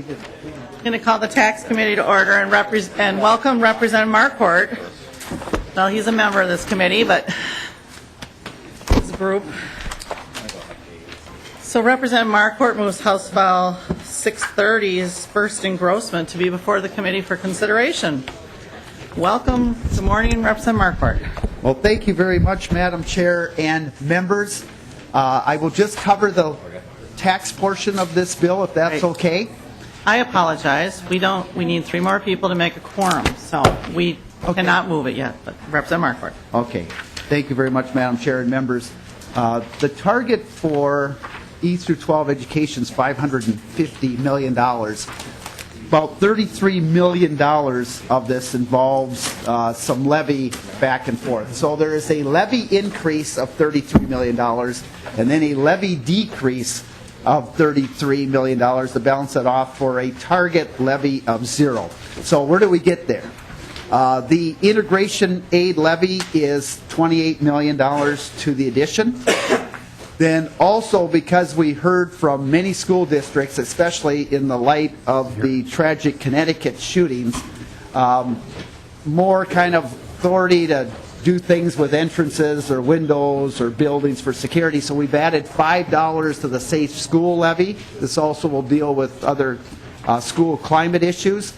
I'm going to call the Tax Committee to order and welcome Representative Marquart. Well, he's a member of this committee, but his group. So Representative Marquart moves House File 630's first engrossment to be before the committee for consideration. Welcome. Good morning, Representative Marquart. Well, thank you very much, Madam Chair and members. I will just cover the tax portion of this bill, if that's okay. I apologize. We need 3 more people to make a quorum, so we cannot move it yet. But Representative Marquart. Okay. Thank you very much, Madam Chair and members. The target for E through 12 education is $550 million. About $33 million of this involves some levy back and forth. So there is a levy increase of $33 million and then a levy decrease of $33 million to balance it off for a target levy of 0. So where do we get there? The integration aid levy is $28 million to the addition. Then also, because we heard from many school districts, especially in the light of the tragic Connecticut shootings, more kind of authority to do things with entrances or windows or buildings for security. So we've added $5 to the Safe School levy. This also will deal with other school climate issues.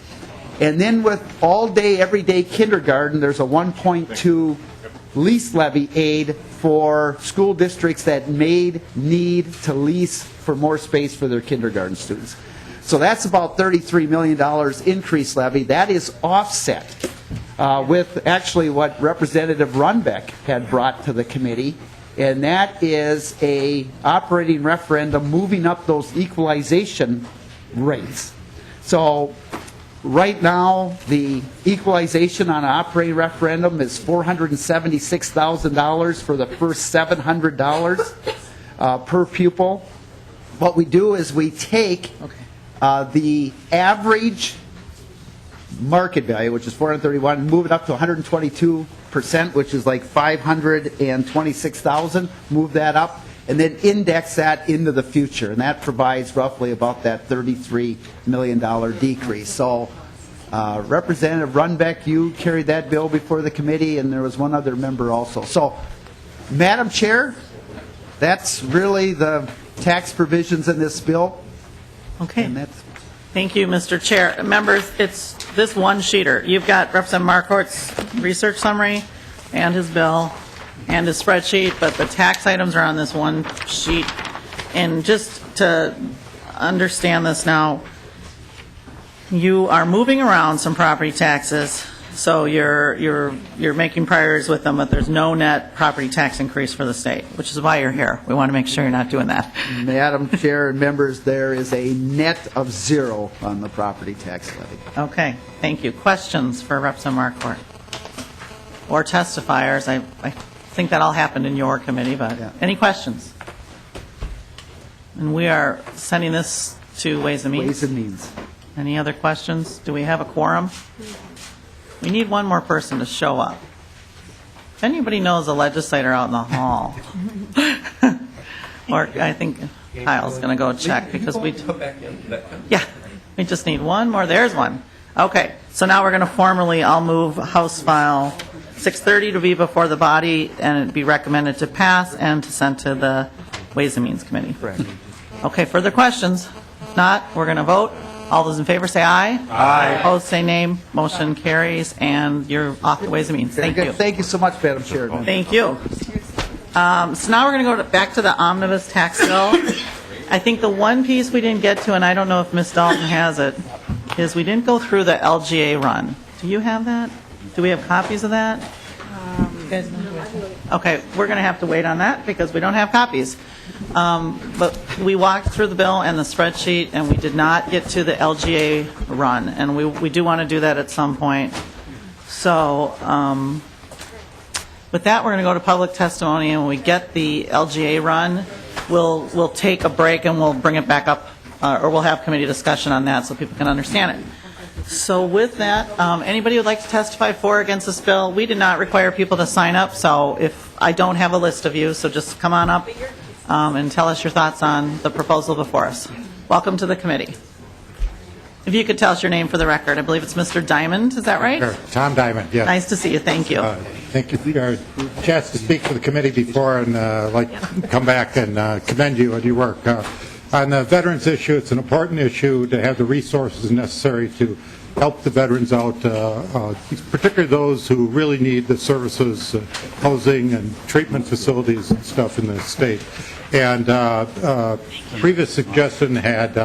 And then with all-day, everyday kindergarten, there's a 1.2 lease levy aid for school districts that may need to lease for more space for their kindergarten students. So that's about $33 million increase levy. That is offset with actually what Representative Runbeck had brought to the committee, and that is a operating referendum moving up those equalization rates. So right now, the equalization on an operating referendum is $476,000 for the first $700 per pupil. What we do is we take the average market value, which is 431, and move it up to 122%, which is like 526,000. Move that up, and then index that into the future, and that provides roughly about that $33 million decrease. So Representative Runbeck, you carried that bill before the committee, and there was one other member also. So, Madam Chair, that's really the tax provisions in this bill. Okay. Thank you, Mr. Chair. Members, it's this one-sheeter. You've got Representative Marquart's research summary and his bill and his spreadsheet, but the tax items are on this one sheet. And just to understand this now, you are moving around some property taxes, so you're making priorities with them, but there's no net property tax increase for the state, which is why you're here. We want to make sure you're not doing that. Madam Chair and members, there is a net of 0 on the property tax levy. Okay, thank you. Questions for Representative Marquart? Or testifiers? I think that all happened in your committee, but any questions? And we are sending this to Ways and Means. Ways and Means. Any other questions? Do we have a quorum? We need one more person to show up. If anybody knows a legislator out in the hall, or I think Kyle's going to go check because we just need one more. There's one. Okay, so now we're going to formally, I'll move House File 630 to be before the body and it be recommended to pass and to send to the Ways and Means Committee. Correct. Okay, further questions? If not, we're going to vote. All those in favor say aye. Aye. Opposed say nay. Motion carries, and you're off the Ways and Means. Thank you. Thank you so much, Madam Chair. Thank you. So now we're going to go back to the Omnibus Tax bill. I think the one piece we didn't get to, and I don't know if Ms. Dalton has it, is we didn't go through the LGA run. Do you have that? Do we have copies of that? Okay, we're going to have to wait on that because we don't have copies. But we walked through the bill and the spreadsheet, and we did not get to the LGA run, and we do want to do that at some point. So with that, we're going to go to public testimony, and when we get the LGA run, we'll take a break and we'll bring it back up, or we'll have committee discussion on that so people can understand it. So with that, anybody would like to testify for or against this bill? We did not require people to sign up, so if I don't have a list of you, so just come on up and tell us your thoughts on the proposal before us. Welcome to the committee. If you could tell us your name for the record. I believe it's Mr. Diamond, is that right? Sure. Tom Diamond, yes. Nice to see you, thank you. Thank you for your chance to speak for the committee before and come back and commend you on your work. On the veterans issue, it's an important issue to have the resources necessary to help the veterans out, particularly those who really need the services, housing and treatment facilities and stuff in the state. And previous suggestion had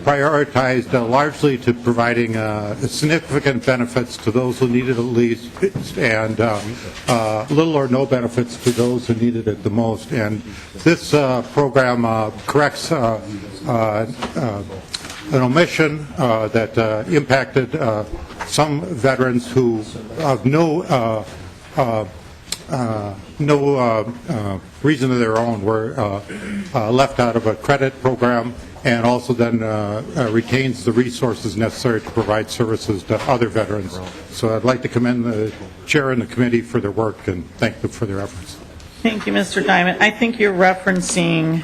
prioritized largely to providing significant benefits to those who needed it least and little or no benefits to those who needed it the most. And this program corrects an omission that impacted some veterans who of no reason of their own were left out of a credit program, and also then retains the resources necessary to provide services to other veterans. So I'd like to commend the chair and the committee for their work and thank them for their efforts. Thank you, Mr. Diamond. I think you're referencing,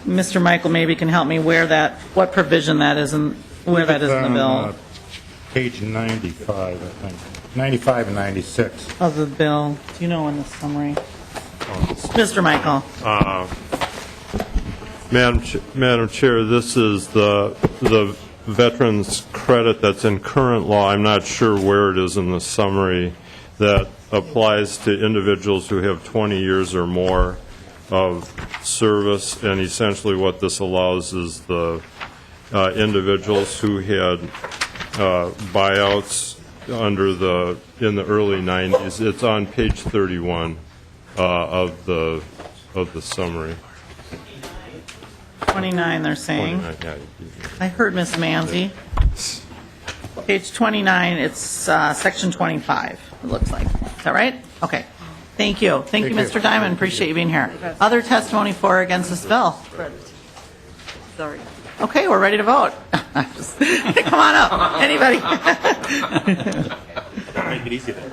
Mr. Michael maybe can help me, what provision that is and where that is in the bill. Page 95, I think. 95 and 96. Of the bill. Do you know in the summary? Mr. Michael. Madam Chair, this is the veterans credit that's in current law. I'm not sure where it is in the summary that applies to individuals who have 20 years or more of service, and essentially what this allows is the individuals who had buyouts in the early 90s. It's on page 31 of the summary. 29, they're saying. 29, yeah. I heard Ms. Manzi. Page 29, it's section 25, it looks like. Is that right? Okay. Thank you. Thank you, Mr. Diamond. Appreciate you being here. Other testimony for or against this bill? Sorry. Okay, we're ready to vote. Come on up. Anybody? Make it easy then.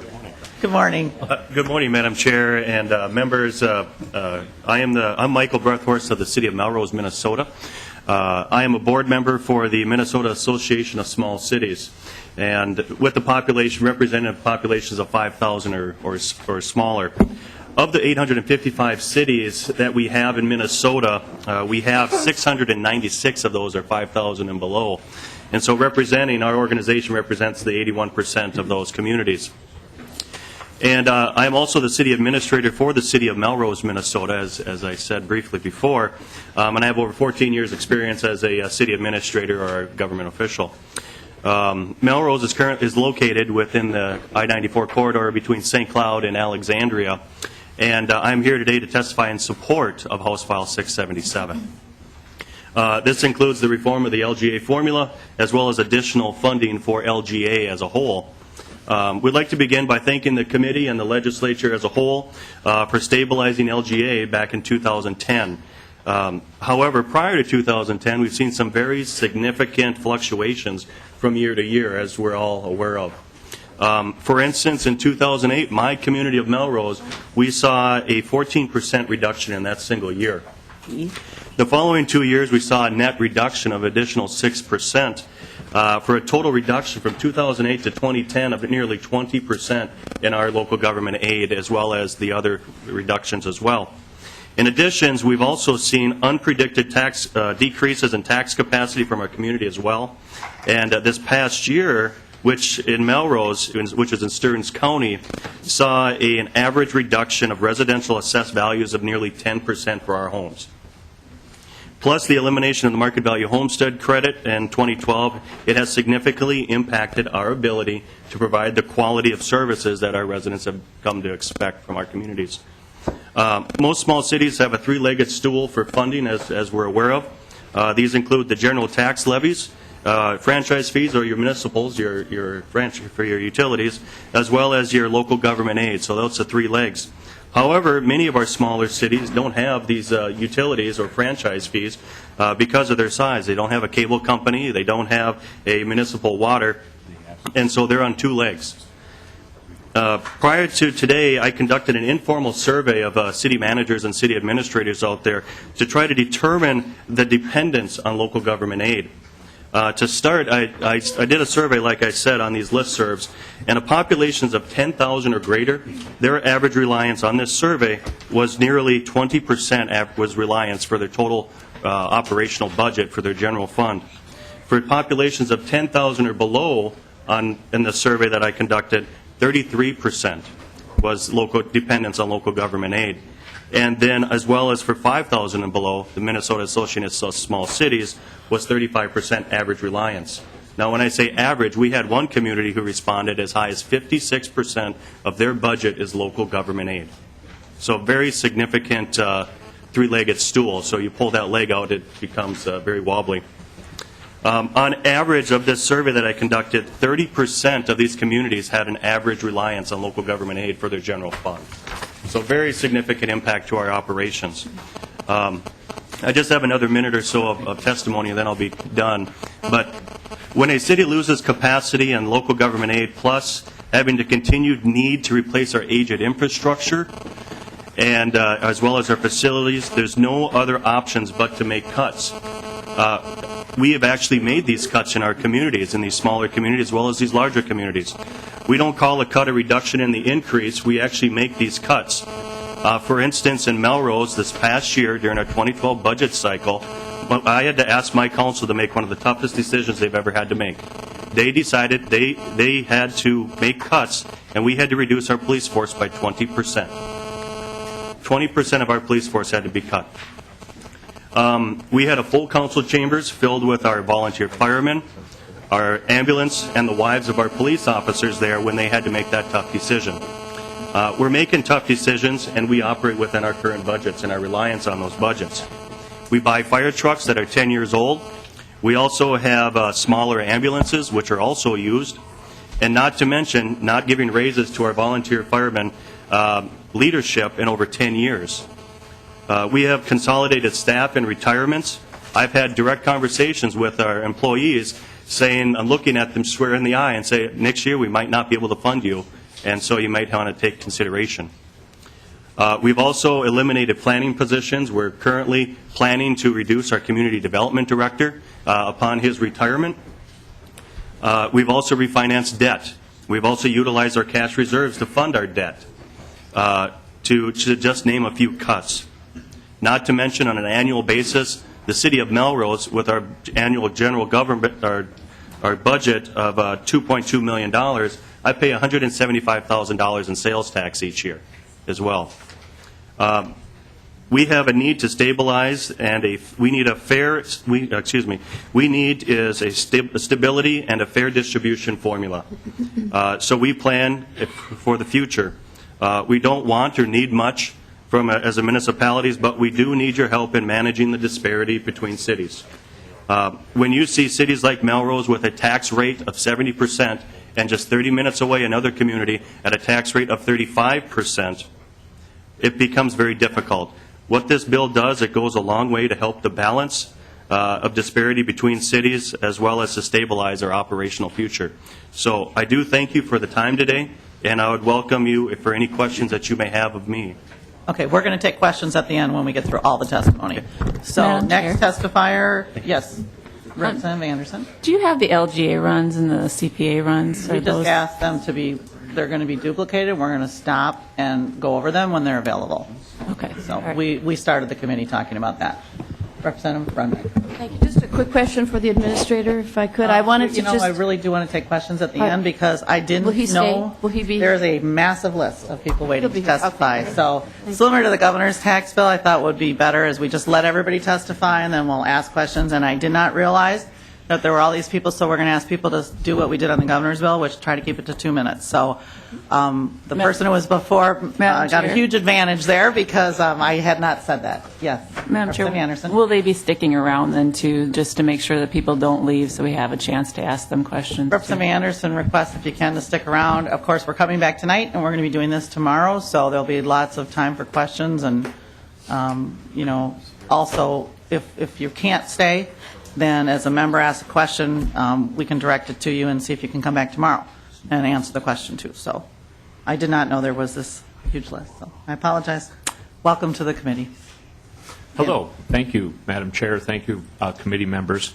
Good morning. Good morning, Madam Chair and members. I'm Michael Breathworth of the City of Melrose, Minnesota. I am a board member for the Minnesota Association of Small Cities, and with the population, representative populations of 5,000 or smaller. Of the 855 cities that we have in Minnesota, we have 696 of those are 5,000 and below. And so our organization represents the 81% of those communities. And I am also the city administrator for the City of Melrose, Minnesota, as I said briefly before. And I have over 14 years' experience as a city administrator or a government official. Melrose is located within the I-94 corridor between St. Cloud and Alexandria. And I'm here today to testify in support of House File 677. This includes the reform of the LGA formula, as well as additional funding for LGA as a whole. We'd like to begin by thanking the committee and the legislature as a whole for stabilizing LGA back in 2010. However, prior to 2010, we've seen some very significant fluctuations from year to year, as we're all aware of. For instance, in 2008, my community of Melrose, we saw a 14% reduction in that single year. The following 2 years, we saw a net reduction of additional 6%, for a total reduction from 2008 to 2010 of nearly 20% in our local government aid, as well as the other reductions as well. In addition, we've also seen unpredicted tax decreases in tax capacity from our community as well. And this past year, which in Melrose, which is in Stearns County, saw an average reduction of residential assessed values of nearly 10% for our homes. Plus the elimination of the market value homestead credit in 2012, it has significantly impacted our ability to provide the quality of services that our residents have come to expect from our communities. Most small cities have a three-legged stool for funding, as we're aware of. These include the general tax levies, franchise fees, or your municipals, your franchise for your utilities, as well as your local government aid. So those are three legs. However, many of our smaller cities don't have these utilities or franchise fees because of their size. They don't have a cable company, they don't have a municipal water, and so they're on two legs. Prior to today, I conducted an informal survey of city managers and city administrators out there to try to determine the dependence on local government aid. To start, I did a survey, like I said, on these listservs, and a populations of 10,000 or greater, their average reliance on this survey was nearly 20% was reliance for their total operational budget for their general fund. For populations of 10,000 or below, in the survey that I conducted, 33% was local dependence on local government aid. And then, as well as for 5,000 and below, the Minnesota Association of Small Cities was 35% average reliance. Now, when I say average, we had one community who responded as high as 56% of their budget is local government aid. So very significant three-legged stool. So you pull that leg out, it becomes very wobbly. On average of this survey that I conducted, 30% of these communities had an average reliance on local government aid for their general fund. So very significant impact to our operations. I just have another minute or so of testimony, and then I'll be done. But when a city loses capacity and local government aid, plus having the continued need to replace our aged infrastructure, and as well as our facilities, there's no other options but to make cuts. We have actually made these cuts in our communities, in these smaller communities as well as these larger communities. We don't call a cut a reduction in the increase. We actually make these cuts. For instance, in Melrose this past year during our 2012 budget cycle, I had to ask my council to make one of the toughest decisions they've ever had to make. They decided they had to make cuts, and we had to reduce our police force by 20%. 20% of our police force had to be cut. We had a full council chambers filled with our volunteer firemen, our ambulance, and the wives of our police officers there when they had to make that tough decision. We're making tough decisions, and we operate within our current budgets and our reliance on those budgets. We buy fire trucks that are 10 years old. We also have smaller ambulances, which are also used, and not to mention not giving raises to our volunteer firemen leadership in over 10 years. We have consolidated staff and retirements. I've had direct conversations with our employees saying, I'm looking at them square in the eye and say, next year we might not be able to fund you, and so you might want to take consideration. We've also eliminated planning positions. We're currently planning to reduce our community development director upon his retirement. We've also refinanced debt. We've also utilized our cash reserves to fund our debt, to just name a few cuts. Not to mention, on an annual basis, the city of Melrose, with our annual general government, our budget of $2.2 million, I pay $175,000 in sales tax each year as well. We have a need to stabilize, and we need is a stability and a fair distribution formula. So we plan for the future. We don't want or need much as a municipalities, but we do need your help in managing the disparity between cities. When you see cities like Melrose with a tax rate of 70% and just 30 minutes away another community at a tax rate of 35%, it becomes very difficult. What this bill does, it goes a long way to help the balance of disparity between cities as well as to stabilize our operational future. So I do thank you for the time today, and I would welcome you for any questions that you may have of me. Okay, we're going to take questions at the end when we get through all the testimony. So Madam next Chair. testifier, yes, Representative Anderson. Do you have the LGA runs and the CPA runs? We Are just those- asked them to be, they're going to be duplicated. We're going to stop and go over them when they're available. Okay. So all right. we started the committee talking about that. Representative Brunbeck. Thank you. Just a quick question for the administrator, if I could. I wanted to You know, just... I really do want to take questions at the Uh, end because I didn't will he stay? know. Will he be- There's a massive list of people waiting He'll be to here. testify. Okay. So similar to the governor's tax bill, I thought would be better is we just let everybody testify and then we'll ask questions. And I did not realize that there were all these people, so we're going to ask people to do what we did on the governor's bill, which try to keep it to 2 minutes. So the person who was before Madam got a Chair. huge advantage there because I had not said that. Yes. Madam Chair, Representative Anderson. will they be sticking around then too, just to make sure that people don't leave so we have a chance to ask them questions? Representative Anderson requests if you can to stick around. Of course, we're coming back tonight, and we're going to be doing this tomorrow, so there'll be lots of time for questions. And, also, if you can't stay, then as a member asks a question, we can direct it to you and see if you can come back tomorrow and answer the question too. So I did not know there was this huge list, so I apologize. Welcome to the committee. Hello. Thank you, Madam Chair. Thank you, committee members.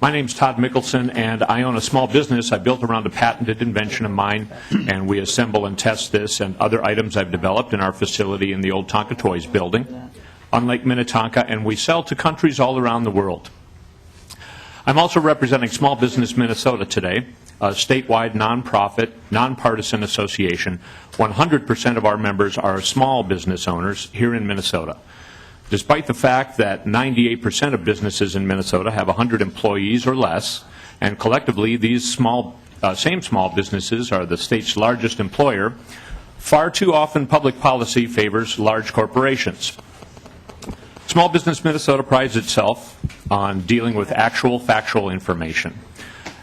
My name's Todd Mickelson, and I own a small business I built around a patented invention of mine, and we assemble and test this and other items I've developed in our facility in the old Tonka Toys building on Lake Minnetonka, and we sell to countries all around the world. I'm also representing Small Business Minnesota today, a statewide nonprofit, nonpartisan association. 100% of our members are small business owners here in Minnesota. Despite the fact that 98% of businesses in Minnesota have 100 employees or less, and collectively these same small businesses are the state's largest employer, far too often public policy favors large corporations. Small Business Minnesota prides itself on dealing with actual factual information.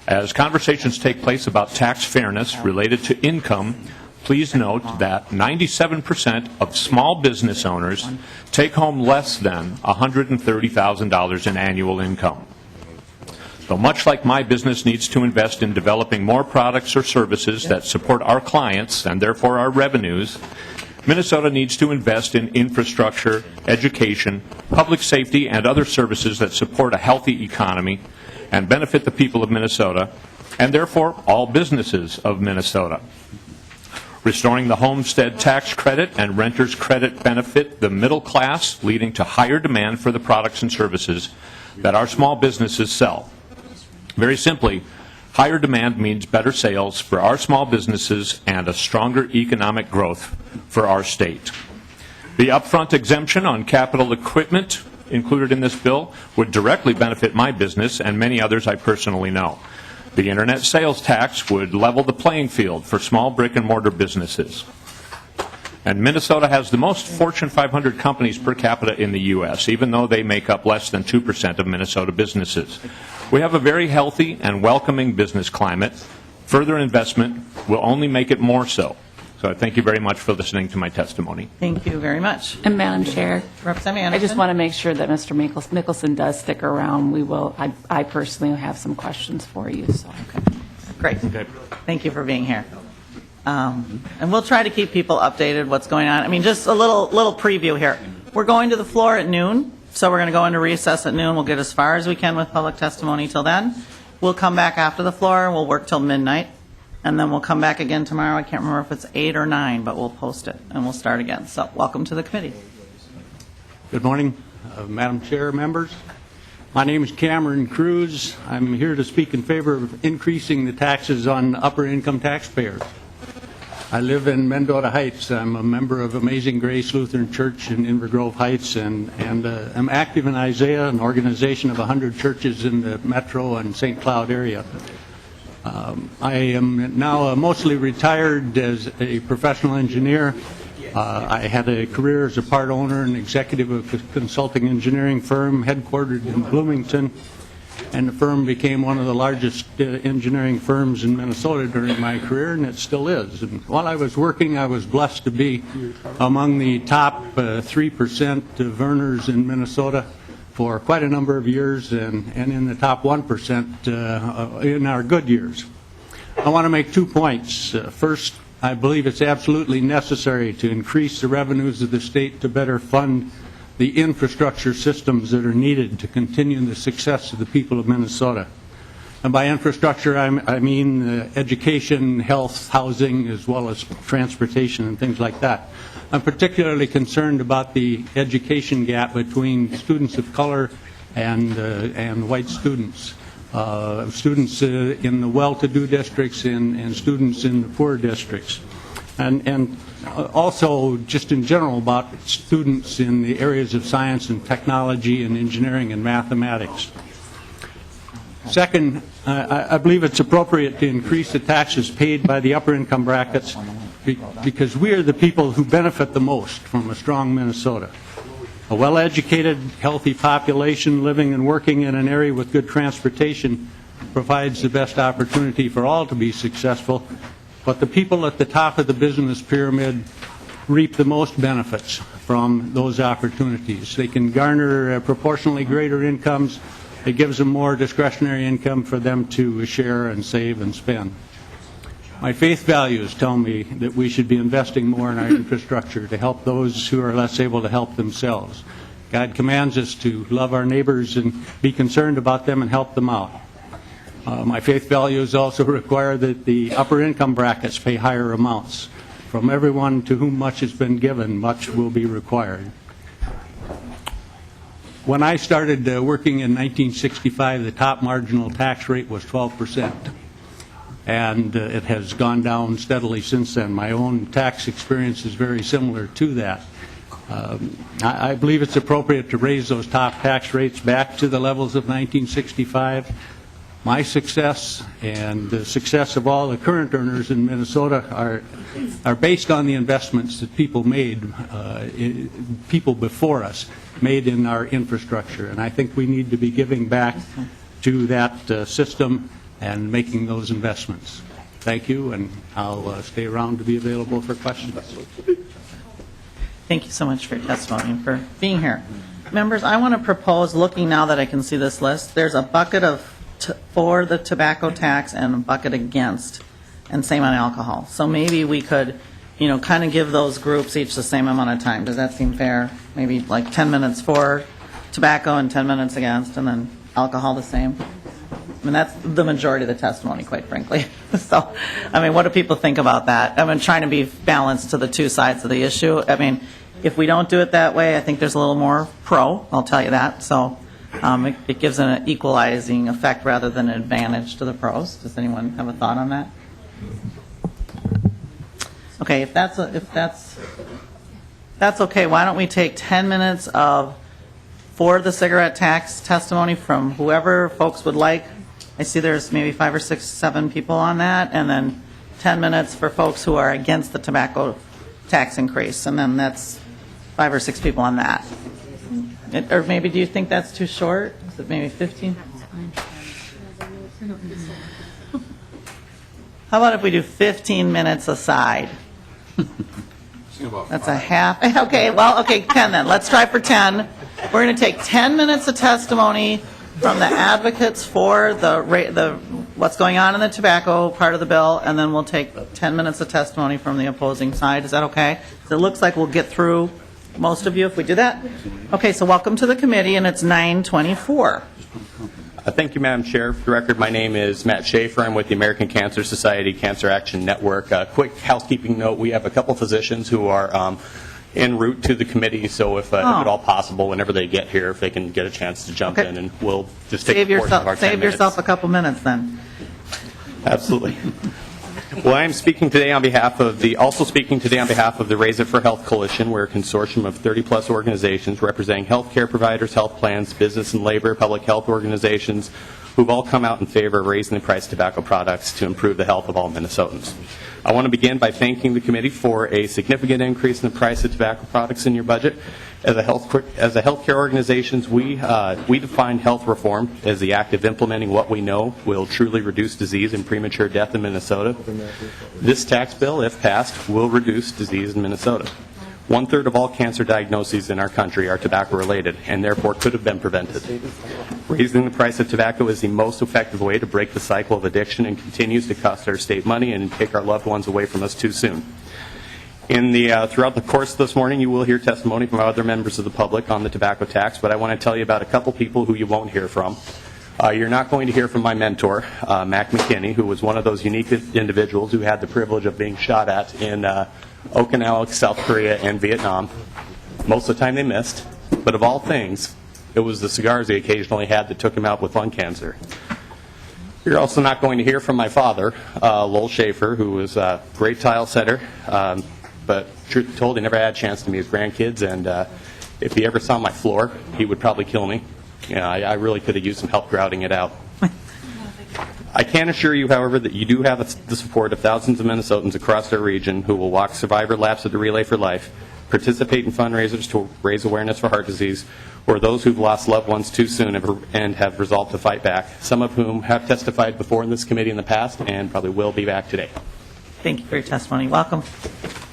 As conversations take place about tax fairness related to income, please note that 97% of small business owners take home less than $130,000 in annual income. So much like my business needs to invest in developing more products or services that support our clients and therefore our revenues, Minnesota needs to invest in infrastructure, education, public safety, and other services that support a healthy economy and benefit the people of Minnesota, and therefore all businesses of Minnesota. Restoring the homestead tax credit and renter's credit benefit the middle class, leading to higher demand for the products and services that our small businesses sell. Very simply, higher demand means better sales for our small businesses and a stronger economic growth for our state. The upfront exemption on capital equipment included in this bill would directly benefit my business and many others I personally know. The internet sales tax would level the playing field for small brick-and-mortar businesses. And Minnesota has the most Fortune 500 companies per capita in the U.S., even though they make up less than 2% of Minnesota businesses. We have a very healthy and welcoming business climate. Further investment will only make it more so. So I thank you very much for listening to my testimony. Thank you very much. And Madam Chair, Representative I Anderson? just want to make sure that Mr. Mickelson does stick around. We will. I personally have some questions for you. So. Great. Okay. Thank you for being here. And we'll try to keep people updated what's going on. I mean, just a little preview here. We're going to the floor at noon, so we're going to go into recess at noon. We'll get as far as we can with public testimony till then. We'll come back after the floor. We'll work till midnight, and then we'll come back again tomorrow. I can't remember if it's 8 or 9, but we'll post it, and we'll start again. So welcome to the committee. Good morning, Madam Chair, members. My name is Cameron Cruz. I'm here to speak in favor of increasing the taxes on upper-income taxpayers. I live in Mendota Heights. I'm a member of Amazing Grace Lutheran Church in Inver Grove Heights, and I'm active in Isaiah, an organization of 100 churches in the Metro and St. Cloud area. I am now mostly retired as a professional engineer. I had a career as a part owner and executive of a consulting engineering firm headquartered in Bloomington, and the firm became one of the largest engineering firms in Minnesota during my career, and it still is. And while I was working, I was blessed to be among the top 3% of earners in Minnesota for quite a number of years, and in the top 1% in our good years. I want to make 2 points. First, I believe it's absolutely necessary to increase the revenues of the state to better fund the infrastructure systems that are needed to continue the success of the people of Minnesota. And by infrastructure, I mean education, health, housing, as well as transportation and things like that. I'm particularly concerned about the education gap between students of color and white students. Students in the well-to-do districts and students in the poor districts. And also, just in general, about students in the areas of science and technology and engineering and mathematics. Second, I believe it's appropriate to increase the taxes paid by the upper income brackets because we are the people who benefit the most from a strong Minnesota. A well-educated, healthy population living and working in an area with good transportation provides the best opportunity for all to be successful, but the people at the top of the business pyramid reap the most benefits from those opportunities. They can garner proportionally greater incomes. It gives them more discretionary income for them to share and save and spend. My faith values tell me that we should be investing more in our infrastructure to help those who are less able to help themselves. God commands us to love our neighbors and be concerned about them and help them out. My faith values also require that the upper income brackets pay higher amounts. From everyone to whom much has been given, much will be required. When I started working in 1965, the top marginal tax rate was 12%, and it has gone down steadily since then. My own tax experience is very similar to that. I believe it's appropriate to raise those top tax rates back to the levels of 1965. My success and the success of all the current earners in Minnesota are based on the investments that people made, people before us made in our infrastructure. And I think we need to be giving back to that system and making those investments. Thank you, and I'll stay around to be available for questions. Thank you so much for your testimony and for being here. Members, I want to propose, looking now that I can see this list, there's a bucket for the tobacco tax and a bucket against, and same on alcohol. So maybe we could, kind of give those groups each the same amount of time. Does that seem fair? Maybe like 10 minutes for tobacco and 10 minutes against, and then alcohol the same? I mean, that's the majority of the testimony, quite frankly. So, what do people think about that? Trying to be balanced to the two sides of the issue. If we don't do it that way, I think there's a little more pro, I'll tell you that. So it gives an equalizing effect rather than an advantage to the pros. Does anyone have a thought on that? Okay, if that's okay, why don't we take 10 minutes for the cigarette tax testimony from whoever folks would like. I see there's maybe 5 or 6, 7 people on that, and then 10 minutes for folks who are against the tobacco tax increase, and then that's 5 or 6 people on that. Or maybe, do you think that's too short? Is it maybe 15? How about if we do 15 minutes aside? That's a half. Okay, 10 then. Let's try for 10. We're going to take 10 minutes of testimony from the advocates for the what's going on in the tobacco part of the bill, and then we'll take 10 minutes of testimony from the opposing side. Is that okay? So it looks like we'll get through most of you if we do that. Okay, so welcome to the committee, and it's 9:24. Thank you, Madam Chair. For the record, my name is Matt Schaefer. I'm with the American Cancer Society Cancer Action Network. Quick housekeeping note, we have a couple physicians who are en route to the committee, so if at all possible, whenever they get here, if they can get a chance to jump in, and we'll just take a portion of our 10 minutes. Save yourself a couple minutes then. Absolutely. Well, I am speaking today on behalf of the Raise It for Health Coalition. We're a consortium of 30-plus organizations representing healthcare providers, health plans, business and labor, public health organizations, who've all come out in favor of raising the price of tobacco products to improve the health of all Minnesotans. I want to begin by thanking the committee for a significant increase in the price of tobacco products in your budget. As a healthcare organizations, we define health reform as the act of implementing what we know will truly reduce disease and premature death in Minnesota. This tax bill, if passed, will reduce disease in Minnesota. 1/3 of all cancer diagnoses in our country are tobacco-related and therefore could have been prevented. Raising the price of tobacco is the most effective way to break the cycle of addiction and continues to cost our state money and take our loved ones away from us too soon. Throughout the course of this morning, you will hear testimony from other members of the public on the tobacco tax, but I want to tell you about a couple people who you won't hear from. You're not going to hear from my mentor, Mac McKinney, who was one of those unique individuals who had the privilege of being shot at in Okinawa, South Korea, and Vietnam. Most of the time they missed, but of all things, it was the cigars he occasionally had that took him out with lung cancer. You're also not going to hear from my father, Lowell Schaefer, who was a great tile setter, but truth be told, he never had a chance to meet his grandkids, and if he ever saw my floor, he would probably kill me. I really could have used some help grouting it out. I can assure you, however, that you do have the support of thousands of Minnesotans across our region who will walk survivor laps of the Relay for Life, participate in fundraisers to raise awareness for heart disease, or those who've lost loved ones too soon and have resolved to fight back, some of whom have testified before in this committee in the past and probably will be back today. Thank you for your testimony. Welcome.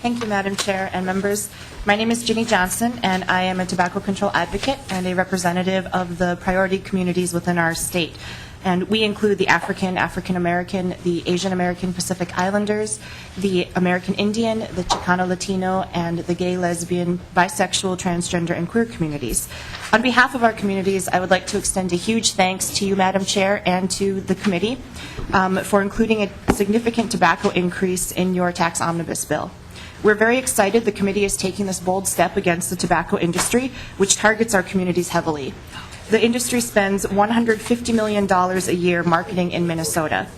Thank you, Madam Chair and members. My name is Ginny Johnson, and I am a tobacco control advocate and a representative of the priority communities within our state. And we include the African, African American, the Asian American Pacific Islanders, the American Indian, the Chicano Latino, and the gay, lesbian, bisexual, transgender, and queer communities. On behalf of our communities, I would like to extend a huge thanks to you, Madam Chair, and to the committee for including a significant tobacco increase in your tax omnibus bill. We're very excited the committee is taking this bold step against the tobacco industry, which targets our communities heavily. The industry spends $150 million a year marketing in Minnesota.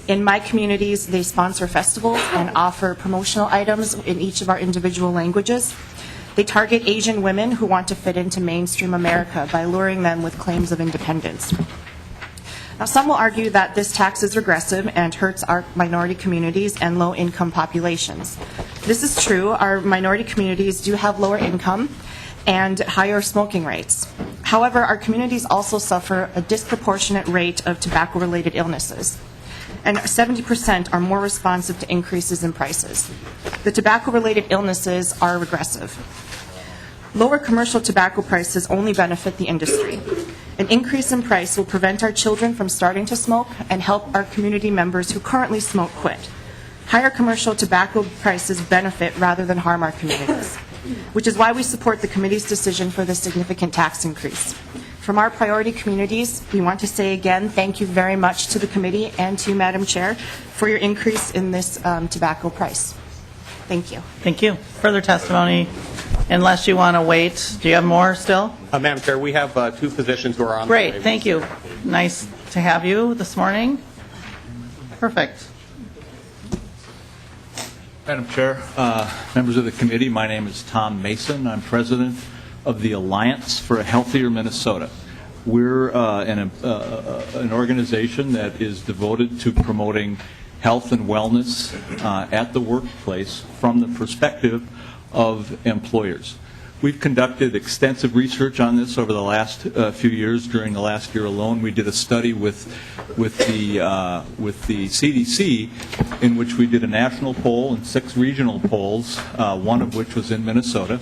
In my communities, they sponsor festivals and offer promotional items in each of our individual languages. They target Asian women who want to fit into mainstream America by luring them with claims of independence. Now, some will argue that this tax is regressive and hurts our minority communities and low-income populations. This is true. Our minority communities do have lower income and higher smoking rates. However, our communities also suffer a disproportionate rate of tobacco-related illnesses, and 70% are more responsive to increases in prices. The tobacco-related illnesses are regressive. Lower commercial tobacco prices only benefit the industry. An increase in price will prevent our children from starting to smoke and help our community members who currently smoke quit. Higher commercial tobacco prices benefit rather than harm our communities, which is why we support the committee's decision for this significant tax increase. From our priority communities, we want to say again thank you very much to the committee and to you, Madam Chair, for your increase in this tobacco price. Thank you. Thank you. Further testimony, unless you want to wait. Do you have more still? Madam Chair, we have two physicians who are on the Great, way. thank you. Nice to have you this morning. Perfect. Madam Chair, members of the committee, my name is Tom Mason. I'm president of the Alliance for a Healthier Minnesota. We're an organization that is devoted to promoting health and wellness at the workplace from the perspective of employers. We've conducted extensive research on this over the last few years. During the last year alone, we did a study with the CDC, in which we did a national poll and 6 regional polls, one of which was in Minnesota.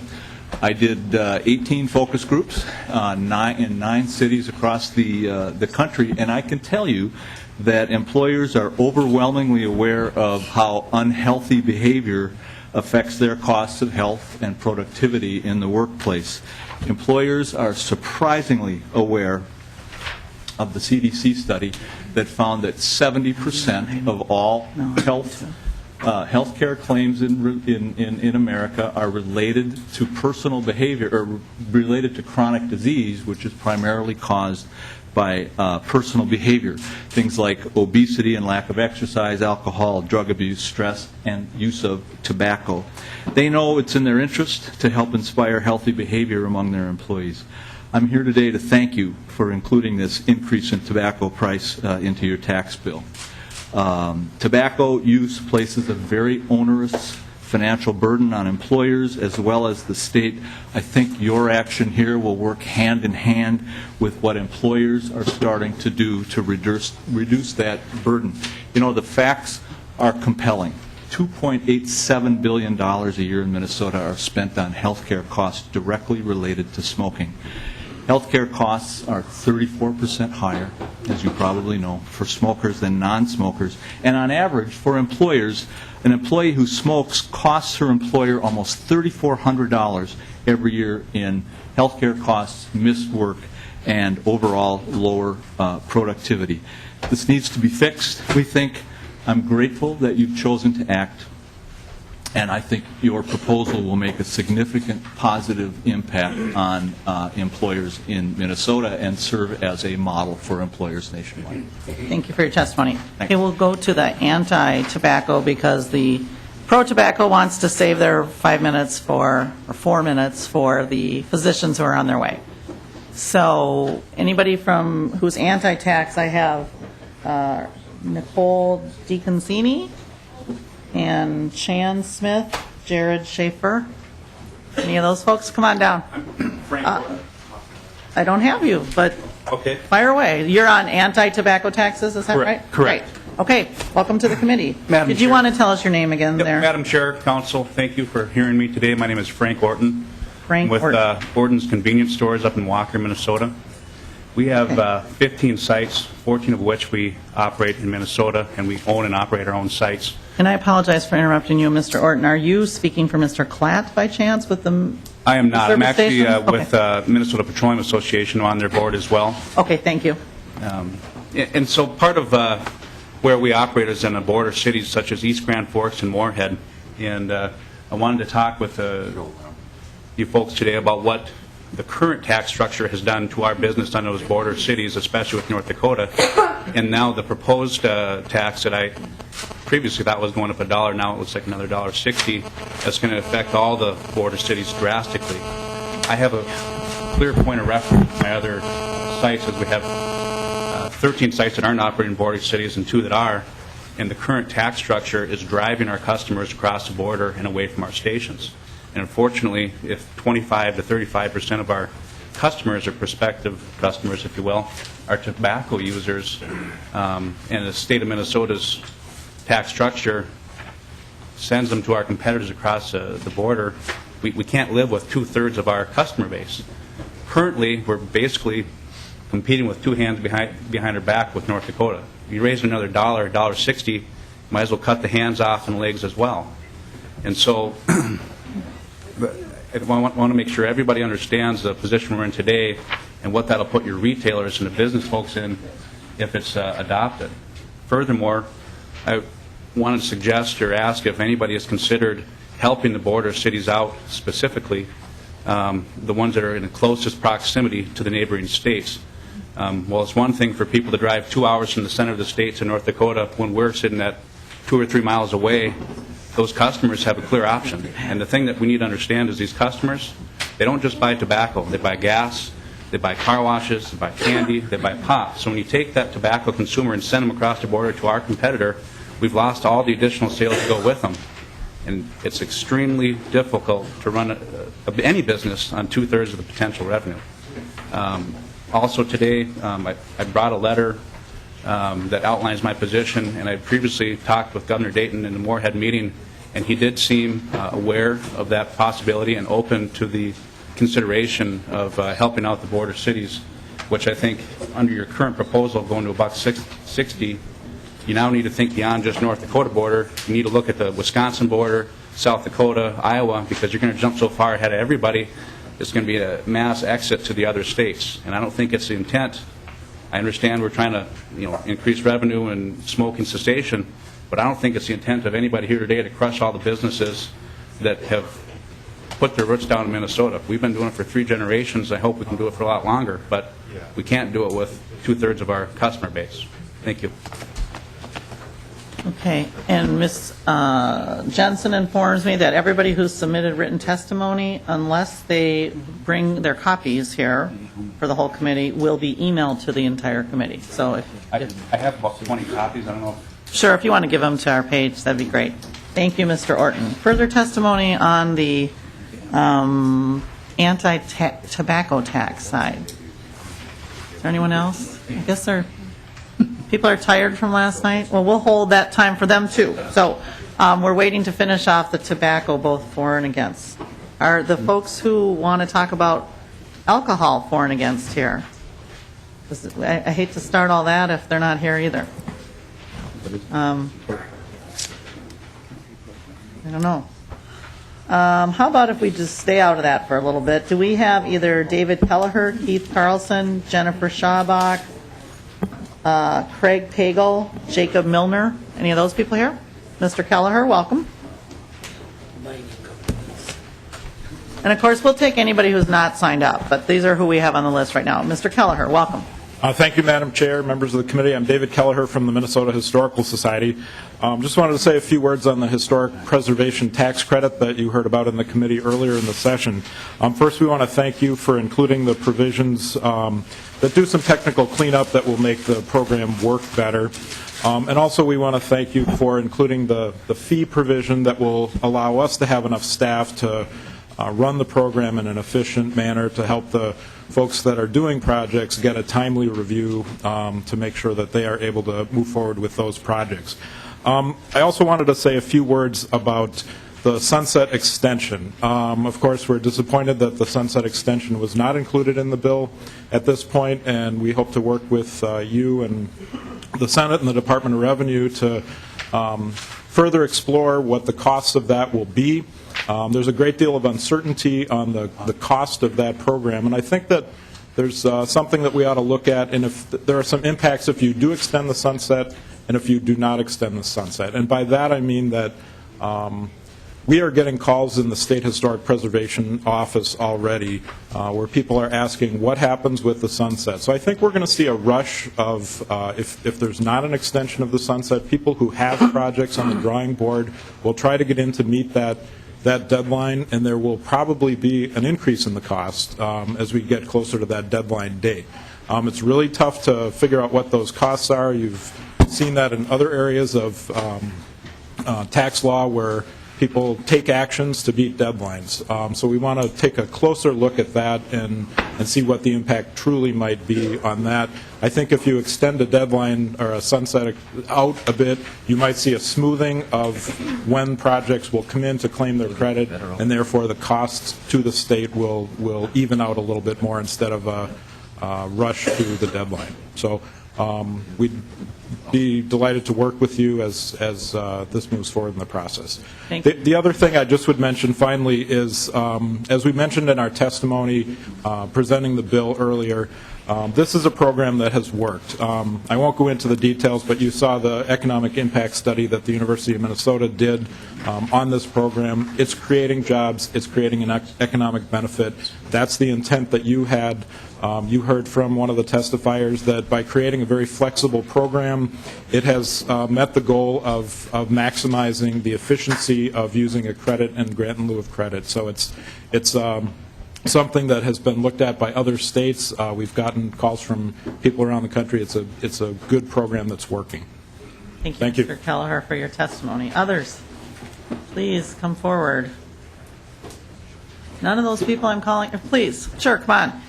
I did 18 focus groups in 9 cities across the country, and I can tell you that employers are overwhelmingly aware of how unhealthy behavior affects their costs of health and productivity in the workplace. Employers are surprisingly aware of the CDC study that found that 70% of all healthcare claims in America are related to personal behavior or related to chronic disease, which is primarily caused by personal behavior, things like obesity and lack of exercise, alcohol, drug abuse, stress, and use of tobacco. They know it's in their interest to help inspire healthy behavior among their employees. I'm here today to thank you for including this increase in tobacco price into your tax bill. Tobacco use places a very onerous financial burden on employers as well as the state. I think your action here will work hand in hand with what employers are starting to do to reduce that burden. You know, the facts are compelling. $2.87 billion a year in Minnesota are spent on health care costs directly related to smoking. Healthcare costs are 34% higher, as you probably know, for smokers than non-smokers. And on average, for employers, an employee who smokes costs her employer almost $3,400 every year in healthcare costs, missed work, and overall lower productivity. This needs to be fixed, we think. I'm grateful that you've chosen to act. And I think your proposal will make a significant positive impact on employers in Minnesota and serve as a model for employers nationwide. Thank you for your testimony. Okay, we'll go to the anti-tobacco because the pro-tobacco wants to save their 4 minutes for the physicians who are on their way. So anybody who's anti-tax, I have Nicole DeConcini and Chan Smith, Jared Schaefer. Any of those folks? Come on down. I don't have you, but okay. Fire away. You're on anti-tobacco taxes, is that right? Correct. Great. Okay, welcome to the committee. Madam Did you Chair. want to tell us your name again there? Madam Chair, Council, thank you for hearing me today. My name is Frank Orton. Frank with Orton. Orton's Convenience Stores up in Walker, Minnesota. We have 15 sites, 14 of which we operate in Minnesota, and we own and operate our own sites. And I apologize for interrupting you, Mr. Orton. Are you speaking for Mr. Klatt by chance with the I am not. I'm service actually stations? with Minnesota Petroleum Association on their board as well. Okay, thank you. And so part of where we operate is in the border cities such as East Grand Forks and Moorhead. And I wanted to talk with you folks today about what the current tax structure has done to our business on those border cities, especially with North Dakota. And now the proposed tax that I previously thought was going up $1, now it looks like another $1.60. That's going to affect all the border cities drastically. I have a clear point of reference with my other sites, as we have 13 sites that aren't operating in border cities and 2 that are. And the current tax structure is driving our customers across the border and away from our stations. And unfortunately, if 25 to 35% of our customers, or prospective customers, if you will, are tobacco users, and the state of Minnesota's tax structure sends them to our competitors across the border, we can't live with 2/3 of our customer base. Currently, we're basically competing with 2 hands behind our back with North Dakota. If you raise another $1.60, might as well cut the hands off and legs as well. And so I want to make sure everybody understands the position we're in today and what that'll put your retailers and the business folks in if it's adopted. Furthermore, I want to suggest or ask if anybody has considered helping the border cities out, specifically the ones that are in the closest proximity to the neighboring states. Well, it's one thing for people to drive 2 hours from the center of the state to North Dakota when we're sitting at 2 or 3 miles away. Those customers have a clear option. And the thing that we need to understand is these customers, they don't just buy tobacco. They buy gas, they buy car washes, they buy candy, they buy pot. So when you take that tobacco consumer and send them across the border to our competitor, we've lost all the additional sales to go with them. And it's extremely difficult to run any business on 2/3 of the potential revenue. Also today, I brought a letter that outlines my position, and I previously talked with Governor Dayton in the Moorhead meeting, and he did seem aware of that possibility and open to the consideration of helping out the border cities, which I think under your current proposal of going to about $6.60, you now need to think beyond just North Dakota border. You need to look at the Wisconsin border, South Dakota, Iowa, because you're going to jump so far ahead of everybody. It's going to be a mass exit to the other states, and I don't think it's the intent. I understand we're trying to, increase revenue and smoking cessation, but I don't think it's the intent of anybody here today to crush all the businesses that have put their roots down in Minnesota. We've been doing it for 3 generations. I hope we can do it for a lot longer, but we can't do it with 2/3 of our customer base. Thank you. Okay, and Ms. Jensen informs me that everybody who's submitted written testimony, unless they bring their copies here for the whole committee, will be emailed to the entire committee. So if I have about 20 copies. I don't know. Sure, if you want to give them to our page, that'd be great. Thank you, Mr. Orton. Further testimony on the anti-tobacco tax side. Is there anyone else? I guess people are tired from last night. Well, we'll hold that time for them too. So we're waiting to finish off the tobacco, both for and against. Are the folks who want to talk about alcohol for and against here? I hate to start all that if they're not here either. I don't know. How about if we just stay out of that for a little bit? Do we have either David Kelleher, Keith Carlson, Jennifer Schawbach, Craig Pagel, Jacob Milner, any of those people here? Mr. Kelleher, welcome. And of course, we'll take anybody who's not signed up, but these are who we have on the list right now. Mr. Kelleher, welcome. Thank you, Madam Chair, members of the committee. I'm David Kelleher from the Minnesota Historical Society. Just wanted to say a few words on the historic preservation tax credit that you heard about in the committee earlier in the session. First, we want to thank you for including the provisions that do some technical cleanup that will make the program work better. And also, we want to thank you for including the fee provision that will allow us to have enough staff to run the program in an efficient manner to help the folks that are doing projects get a timely review to make sure that they are able to move forward with those projects. I also wanted to say a few words about the sunset extension. Of course, we're disappointed that the sunset extension was not included in the bill at this point, and we hope to work with you and the Senate and the Department of Revenue to further explore what the costs of that will be. There's a great deal of uncertainty on the cost of that program, and I think that there's something that we ought to look at, and if there are some impacts if you do extend the sunset and if you do not extend the sunset. And by that I mean that we are getting calls in the State Historic Preservation Office already where people are asking what happens with the sunset. So I think we're going to see a rush of, if there's not an extension of the sunset, people who have projects on the drawing board will try to get in to meet that deadline, and there will probably be an increase in the cost as we get closer to that deadline date. It's really tough to figure out what those costs are. You've seen that in other areas of tax law where people take actions to beat deadlines. So we want to take a closer look at that and see what the impact truly might be on that. I think if you extend a deadline or a sunset out a bit, you might see a smoothing of when projects will come in to claim their credit, and therefore the costs to the state will even out a little bit more instead of a rush to the deadline. So we'd be delighted to work with you as this moves forward in the process. Thank you. The other thing I just would mention finally is, as we mentioned in our testimony presenting the bill earlier, this is a program that has worked. I won't go into the details, but you saw the economic impact study that the University of Minnesota did on this program. It's creating jobs. It's creating an economic benefit. That's the intent that you had. You heard from one of the testifiers that by creating a very flexible program, it has met the goal of maximizing the efficiency of using a credit and grant in lieu of credit. So it's something that has been looked at by other states. We've gotten calls from people around the country. It's a good program that's working. Thank you, Mr. Kelleher, for your testimony. Others, please come forward. None of those people I'm calling, please. Sure, come on.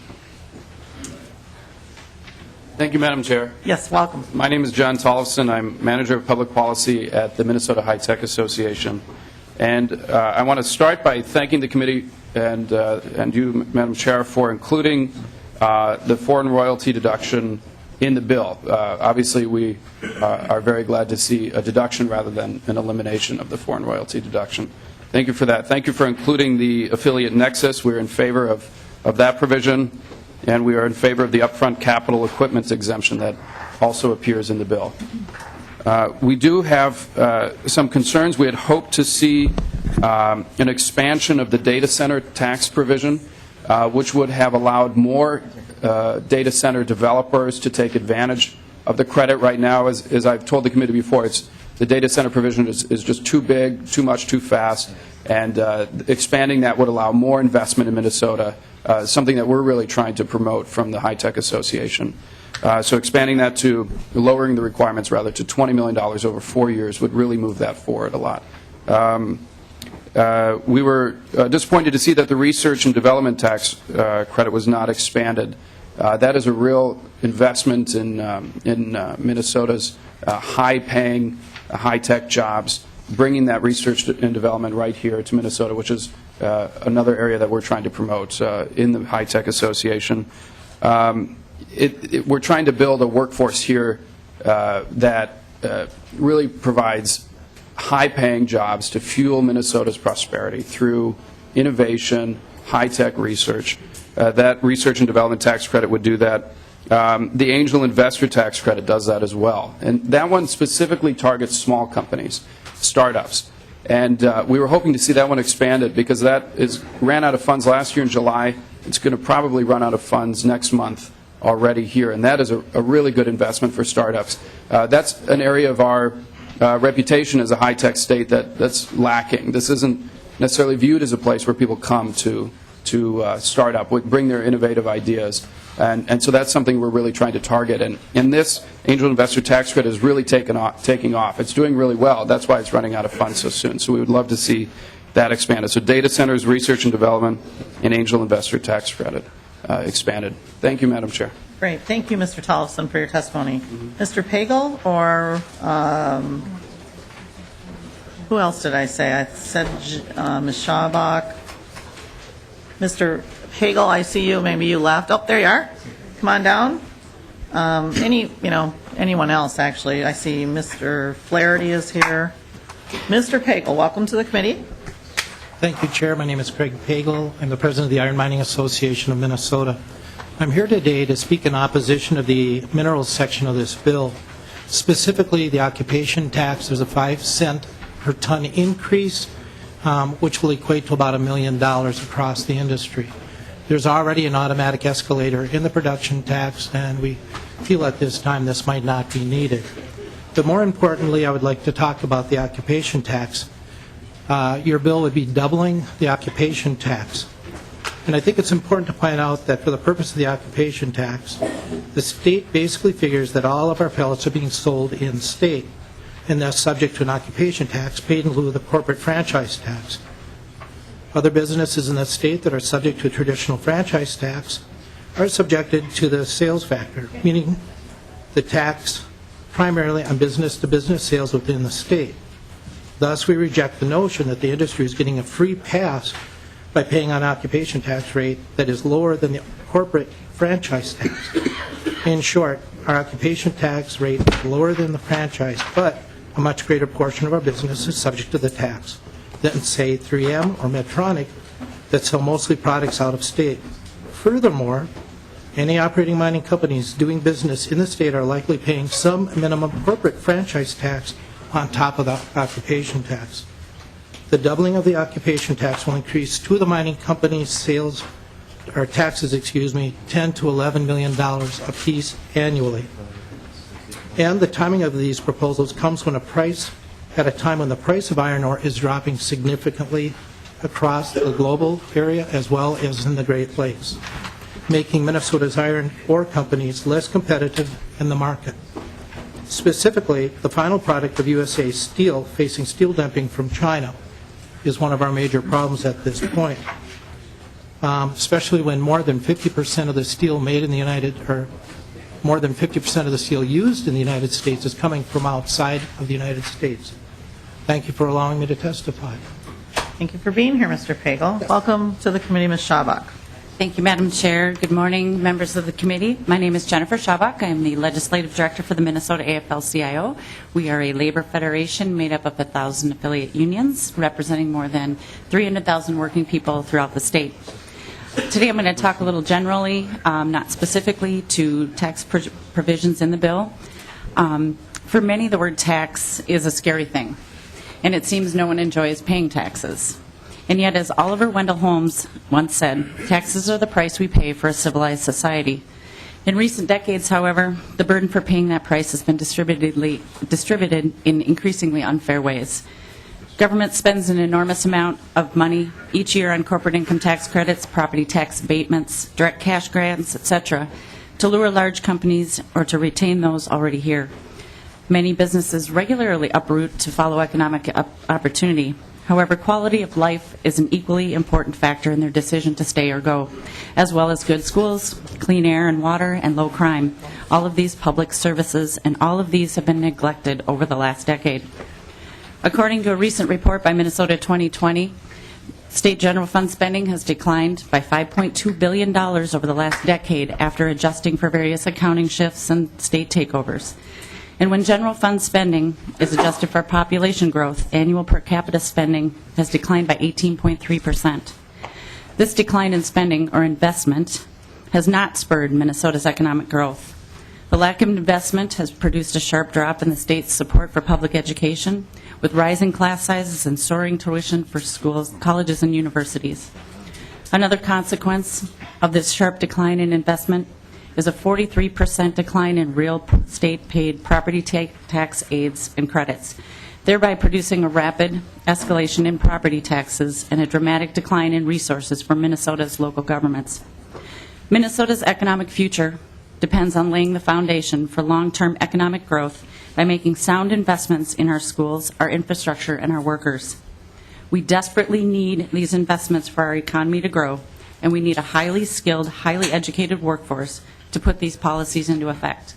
Thank you, Madam Chair. Yes, welcome. My name is John Tollefson. I'm Manager of Public Policy at the Minnesota High Tech Association. And I want to start by thanking the committee and you, Madam Chair, for including the foreign royalty deduction in the bill. Obviously, we are very glad to see a deduction rather than an elimination of the foreign royalty deduction. Thank you for that. Thank you for including the affiliate nexus. We're in favor of that provision, and we are in favor of the upfront capital equipment exemption that also appears in the bill. We do have some concerns. We had hoped to see an expansion of the data center tax provision, which would have allowed more data center developers to take advantage of the credit. Right now, as I've told the committee before, the data center provision is just too big, too much, too fast, and expanding that would allow more investment in Minnesota, something that we're really trying to promote from the High Tech Association. So expanding that to lowering the requirements rather to $20 million over 4 years would really move that forward a lot. We were disappointed to see that the research and development tax credit was not expanded. That is a real investment in Minnesota's high-paying, high-tech jobs, bringing that research and development right here to Minnesota, which is another area that we're trying to promote in the High Tech Association. We're trying to build a workforce here that really provides high-paying jobs to fuel Minnesota's prosperity through innovation, high-tech research. That research and development tax credit would do that. The angel investor tax credit does that as well. And that one specifically targets small companies, startups. And we were hoping to see that one expanded because that ran out of funds last year in July. It's going to probably run out of funds next month already here. And that is a really good investment for startups. That's an area of our reputation as a high-tech state that's lacking. This isn't necessarily viewed as a place where people come to start up, bring their innovative ideas. And so that's something we're really trying to target. And this angel investor tax credit is really taking off. It's doing really well. That's why it's running out of funds so soon. So we would love to see that expanded. So data centers, research and development, and angel investor tax credit. expanded. Thank you, Madam Chair. Great. Thank you, Mr. Tollefson, for your testimony. Mr. Pagel, or who else did I say? I said Ms. Schabach. Mr. Pagel, I see you. Maybe you left. Oh, there you are. Come on down. Anyone else, actually. I see Mr. Flaherty is here. Mr. Pagel, welcome to the committee. Thank you, Chair. My name is Craig Pagel. I'm the president of the Iron Mining Association of Minnesota. I'm here today to speak in opposition of the minerals section of this bill, specifically the occupation tax. There's a 5-cent per ton increase, which will equate to about $1 million across the industry. There's already an automatic escalator in the production tax, and we feel at this time this might not be needed. But more importantly, I would like to talk about the occupation tax. Your bill would be doubling the occupation tax. And I think it's important to point out that for the purpose of the occupation tax, the state basically figures that all of our pellets are being sold in state, and thus subject to an occupation tax paid in lieu of the corporate franchise tax. Other businesses in the state that are subject to a traditional franchise tax are subjected to the sales factor, meaning the tax primarily on business-to-business sales within the state. Thus, we reject the notion that the industry is getting a free pass by paying an occupation tax rate that is lower than the corporate franchise tax. In short, our occupation tax rate is lower than the franchise, but a much greater portion of our business is subject to the tax than, say, 3M or Medtronic that sell mostly products out of state. Furthermore, any operating mining companies doing business in the state are likely paying some minimum corporate franchise tax on top of the occupation tax. The doubling of the occupation tax will increase two of the mining companies' sales, or taxes, $10 to $11 million apiece annually. And the timing of these proposals comes at a time when the price of iron ore is dropping significantly across the global area as well as in the Great Lakes, making Minnesota's iron ore companies less competitive in the market. Specifically, the final product of USA Steel facing steel dumping from China is one of our major problems at this point, especially when more than 50% of the steel more than 50% of the steel used in the United States is coming from outside of the United States. Thank you for allowing me to testify. Thank you for being here, Mr. Pagel. Welcome to the committee, Ms. Schabach. Thank you, Madam Chair. Good morning, members of the committee. My name is Jennifer Schabach. I am the Legislative Director for the Minnesota AFL-CIO. We are a labor federation made up of 1,000 affiliate unions, representing more than 300,000 working people throughout the state. Today I'm going to talk a little generally, not specifically to tax provisions in the bill. For many, the word tax is a scary thing, and it seems no one enjoys paying taxes. And yet, as Oliver Wendell Holmes once said, taxes are the price we pay for a civilized society. In recent decades, however, the burden for paying that price has been distributed in increasingly unfair ways. Government spends an enormous amount of money each year on corporate income tax credits, property tax abatements, direct cash grants, etc., to lure large companies or to retain those already here. Many businesses regularly uproot to follow economic opportunity. However, quality of life is an equally important factor in their decision to stay or go, as well as good schools, clean air and water, and low crime. All of these public services, and all of these have been neglected over the last decade. According to a recent report by Minnesota 2020, state general fund spending has declined by $5.2 billion over the last decade after adjusting for various accounting shifts and state takeovers. And when general fund spending is adjusted for population growth, annual per capita spending has declined by 18.3%. This decline in spending or investment has not spurred Minnesota's economic growth. The lack of investment has produced a sharp drop in the state's support for public education, with rising class sizes and soaring tuition for schools, colleges, and universities. Another consequence of this sharp decline in investment is a 43% decline in real state-paid property tax aids and credits, thereby producing a rapid escalation in property taxes and a dramatic decline in resources for Minnesota's local governments. Minnesota's economic future depends on laying the foundation for long-term economic growth by making sound investments in our schools, our infrastructure, and our workers. We desperately need these investments for our economy to grow, and we need a highly skilled, highly educated workforce to put these policies into effect.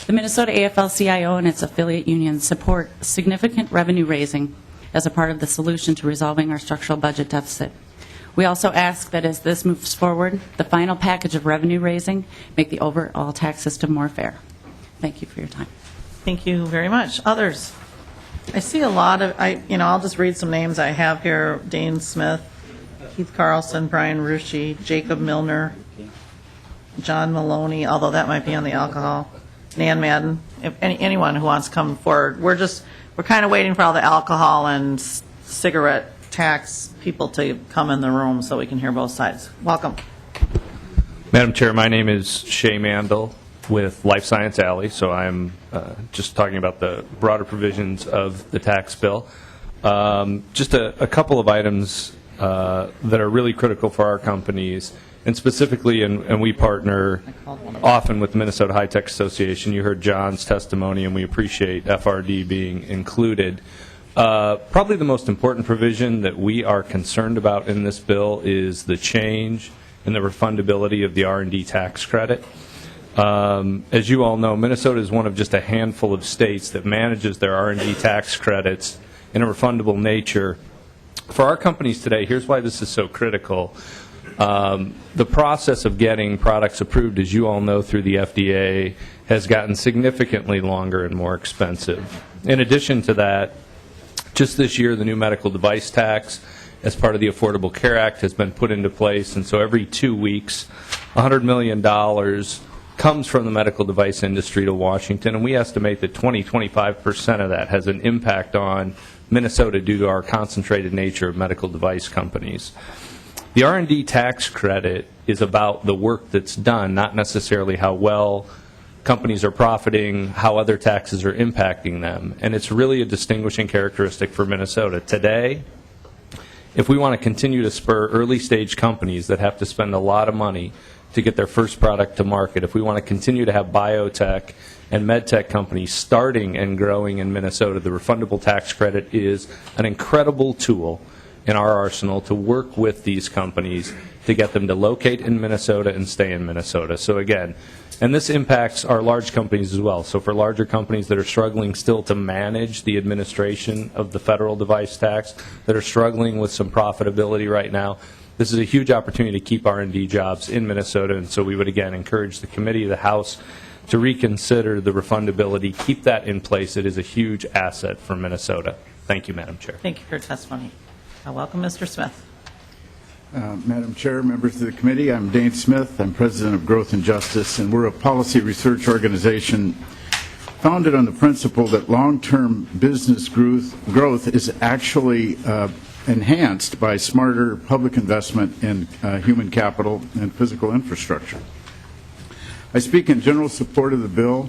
The Minnesota AFL-CIO and its affiliate unions support significant revenue raising as a part of the solution to resolving our structural budget deficit. We also ask that as this moves forward, the final package of revenue raising make the overall tax system more fair. Thank you for your time. Thank you very much. Others? I see a lot of, I'll just read some names I have here. Dane Smith, Keith Carlson, Brian Rushi, Jacob Milner, John Maloney, although that might be on the alcohol, Nan Madden, if anyone who wants to come forward. We're kind of waiting for all the alcohol and cigarette tax people to come in the room so we can hear both sides. Welcome. Madam Chair, my name is Shay Mandel with Life Science Alley, so I'm just talking about the broader provisions of the tax bill. Just a couple of items that are really critical for our companies, and specifically, and we partner often with the Minnesota High Tech Association. You heard John's testimony, and we appreciate FRD being included. Probably the most important provision that we are concerned about in this bill is the change in the refundability of the R&D tax credit. As you all know, Minnesota is one of just a handful of states that manages their R&D tax credits in a refundable nature. For our companies today, here's why this is so critical. The process of getting products approved, as you all know, through the FDA has gotten significantly longer and more expensive. In addition to that, just this year, the new medical device tax, as part of the Affordable Care Act, has been put into place, and so every 2 weeks, $100 million comes from the medical device industry to Washington, and we estimate that 20-25% of that has an impact on Minnesota due to our concentrated nature of medical device companies. The R&D tax credit is about the work that's done, not necessarily how well companies are profiting, how other taxes are impacting them. And it's really a distinguishing characteristic for Minnesota. Today, if we want to continue to spur early-stage companies that have to spend a lot of money to get their first product to market, if we want to continue to have biotech and medtech companies starting and growing in Minnesota, the refundable tax credit is an incredible tool in our arsenal to work with these companies to get them to locate in Minnesota and stay in Minnesota. So again, and this impacts our large companies as well. So for larger companies that are struggling still to manage the administration of the federal device tax, that are struggling with some profitability right now, this is a huge opportunity to keep R&D jobs in Minnesota. And so we would again encourage the committee, the House, to reconsider the refundability, keep that in place. It is a huge asset for Minnesota. Thank you, Madam Chair. Thank you for your testimony. Welcome, Mr. Smith. Madam Chair, members of the committee, I'm Dane Smith. I'm president of Growth and Justice, and we're a policy research organization founded on the principle that long-term business growth is actually enhanced by smarter public investment in human capital and physical infrastructure. I speak in general support of the bill,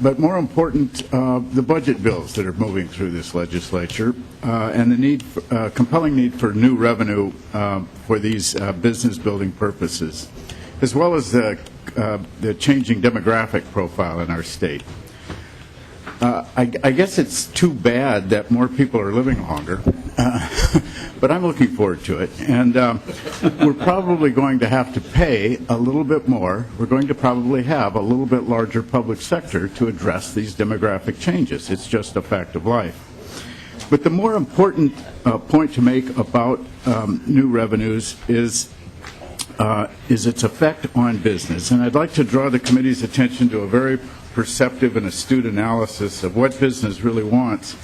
but more important, the budget bills that are moving through this legislature and the compelling need for new revenue for these business-building purposes, as well as the changing demographic profile in our state. I guess it's too bad that more people are living longer, but I'm looking forward to it. And we're probably going to have to pay a little bit more. We're going to probably have a little bit larger public sector to address these demographic changes. It's just a fact of life. But the more important point to make about new revenues is its effect on business. And I'd like to draw the committee's attention to a very perceptive and astute analysis of what business really wants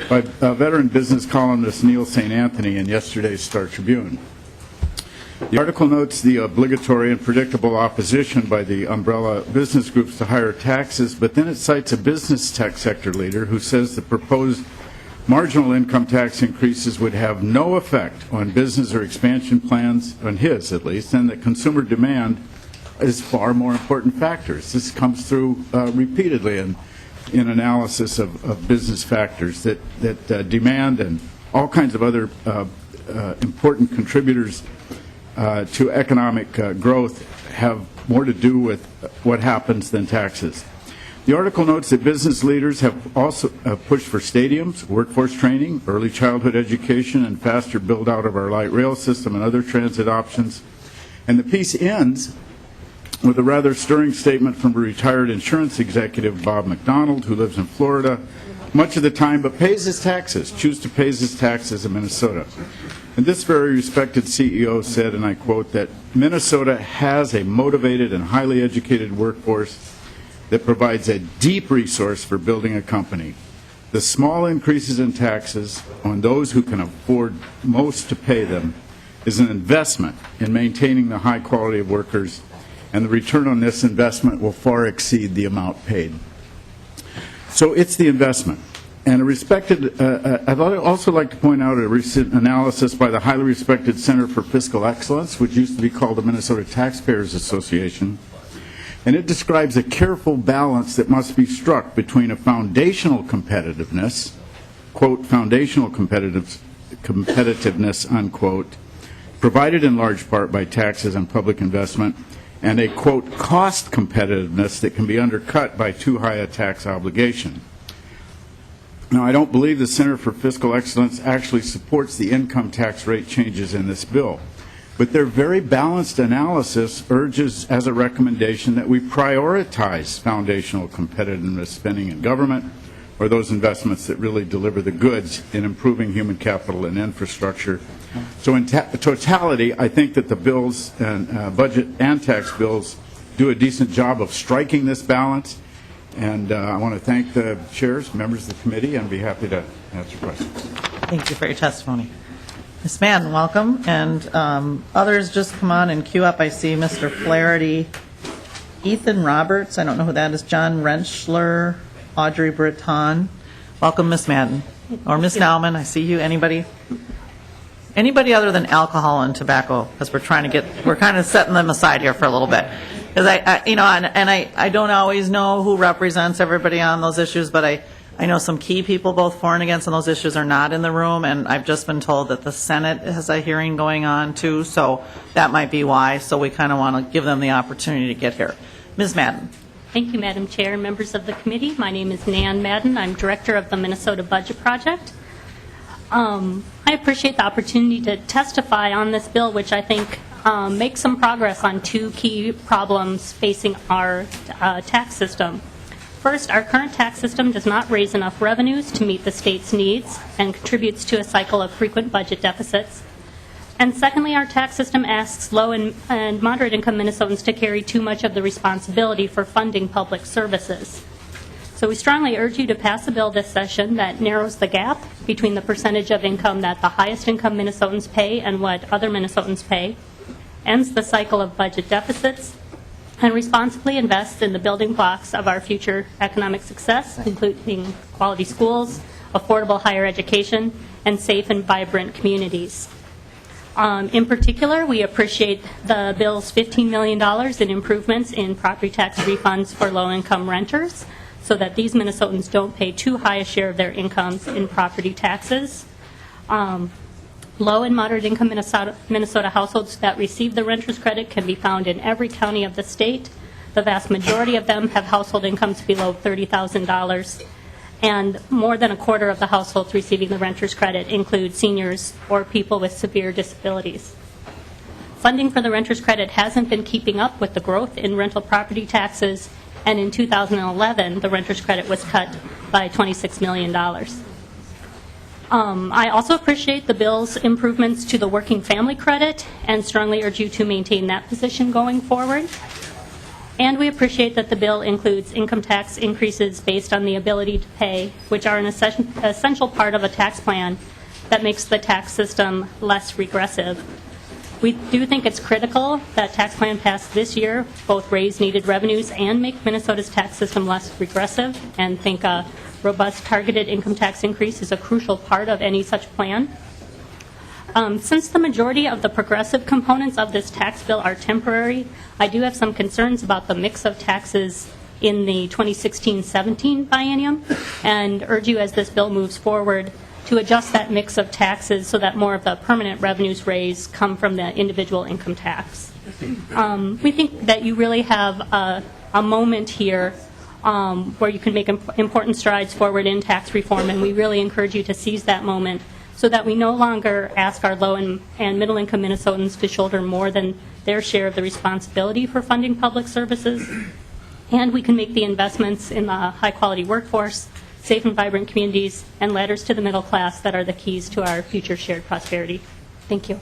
by veteran business columnist Neil St. Anthony in yesterday's Star Tribune. The article notes the obligatory and predictable opposition by the umbrella business groups to higher taxes, but then it cites a business tech sector leader who says the proposed marginal income tax increases would have no effect on business or expansion plans, on his at least, and that consumer demand is far more important factors. This comes through repeatedly in analysis of business factors, that demand and all kinds of other important contributors to economic growth have more to do with what happens than taxes. The article notes that business leaders have also pushed for stadiums, workforce training, early childhood education, and faster build-out of our light rail system and other transit options. And the piece ends with a rather stirring statement from a retired insurance executive, Bob McDonald, who lives in Florida much of the time, but pays his taxes, chooses to pay his taxes in Minnesota. And this very respected CEO said, and I quote, that Minnesota has a motivated and highly educated workforce that provides a deep resource for building a company. The small increases in taxes on those who can afford most to pay them is an investment in maintaining the high quality of workers, and the return on this investment will far exceed the amount paid. So it's the investment. And I'd also like to point out a recent analysis by the highly respected Center for Fiscal Excellence, which used to be called the Minnesota Taxpayers Association. And it describes a careful balance that must be struck between a foundational competitiveness, quote, foundational competitiveness, unquote, provided in large part by taxes and public investment, and a, quote, cost competitiveness that can be undercut by too high a tax obligation. Now, I don't believe the Center for Fiscal Excellence actually supports the income tax rate changes in this bill, but their very balanced analysis urges as a recommendation that we prioritize foundational competitiveness spending in government, or those investments that really deliver the goods in improving human capital and infrastructure. So in totality, I think that the bills and budget and tax bills do a decent job of striking this balance. And I want to thank the chairs, members of the committee, and be happy to answer questions. Thank you for your testimony. Ms. Madden, welcome. And others just come on and queue up. I see Mr. Flaherty, Ethan Roberts, I don't know who that is, John Rentschler, Audrey Breton. Welcome, Ms. Madden. Or Ms. Nauman, I see you. Anybody other than alcohol and tobacco? Because we're kind of setting them aside here for a little bit. Because I don't always know who represents everybody on those issues, but I know some key people, both for and against, on those issues are not in the room, and I've just been told that the Senate has a hearing going on too, so that might be why. So we kind of want to give them the opportunity to get here. Ms. Madden. Thank you, Madam Chair and members of the committee. My name is Nan Madden. I'm director of the Minnesota Budget Project. I appreciate the opportunity to testify on this bill, which I think makes some progress on two key problems facing our tax system. First, our current tax system does not raise enough revenues to meet the state's needs and contributes to a cycle of frequent budget deficits. And secondly, our tax system asks low and moderate income Minnesotans to carry too much of the responsibility for funding public services. So we strongly urge you to pass a bill this session that narrows the gap between the percentage of income that the highest income Minnesotans pay and what other Minnesotans pay, ends the cycle of budget deficits, and responsibly invests in the building blocks of our future economic success, including quality schools, affordable higher education, and safe and vibrant communities. In particular, we appreciate the bill's $15 million in improvements in property tax refunds for low-income renters so that these Minnesotans don't pay too high a share of their incomes in property taxes. Low and moderate income Minnesota households that receive the renter's credit can be found in every county of the state. The vast majority of them have household incomes below $30,000. And more than a quarter of the households receiving the renter's credit include seniors or people with severe disabilities. Funding for the renter's credit hasn't been keeping up with the growth in rental property taxes, and in 2011, the renter's credit was cut by $26 million. I also appreciate the bill's improvements to the working family credit and strongly urge you to maintain that position going forward. And we appreciate that the bill includes income tax increases based on the ability to pay, which are an essential part of a tax plan that makes the tax system less regressive. We do think it's critical that tax plan passed this year both raise needed revenues and make Minnesota's tax system less regressive, and think a robust targeted income tax increase is a crucial part of any such plan. Since the majority of the progressive components of this tax bill are temporary, I do have some concerns about the mix of taxes in the 2016-17 biennium, and urge you as this bill moves forward to adjust that mix of taxes so that more of the permanent revenues raised come from the individual income tax. We think that you really have a moment here where you can make important strides forward in tax reform, and we really encourage you to seize that moment so that we no longer ask our low and middle-income Minnesotans to shoulder more than their share of the responsibility for funding public services, and we can make the investments in the high-quality workforce, safe and vibrant communities, and ladders to the middle class that are the keys to our future shared prosperity. Thank you.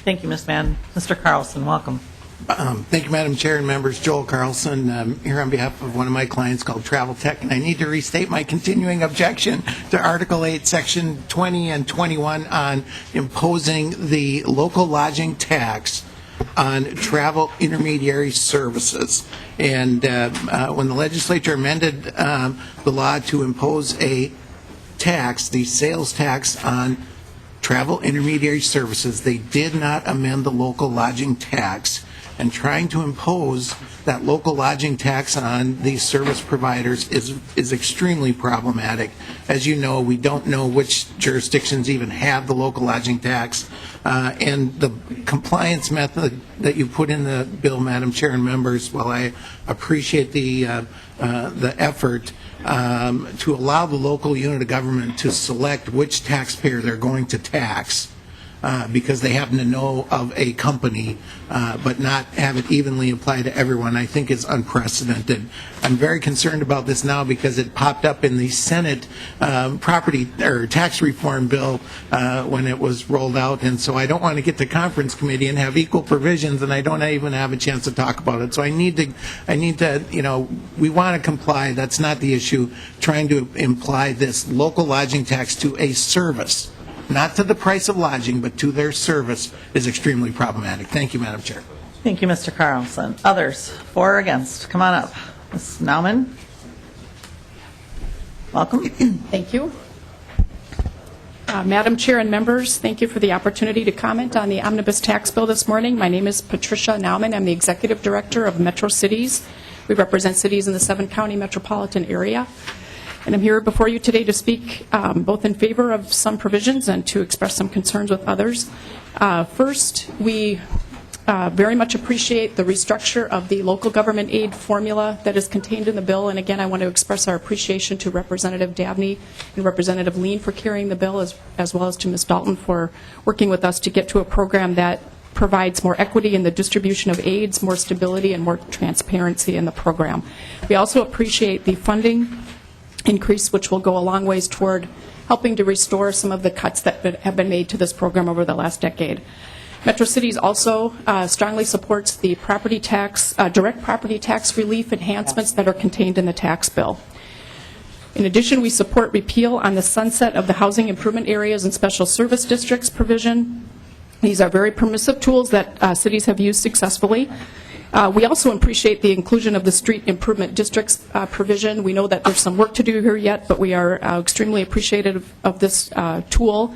Thank you, Ms. Madden. Mr. Carlson, welcome. Thank you, Madam Chair and members. Joel Carlson, here on behalf of one of my clients called Travel Tech, and I need to restate my continuing objection to Article 8, Section 20 and 21 on imposing the local lodging tax on travel intermediary services. And when the legislature amended the law to impose a tax, the sales tax on travel intermediary services, they did not amend the local lodging tax. And trying to impose that local lodging tax on these service providers is extremely problematic. As you know, we don't know which jurisdictions even have the local lodging tax. And the compliance method that you put in the bill, Madam Chair and members, while I appreciate the effort to allow the local unit of government to select which taxpayer they're going to tax, because they happen to know of a company, but not have it evenly apply to everyone, I think is unprecedented. I'm very concerned about this now because it popped up in the Senate property or tax reform bill when it was rolled out, and so I don't want to get to conference committee and have equal provisions, and I don't even have a chance to talk about it. So I need to, you know, we want to comply. That's not the issue. Trying to imply this local lodging tax to a service, not to the price of lodging, but to their service, is extremely problematic. Thank you, Madam Chair. Thank you, Mr. Carlson. Others, for or against? Come on up. Ms. Nauman. Welcome. Thank you. Madam Chair and members, thank you for the opportunity to comment on the Omnibus Tax Bill this morning. My name is Patricia Nauman. I'm the Executive Director of Metro Cities. We represent cities in the 7-county metropolitan area. And I'm here before you today to speak both in favor of some provisions and to express some concerns with others. First, we very much appreciate the restructure of the local government aid formula that is contained in the bill. And again, I want to express our appreciation to Representative Dabney and Representative Lean for carrying the bill, as well as to Ms. Dalton for working with us to get to a program that provides more equity in the distribution of aids, more stability, and more transparency in the program. We also appreciate the funding increase, which will go a long ways toward helping to restore some of the cuts that have been made to this program over the last decade. Metro Cities also strongly supports the property tax, direct property tax relief enhancements that are contained in the tax bill. In addition, we support repeal on the sunset of the housing improvement areas and special service districts provision. These are very permissive tools that cities have used successfully. We also appreciate the inclusion of the street improvement districts provision. We know that there's some work to do here yet, but we are extremely appreciative of this tool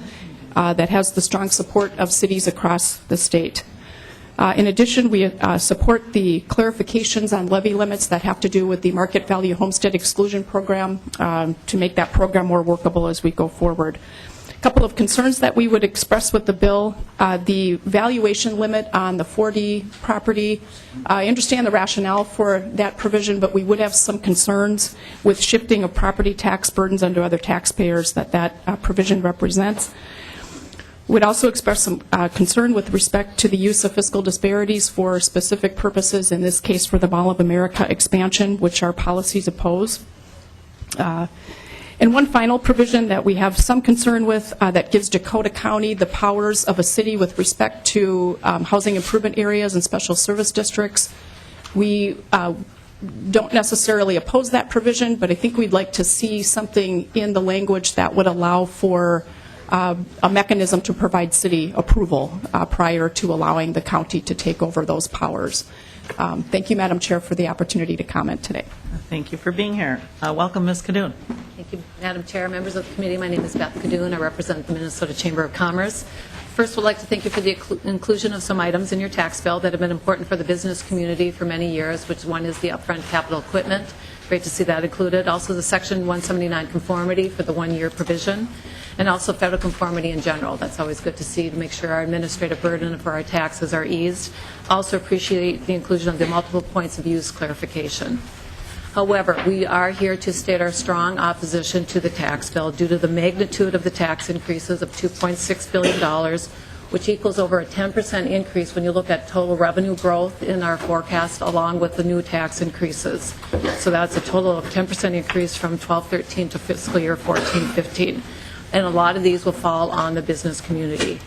that has the strong support of cities across the state. In addition, we support the clarifications on levy limits that have to do with the market value homestead exclusion program to make that program more workable as we go forward. A couple of concerns that we would express with the bill: the valuation limit on the 4D property. I understand the rationale for that provision, but we would have some concerns with shifting of property tax burdens onto other taxpayers that provision represents. We'd also express some concern with respect to the use of fiscal disparities for specific purposes, in this case for the Mall of America expansion, which our policies oppose. And one final provision that we have some concern with that gives Dakota County the powers of a city with respect to housing improvement areas and special service districts. We don't necessarily oppose that provision, but I think we'd like to see something in the language that would allow for a mechanism to provide city approval prior to allowing the county to take over those powers. Thank you, Madam Chair, for the opportunity to comment today. Thank you for being here. Welcome, Ms. Kadoun. Thank you, Madam Chair, members of the committee. My name is Beth Kadoun. I represent the Minnesota Chamber of Commerce. First, we'd like to thank you for the inclusion of some items in your tax bill that have been important for the business community for many years, which one is the upfront capital equipment. Great to see that included. Also, the Section 179 conformity for the one-year provision, and also federal conformity in general. That's always good to see, to make sure our administrative burden for our taxes are eased. Also appreciate the inclusion of the multiple points of use clarification. However, we are here to state our strong opposition to the tax bill due to the magnitude of the tax increases of $2.6 billion, which equals over a 10% increase when you look at total revenue growth in our forecast along with the new tax increases. So that's a total of 10% increase from 12-13 to fiscal year 14-15. And a lot of these will fall on the business community.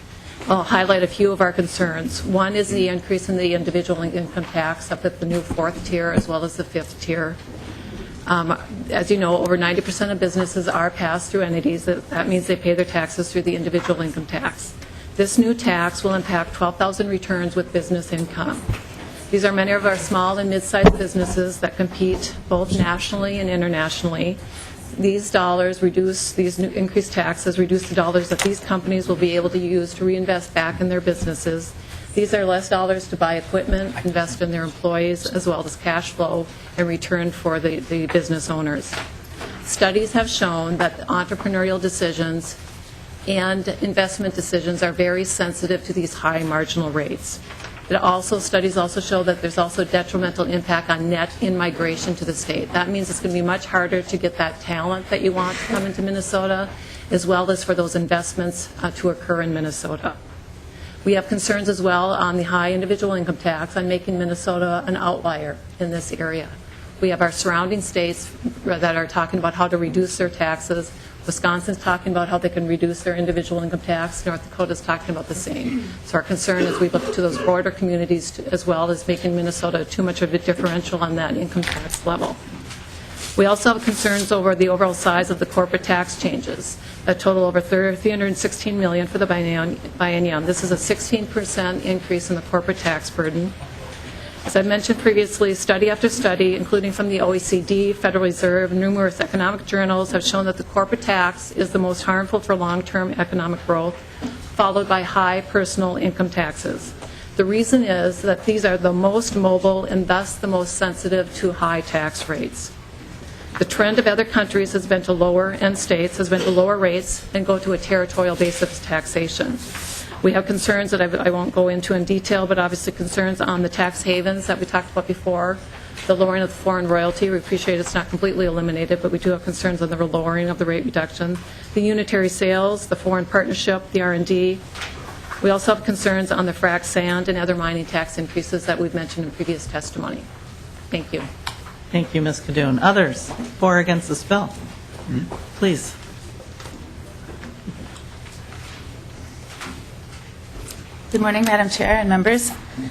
I'll highlight a few of our concerns. One is the increase in the individual income tax up at the new 4th tier as well as the 5th tier. As you know, over 90% of businesses are pass-through entities. That means they pay their taxes through the individual income tax. This new tax will impact 12,000 returns with business income. These are many of our small and mid-sized businesses that compete both nationally and internationally. These dollars reduce, these new increased taxes reduce the dollars that these companies will be able to use to reinvest back in their businesses. These are less dollars to buy equipment, invest in their employees, as well as cash flow in return for the business owners. Studies have shown that entrepreneurial decisions and investment decisions are very sensitive to these high marginal rates. Studies also show that there's also detrimental impact on net in-migration to the state. That means it's going to be much harder to get that talent that you want to come into Minnesota, as well as for those investments to occur in Minnesota. We have concerns as well on the high individual income tax on making Minnesota an outlier in this area. We have our surrounding states that are talking about how to reduce their taxes. Wisconsin's talking about how they can reduce their individual income tax. North Dakota's talking about the same. So our concern is we look to those border communities as well as making Minnesota too much of a differential on that income tax level. We also have concerns over the overall size of the corporate tax changes that total over $316 million for the biennium. This is a 16% increase in the corporate tax burden. As I mentioned previously, study after study, including from the OECD, Federal Reserve, and numerous economic journals, have shown that the corporate tax is the most harmful for long-term economic growth, followed by high personal income taxes. The reason is that these are the most mobile and thus the most sensitive to high tax rates. The trend of other countries has been to lower, and states has been to lower rates and go to a territorial basis of taxation. We have concerns that I won't go into in detail, but obviously concerns on the tax havens that we talked about before, the lowering of the foreign royalty. We appreciate it's not completely eliminated, but we do have concerns on the lowering of the rate reduction, the unitary sales, the foreign partnership, the R&D. We also have concerns on the frac sand and other mining tax increases that we've mentioned in previous testimony. Thank you. Thank you, Ms. Cadoon. Others for or against this bill? Please. Good morning, Madam Chair and members.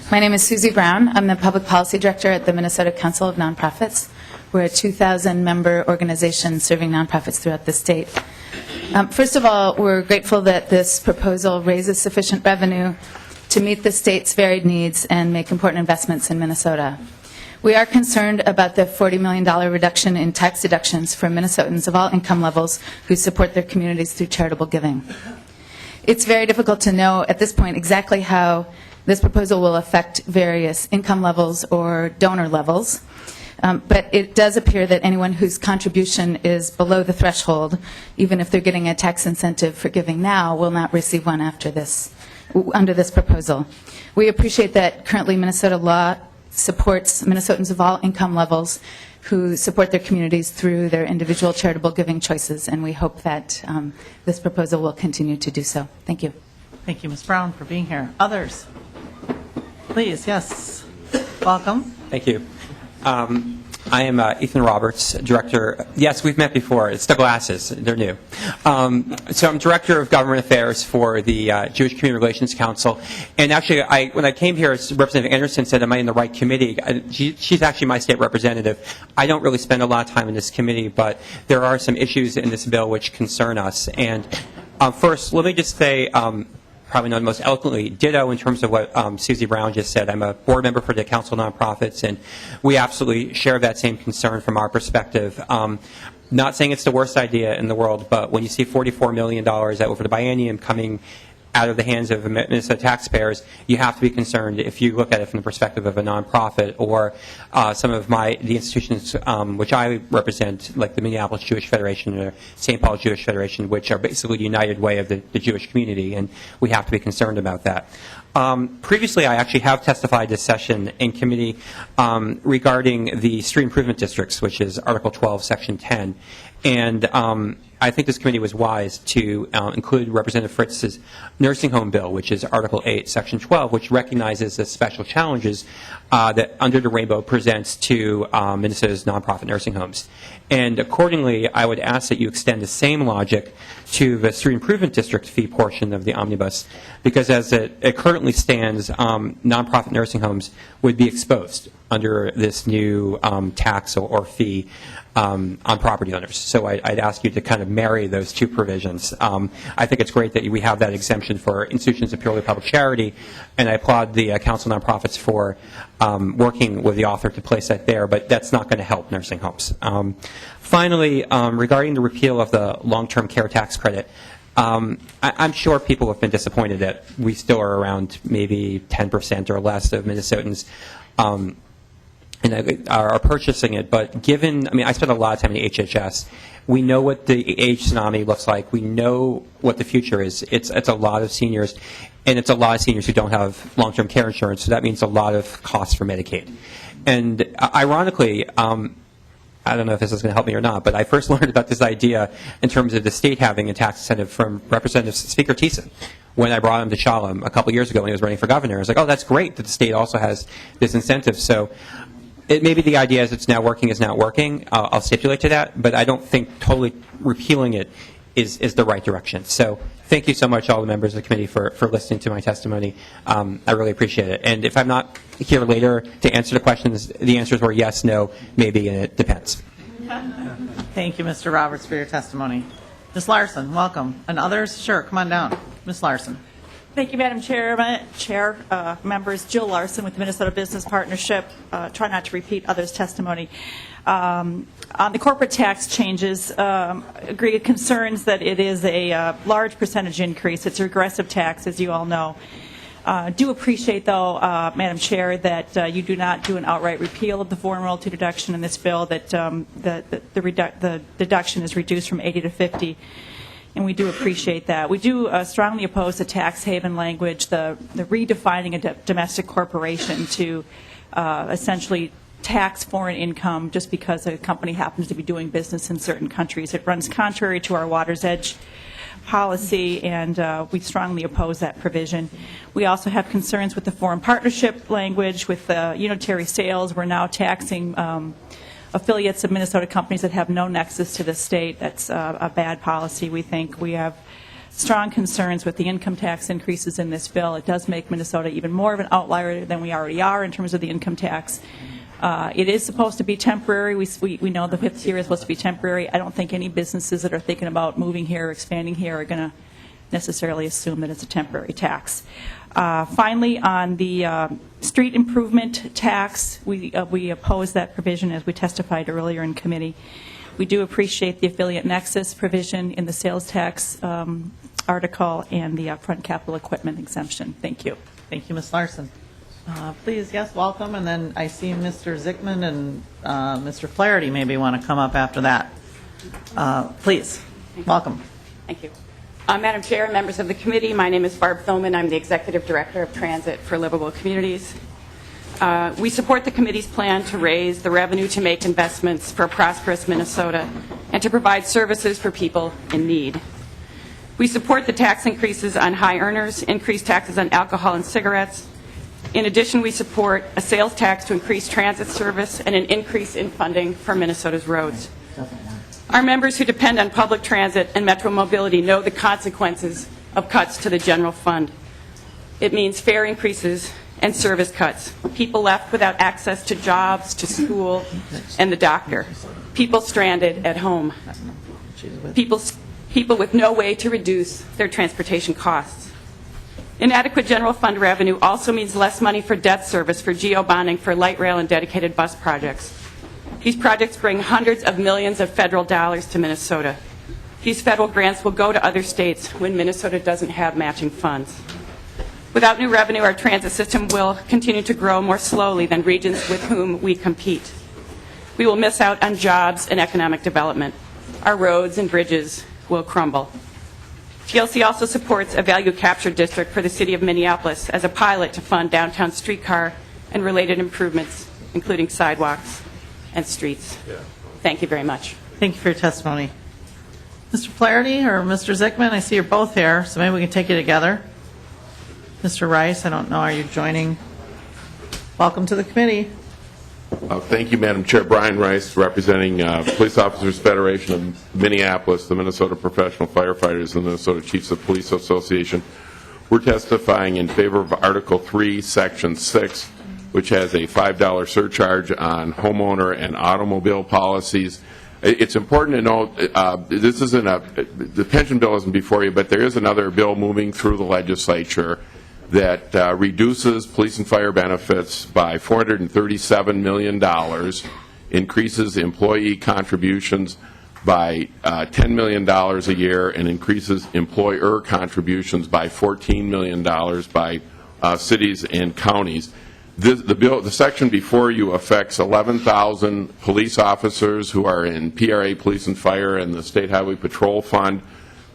My name is Susie Brown. I'm the Public Policy Director at the Minnesota Council of Nonprofits. We're a 2,000-member organization serving nonprofits throughout the state. First of all, we're grateful that this proposal raises sufficient revenue to meet the state's varied needs and make important investments in Minnesota. We are concerned about the $40 million reduction in tax deductions for Minnesotans of all income levels who support their communities through charitable giving. It's very difficult to know at this point exactly how this proposal will affect various income levels or donor levels, but it does appear that anyone whose contribution is below the threshold, even if they're getting a tax incentive for giving now, will not receive one after this, under this proposal. We appreciate that currently Minnesota law supports Minnesotans of all income levels who support their communities through their individual charitable giving choices, and we hope that this proposal will continue to do so. Thank you. Thank you, Ms. Brown, for being here. Others? Please, yes. Welcome. Thank you. I am Ethan Roberts, Director. Yes, we've met before. It's the glasses. They're new. So I'm Director of Government Affairs for the Jewish Community Relations Council. And actually, when I came here, Representative Anderson said, am I in the right committee? She's actually my state representative. I don't really spend a lot of time in this committee, but there are some issues in this bill which concern us. And first, let me just say, probably not most eloquently, ditto in terms of what Susie Brown just said. I'm a board member for the Council of Nonprofits, and we absolutely share that same concern from our perspective. Not saying it's the worst idea in the world, but when you see $44 million over the biennium coming out of the hands of Minnesota taxpayers, you have to be concerned if you look at it from the perspective of a nonprofit or some of the institutions which I represent, like the Minneapolis Jewish Federation or St. Paul Jewish Federation, which are basically the united way of the Jewish community, and we have to be concerned about that. Previously, I actually have testified this session in committee regarding the street improvement districts, which is Article 12, Section 10. And I think this committee was wise to include Representative Fritz's nursing home bill, which is Article 8, Section 12, which recognizes the special challenges that Under the Rainbow presents to Minnesota's nonprofit nursing homes. And accordingly, I would ask that you extend the same logic to the street improvement district fee portion of the omnibus, because as it currently stands, nonprofit nursing homes would be exposed under this new tax or fee on property owners. So I'd ask you to kind of marry those two provisions. I think it's great that we have that exemption for institutions of purely public charity, and I applaud the Council of Nonprofits for working with the author to place that there, but that's not going to help nursing homes. Finally, regarding the repeal of the long-term care tax credit, I'm sure people have been disappointed that we still are around maybe 10% or less of Minnesotans and are purchasing it. But given, I spent a lot of time in the HHS. We know what the age tsunami looks like. We know what the future is. It's a lot of seniors, and it's a lot of seniors who don't have long-term care insurance, so that means a lot of costs for Medicaid. And ironically, I don't know if this is going to help me or not, but I first learned about this idea in terms of the state having a tax incentive from Representative Speaker Thiessen when I brought him to Shalom a couple years ago when he was running for governor. I was like, oh, that's great that the state also has this incentive. So it maybe the idea is it's now working is not working. I'll stipulate to that, but I don't think totally repealing it is the right direction. So thank you so much, all the members of the committee, for listening to my testimony. I really appreciate it. And if I'm not here later to answer the questions, the answers were yes, no, maybe, and it depends. Thank you, Mr. Roberts, for your testimony. Ms. Larson, welcome. And others? Sure, come on down. Ms. Larson. Thank you, Madam Chair, members. Jill Larson with the Minnesota Business Partnership. Try not to repeat others' testimony. On the corporate tax changes, agree with concerns that it is a large percentage increase. It's a regressive tax, as you all know. Do appreciate, though, Madam Chair, that you do not do an outright repeal of the foreign royalty deduction in this bill, that the deduction is reduced from 80 to 50. And we do appreciate that. We do strongly oppose the tax haven language, the redefining a domestic corporation to essentially tax foreign income just because a company happens to be doing business in certain countries. It runs contrary to our Water's Edge policy, and we strongly oppose that provision. We also have concerns with the foreign partnership language with unitary sales. We're now taxing affiliates of Minnesota companies that have no nexus to the state. That's a bad policy, we think. We have strong concerns with the income tax increases in this bill. It does make Minnesota even more of an outlier than we already are in terms of the income tax. It is supposed to be temporary. We know the fifth year is supposed to be temporary. I don't think any businesses that are thinking about moving here or expanding here are going to necessarily assume that it's a temporary tax. Finally, on the street improvement tax, we oppose that provision as we testified earlier in committee. We do appreciate the affiliate nexus provision in the sales tax article and the upfront capital equipment exemption. Thank you. Thank you, Ms. Larson. Please, yes, welcome. And then I see Mr. Zickman and Mr. Flaherty maybe want to come up after that. Please, welcome. Thank you. Madam Chair, members of the committee, my name is Barb Thilman. I'm the Executive Director of Transit for Livable Communities. We support the committee's plan to raise the revenue to make investments for a prosperous Minnesota and to provide services for people in need. We support the tax increases on high earners, increased taxes on alcohol and cigarettes. In addition, we support a sales tax to increase transit service and an increase in funding for Minnesota's roads. Our members who depend on public transit and metro mobility know the consequences of cuts to the general fund. It means fare increases and service cuts, people left without access to jobs, to school, and the doctor, people stranded at home, people with no way to reduce their transportation costs. Inadequate general fund revenue also means less money for debt service, for geo-bonding, for light rail and dedicated bus projects. These projects bring hundreds of millions of federal dollars to Minnesota. These federal grants will go to other states when Minnesota doesn't have matching funds. Without new revenue, our transit system will continue to grow more slowly than regions with whom we compete. We will miss out on jobs and economic development. Our roads and bridges will crumble. GLC also supports a value capture district for the city of Minneapolis as a pilot to fund downtown streetcar and related improvements, including sidewalks and streets. Thank you very much. Thank you for your testimony. Mr. Flaherty or Mr. Zickman, I see you're both here, so maybe we can take it together. Mr. Rice, I don't know, are you joining? Welcome to the committee. Thank you, Madam Chair. Brian Rice, representing Police Officers Federation of Minneapolis, the Minnesota Professional Firefighters, and the Minnesota Chiefs of Police Association. We're testifying in favor of Article 3, Section 6, which has a $5 surcharge on homeowner and automobile policies. It's important to note, this isn't the pension bill isn't before you, but there is another bill moving through the legislature that reduces police and fire benefits by $437 million, increases employee contributions by $10 million a year, and increases employer contributions by $14 million by cities and counties. The section before you affects 11,000 police officers who are in PRA Police and Fire and the State Highway Patrol Fund,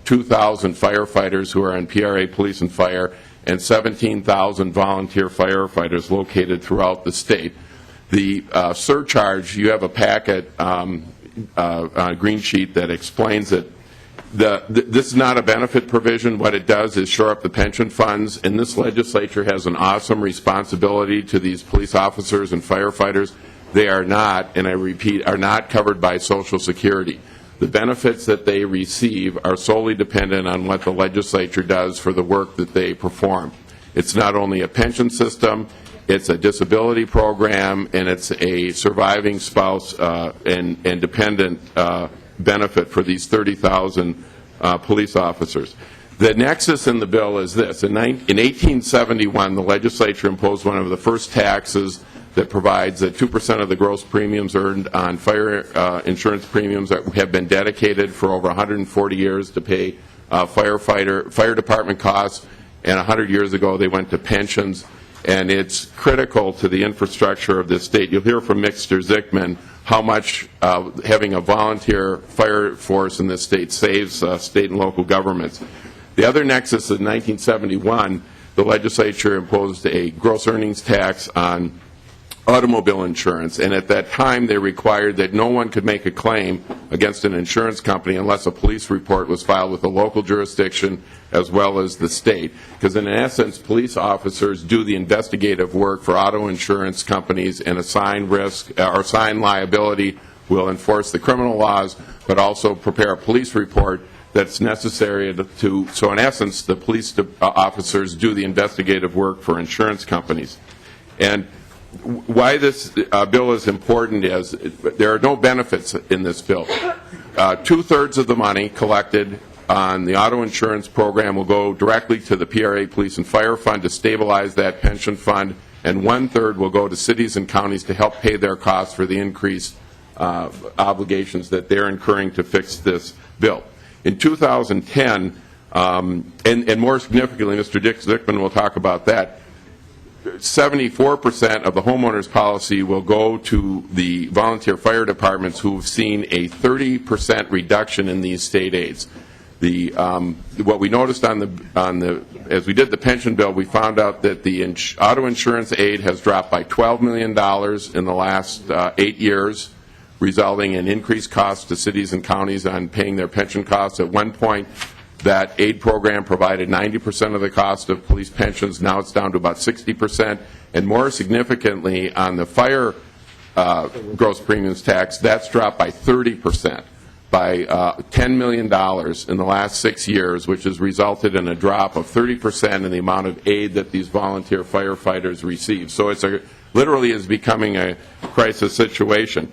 2,000 firefighters who are in PRA Police and Fire, and 17,000 volunteer firefighters located throughout the state. The surcharge, you have a packet on a green sheet that explains it. This is not a benefit provision. What it does is shore up the pension funds, and this legislature has an awesome responsibility to these police officers and firefighters. They are not, and I repeat, are not covered by Social Security. The benefits that they receive are solely dependent on what the legislature does for the work that they perform. It's not only a pension system, it's a disability program, and it's a surviving spouse and dependent benefit for these 30,000 police officers. The nexus in the bill is this. In 1871, the legislature imposed one of the first taxes that provides that 2% of the gross premiums earned on fire insurance premiums that have been dedicated for over 140 years to pay fire department costs, and 100 years ago they went to pensions, and it's critical to the infrastructure of this state. You'll hear from Mr. Zickman how much having a volunteer fire force in this state saves state and local governments. The other nexus in 1971, the legislature imposed a gross earnings tax on automobile insurance, and at that time they required that no one could make a claim against an insurance company unless a police report was filed with the local jurisdiction as well as the state, because in essence police officers do the investigative work for auto insurance companies and assign risk or assign liability, will enforce the criminal laws, but also prepare a police report that's necessary so in essence the police officers do the investigative work for insurance companies. And why this bill is important is there are no benefits in this bill. 2/3 of the money collected on the auto insurance program will go directly to the PRA Police and Fire Fund to stabilize that pension fund, and 1/3 will go to cities and counties to help pay their costs for the increased obligations that they're incurring to fix this bill. In 2010, and more significantly, Mr. Zickman will talk about that, 74% of the homeowners policy will go to the volunteer fire departments who have seen a 30% reduction in these state aids. What we noticed as we did the pension bill, we found out that the auto insurance aid has dropped by $12 million in the last 8 years, resulting in increased costs to cities and counties on paying their pension costs. At one point, that aid program provided 90% of the cost of police pensions. Now it's down to about 60%. And more significantly, on the fire gross premiums tax, that's dropped by 30%, by $10 million in the last 6 years, which has resulted in a drop of 30% in the amount of aid that these volunteer firefighters receive. So it's literally is becoming a crisis situation.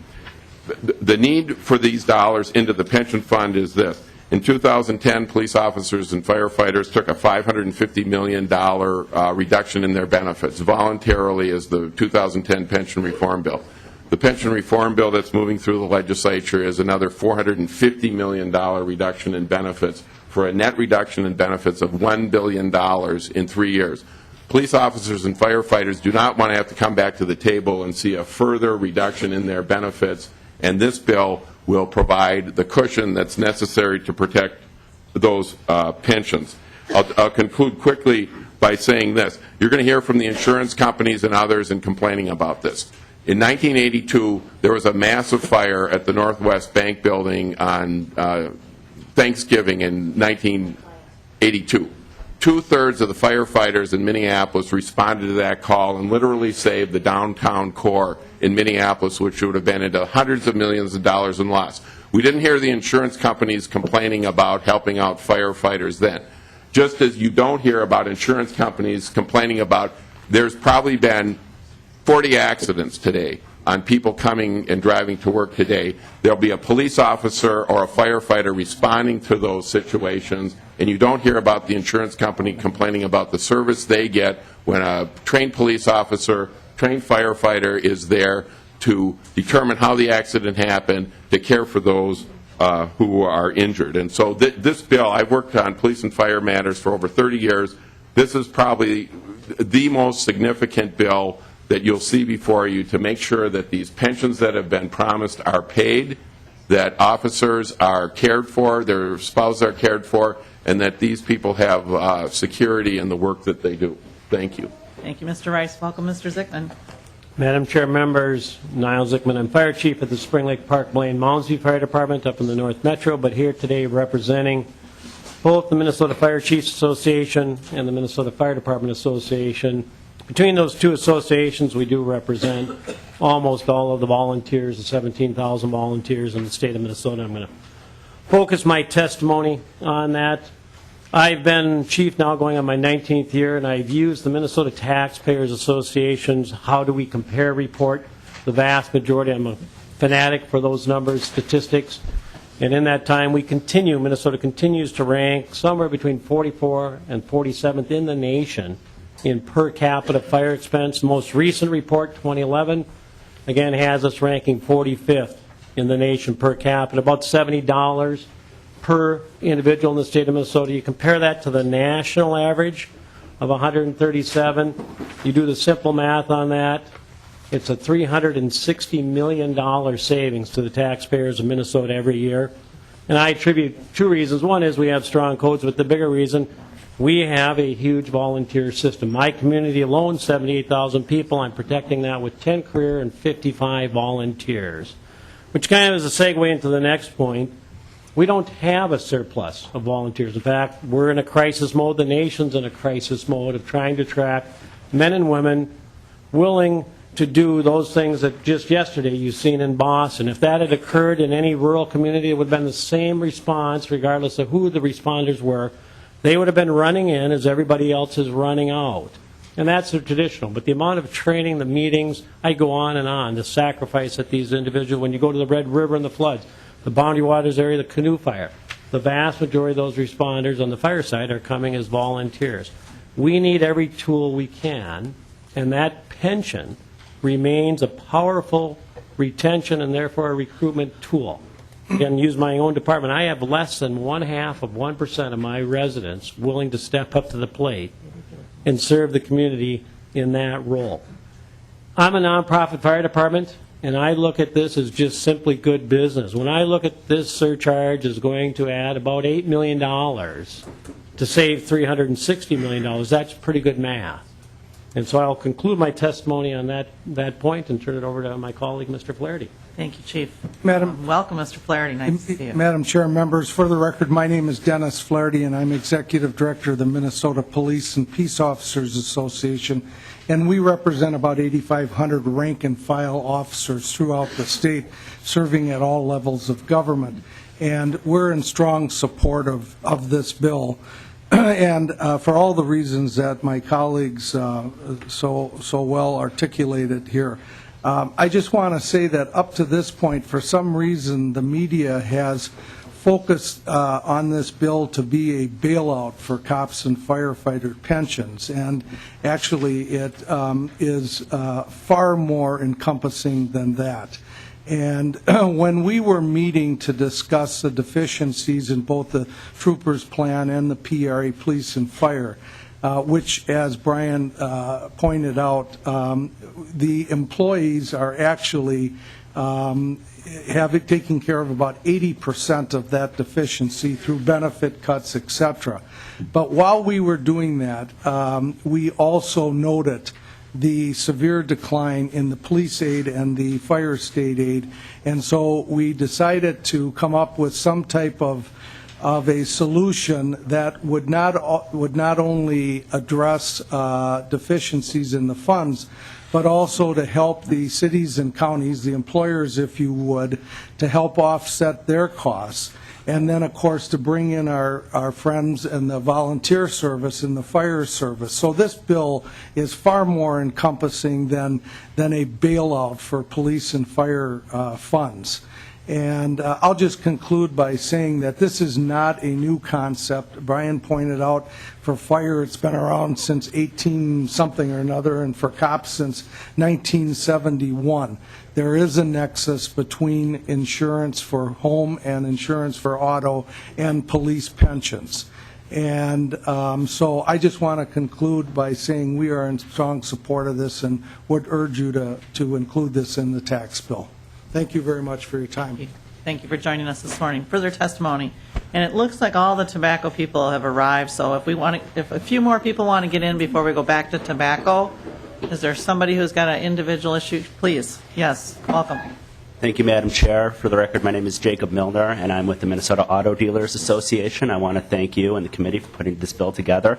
The need for these dollars into the pension fund is this. In 2010, police officers and firefighters took a $550 million reduction in their benefits voluntarily as the 2010 pension reform bill. The pension reform bill that's moving through the legislature is another $450 million reduction in benefits for a net reduction in benefits of $1 billion in 3 years. Police officers and firefighters do not want to have to come back to the table and see a further reduction in their benefits, and this bill will provide the cushion that's necessary to protect those pensions. I'll conclude quickly by saying this. You're going to hear from the insurance companies and others in complaining about this. In 1982, there was a massive fire at the Northwest Bank building on Thanksgiving in 1982. Two-thirds of the firefighters in Minneapolis responded to that call and literally saved the downtown core in Minneapolis, which would have been into hundreds of millions of dollars in loss. We didn't hear the insurance companies complaining about helping out firefighters then. Just as you don't hear about insurance companies complaining about, there's probably been 40 accidents today on people coming and driving to work today. There'll be a police officer or a firefighter responding to those situations, and you don't hear about the insurance company complaining about the service they get when a trained police officer, trained firefighter is there to determine how the accident happened, to care for those who are injured. And so this bill, I've worked on police and fire matters for over 30 years. This is probably the most significant bill that you'll see before you to make sure that these pensions that have been promised are paid, that officers are cared for, their spouses are cared for, and that these people have security in the work that they do. Thank you. Thank you, Mr. Rice. Welcome, Mr. Zickman. Madam Chair, members, Niall Zickman. I'm Fire Chief at the Spring Lake Park Blaine Moundsview Fire Department up in the North Metro, but here today representing both the Minnesota Fire Chiefs Association and the Minnesota Fire Department Association. Between those two associations, we do represent almost all of the volunteers, the 17,000 volunteers in the state of Minnesota. I'm going to focus my testimony on that. I've been chief now going on my 19th year, and I've used the Minnesota Taxpayers Association's How Do We Compare report. The vast majority, I'm a fanatic for those numbers, statistics. And in that time, Minnesota continues to rank somewhere between 44 and 47th in the nation in per capita fire expense. The most recent report, 2011, again has us ranking 45th in the nation per capita, about $70 per individual in the state of Minnesota. You compare that to the national average of $137. You do the simple math on that, it's a $360 million savings to the taxpayers of Minnesota every year. And I attribute two reasons. One is we have strong codes, but the bigger reason, we have a huge volunteer system. My community alone, 78,000 people. I'm protecting that with 10 career and 55 volunteers, which kind of is a segue into the next point. We don't have a surplus of volunteers. In fact, we're in a crisis mode. The nation's in a crisis mode of trying to attract men and women willing to do those things that just yesterday you've seen in Boston. If that had occurred in any rural community, it would have been the same response regardless of who the responders were. They would have been running in as everybody else is running out. And that's the traditional. But the amount of training, the meetings, I go on, the sacrifice that these individuals, when you go to the Red River and the floods, the Boundary Waters area, the canoe fire, the vast majority of those responders on the fire side are coming as volunteers. We need every tool we can, and that pension remains a powerful retention and therefore a recruitment tool. Again, use my own department. I have less than 0.5% of my residents willing to step up to the plate and serve the community in that role. I'm a nonprofit fire department, and I look at this as just simply good business. When I look at this surcharge is going to add about $8 million to save $360 million, that's pretty good math. And so I'll conclude my testimony on that point and turn it over to my colleague, Mr. Flaherty. Thank you, Chief. Madam, welcome, Mr. Flaherty. Nice to see you. Madam Chair, members, for the record, my name is Dennis Flaherty, and I'm Executive Director of the Minnesota Police and Peace Officers Association, and we represent about 8,500 rank-and-file officers throughout the state, serving at all levels of government. And we're in strong support of this bill. And for all the reasons that my colleagues so well articulated here. I just want to say that up to this point, for some reason, the media has focused on this bill to be a bailout for cops and firefighter pensions, and actually it is far more encompassing than that. And when we were meeting to discuss the deficiencies in both the troopers plan and the PRA police and fire, which, as Brian pointed out, the employees are actually taking care of about 80% of that deficiency through benefit cuts, et cetera. But while we were doing that, we also noted the severe decline in the police aid and the fire state aid, and so we decided to come up with some type of a solution that would not only address deficiencies in the funds, but also to help the cities and counties, the employers, if you would, to help offset their costs. And then, of course, to bring in our friends in the volunteer service and the fire service. So this bill is far more encompassing than a bailout for police and fire funds. And I'll just conclude by saying that this is not a new concept. Brian pointed out for fire it's been around since 18-something or another, and for cops since 1971. There is a nexus between insurance for home and insurance for auto and police pensions. And so I just want to conclude by saying we are in strong support of this and would urge you to include this in the tax bill. Thank you very much for your time. Thank you for joining us this morning. Further testimony. And it looks like all the tobacco people have arrived, so if a few more people want to get in before we go back to tobacco, is there somebody who's got an individual issue? Please. Yes. Welcome. Thank you, Madam Chair. For the record, my name is Jacob Milner, and I'm with the Minnesota Auto Dealers Association. I want to thank you and the committee for putting this bill together.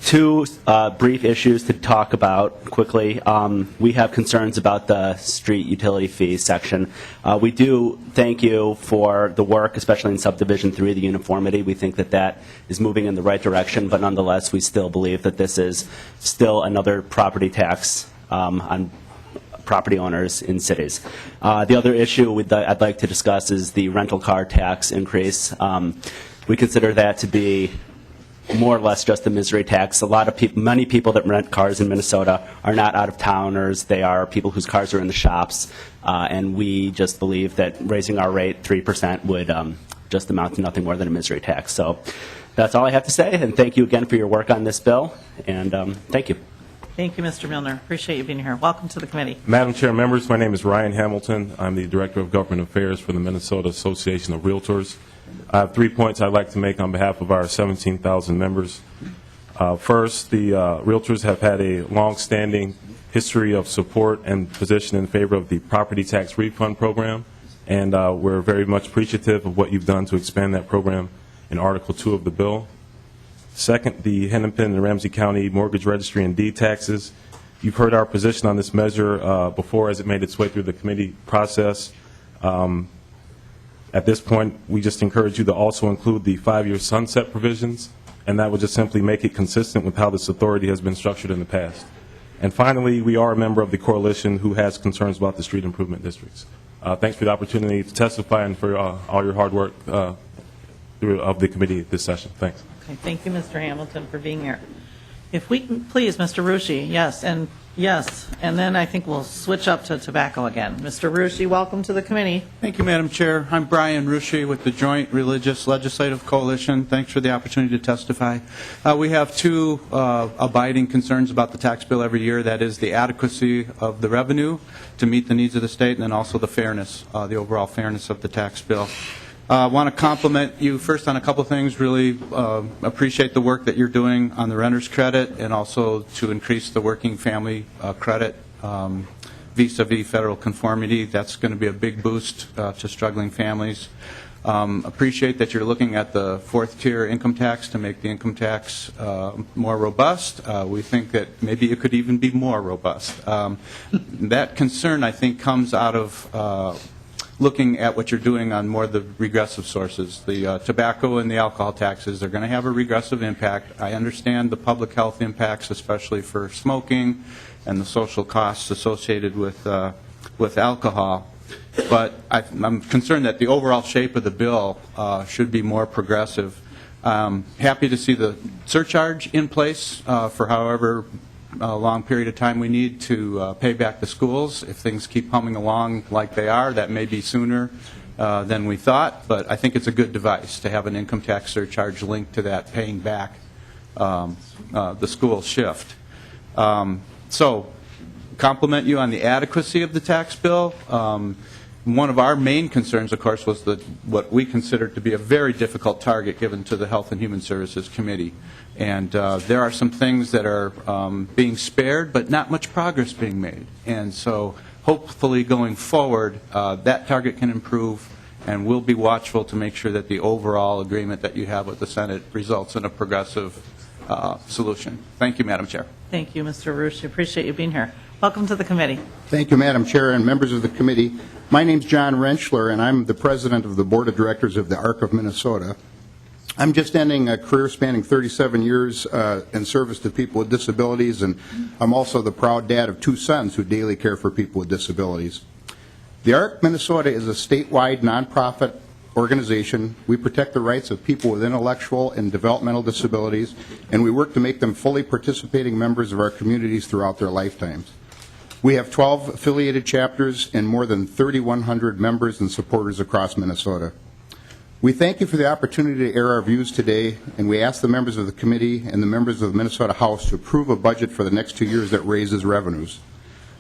Two brief issues to talk about quickly. We have concerns about the street utility fees section. We do thank you for the work, especially in Subdivision 3, the uniformity. We think that that is moving in the right direction, but nonetheless, we still believe that this is still another property tax on property owners in cities. The other issue I'd like to discuss is the rental car tax increase. We consider that to be more or less just a misery tax. A lot of people, many people that rent cars in Minnesota are not out-of-towners. They are people whose cars are in the shops, and we just believe that raising our rate 3% would just amount to nothing more than a misery tax. So that's all I have to say, and thank you again for your work on this bill, and thank you. Thank you, Mr. Milner. Appreciate you being here. Welcome to the committee. Madam Chair, members, my name is Ryan Hamilton. I'm the Director of Government Affairs for the Minnesota Association of Realtors. I have 3 points I'd like to make on behalf of our 17,000 members. First, the Realtors have had a long-standing history of support and position in favor of the property tax refund program, and we're very much appreciative of what you've done to expand that program in Article 2 of the bill. Second, the Hennepin and Ramsey County mortgage registry and deed taxes. You've heard our position on this measure before as it made its way through the committee process. At this point, we just encourage you to also include the 5-year sunset provisions, and that would just simply make it consistent with how this authority has been structured in the past. And finally, we are a member of the coalition who has concerns about the street improvement districts. Thanks for the opportunity to testify and for all your hard work of the committee this session. Thanks. Okay, thank you, Mr. Hamilton, for being here. If we can, please, Mr. Rushi, yes, and then I think we'll switch up to tobacco again. Mr. Rushi, welcome to the committee. Thank you, Madam Chair. I'm Brian Rushi with the Joint Religious Legislative Coalition. Thanks for the opportunity to testify. We have two abiding concerns about the tax bill every year. That is the adequacy of the revenue to meet the needs of the state, and then also the fairness, the overall fairness of the tax bill. I want to compliment you first on a couple things. Really appreciate the work that you're doing on the renter's credit and also to increase the working family credit vis-a-vis federal conformity. That's going to be a big boost to struggling families. Appreciate that you're looking at the fourth-tier income tax to make the income tax more robust. We think that maybe it could even be more robust. That concern, I think, comes out of looking at what you're doing on more of the regressive sources. The tobacco and the alcohol taxes are going to have a regressive impact. I understand the public health impacts, especially for smoking and the social costs associated with alcohol. But I'm concerned that the overall shape of the bill should be more progressive. Happy to see the surcharge in place for however long period of time we need to pay back the schools. If things keep humming along like they are, that may be sooner than we thought, but I think it's a good device to have an income tax surcharge linked to that paying back the school shift. So, compliment you on the adequacy of the tax bill. One of our main concerns, of course, was what we considered to be a very difficult target given to the Health and Human Services Committee. And there are some things that are being spared, but not much progress being made. And so hopefully going forward, that target can improve, and we'll be watchful to make sure that the overall agreement that you have with the Senate results in a progressive solution. Thank you, Madam Chair. Thank you, Mr. Rush. Appreciate you being here. Welcome to the committee. Thank you, Madam Chair and members of the committee. My name's John Rentschler, and I'm the president of the Board of Directors of the ARC of Minnesota. I'm just ending a career spanning 37 years in service to people with disabilities, and I'm also the proud dad of 2 sons who daily care for people with disabilities. The ARC Minnesota is a statewide nonprofit organization. We protect the rights of people with intellectual and developmental disabilities, and we work to make them fully participating members of our communities throughout their lifetimes. We have 12 affiliated chapters and more than 3,100 members and supporters across Minnesota. We thank you for the opportunity to air our views today, and we ask the members of the committee and the members of the Minnesota House to approve a budget for the next 2 years that raises revenues.